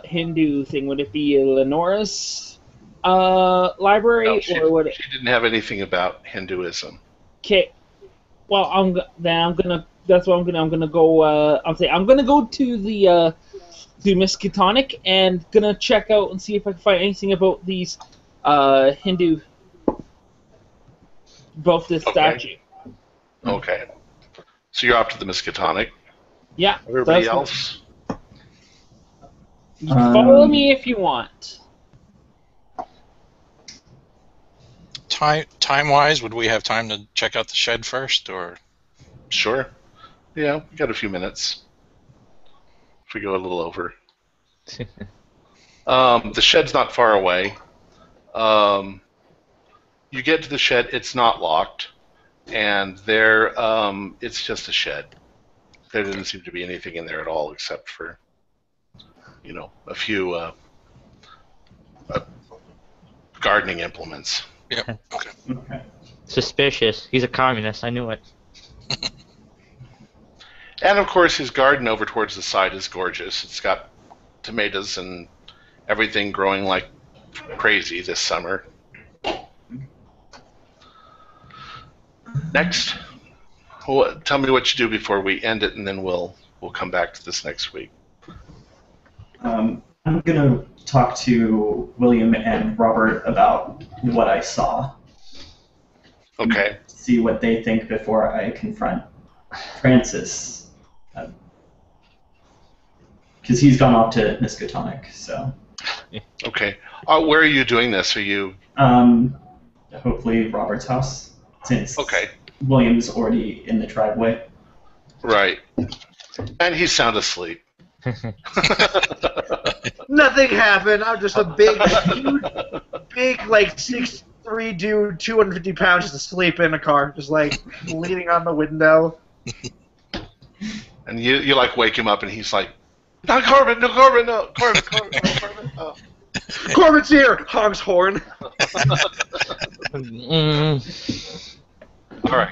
Speaker 6: Hindu thing? Would it be Lenora's library,
Speaker 1: No,
Speaker 6: or would it?
Speaker 1: She didn't have anything about Hinduism.
Speaker 6: Okay. Well, That's what I'm gonna go. I'm gonna go to the to Miskatonic and gonna check out and see if I can find anything about these Hindu. Both this statue.
Speaker 1: Okay. So you're off to the Miskatonic.
Speaker 6: Yeah.
Speaker 1: Everybody else?
Speaker 6: You can follow me if you want.
Speaker 2: Time-wise, would we have time to check out the shed first, or?
Speaker 1: Sure. Yeah, we got a few minutes. If we go a little over. The shed's not far away. You get to the shed, it's not locked, and there, it's just a shed. There didn't seem to be anything in there at all except for, a few gardening implements.
Speaker 2: Yep. Okay.
Speaker 3: Suspicious. He's a communist. I knew it.
Speaker 1: And of course, his garden over towards the side is gorgeous. It's got tomatoes and everything growing like crazy this summer. Next, tell me what you do before we end it, and then we'll come back to this next week.
Speaker 7: I'm gonna talk to William and Robert about what I saw.
Speaker 1: Okay.
Speaker 7: See what they think before I confront Francis, because he's gone off to Miskatonic. So.
Speaker 1: Okay. Where are you doing this? Are you?
Speaker 7: Hopefully Robert's house, since
Speaker 1: okay.
Speaker 7: William's already in the driveway.
Speaker 1: Right. And he's sound asleep.
Speaker 5: Nothing happened. I'm just a big, huge, big, like 6'3" dude, 250 pounds, just asleep in a car, just like leaning on the window.
Speaker 1: And you like wake him up, and he's like, "No, Corbitt, no, Corbitt, no, Corbitt, Corbitt, no, Corbitt." Oh.
Speaker 5: Corbitt's here. Honks horn.
Speaker 1: All right.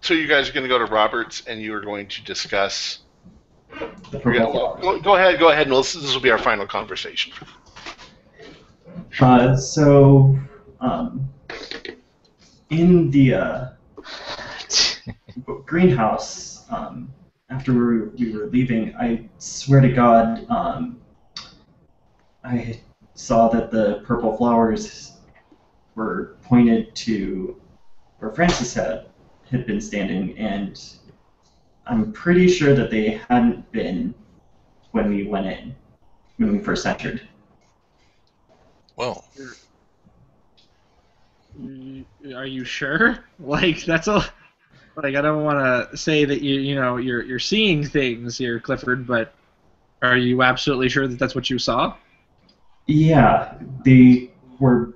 Speaker 1: So you guys are going to go to Robert's, and you are going to discuss. Go ahead, and this will be our final conversation.
Speaker 7: In the greenhouse, after we were leaving, I swear to God, I saw that the purple flowers were pointed to where Francis had been standing, and I'm pretty sure that they hadn't been when we went in, when we first entered.
Speaker 2: Well,
Speaker 5: are you sure? Like that's a like I don't want to say that you're seeing things here, Clifford, but are you absolutely sure that that's what you saw?
Speaker 7: Yeah, they were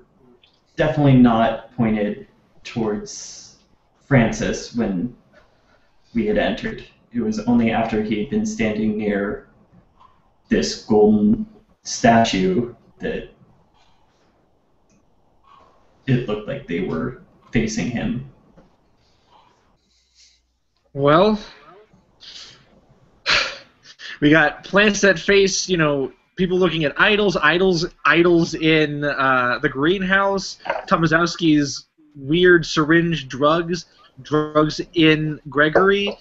Speaker 7: definitely not pointed towards Francis when we had entered. It was only after he had been standing near this golden statue that it looked like they were facing him.
Speaker 5: Well, we got plants that face, people looking at idols in the greenhouse, Tomaszowski's weird syringe drugs in Gregory.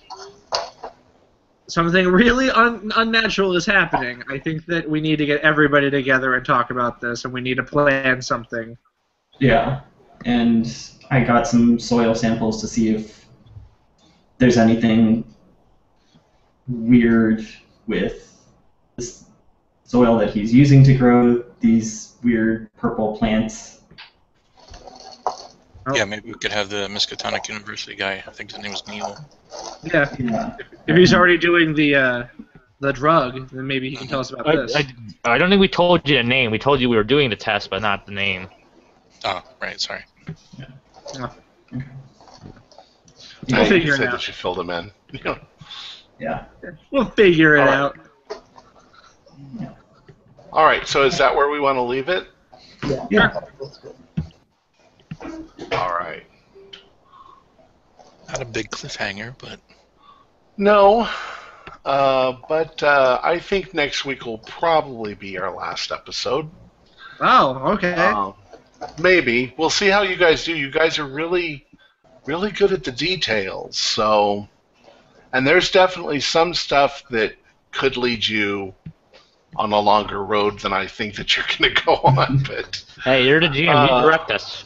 Speaker 5: Something really unnatural is happening. I think that we need to get everybody together and talk about this, and we need to plan something.
Speaker 7: Yeah, and I got some soil samples to see if there's anything weird with this soil that he's using to grow these weird purple plants.
Speaker 2: yeah, maybe we could have the Miskatonic University guy. I think his name was Neil.
Speaker 5: Yeah. If he's already doing the drug, then maybe he can tell us about this.
Speaker 3: I don't think we told you the name. We told you we were doing the test, but not the name.
Speaker 2: Oh, right, sorry.
Speaker 7: Yeah.
Speaker 5: We'll figure it
Speaker 1: said
Speaker 5: out.
Speaker 1: that you filled him in.
Speaker 7: Yeah.
Speaker 5: We'll figure it out.
Speaker 1: All right, so is that where we want to leave it?
Speaker 4: Yeah, that's good.
Speaker 1: All right.
Speaker 2: Not a big cliffhanger, but
Speaker 1: No, but I think next week will probably be our last episode.
Speaker 5: Oh, okay.
Speaker 1: Maybe. We'll see how you guys do. You guys are really, really good at the details. So, and there's definitely some stuff that could lead you on a longer road than I think that you're going to go on. But
Speaker 3: Hey, you're the GM. You direct us.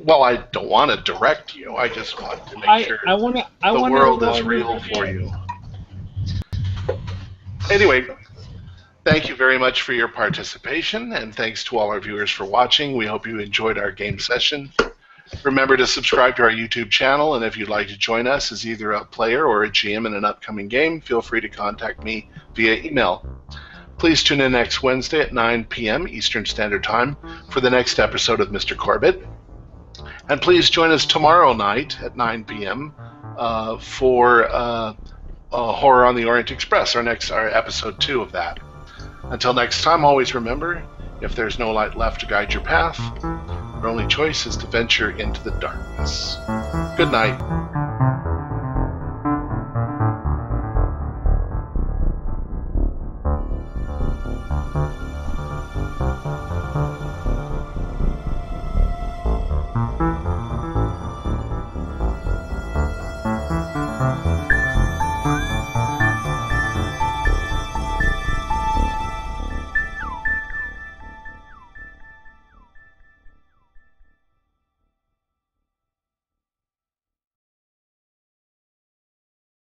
Speaker 1: well, I don't want to direct you. I just want to make sure the world is real for you. Anyway, thank you very much for your participation, and thanks to all our viewers for watching. We hope you enjoyed our game session. Remember to subscribe to our YouTube channel, and if you'd like to join us as either a player or a GM in an upcoming game, feel free to contact me via email. Please tune in next Wednesday at 9 p.m. Eastern Standard Time for the next episode of Mr. Corbitt. And please join us tomorrow night at 9 p.m. For Horror on the Orient Express, our episode 2 of that. Until next time, always remember, if there's no light left to guide your path, your only choice is to venture into the darkness. Good night.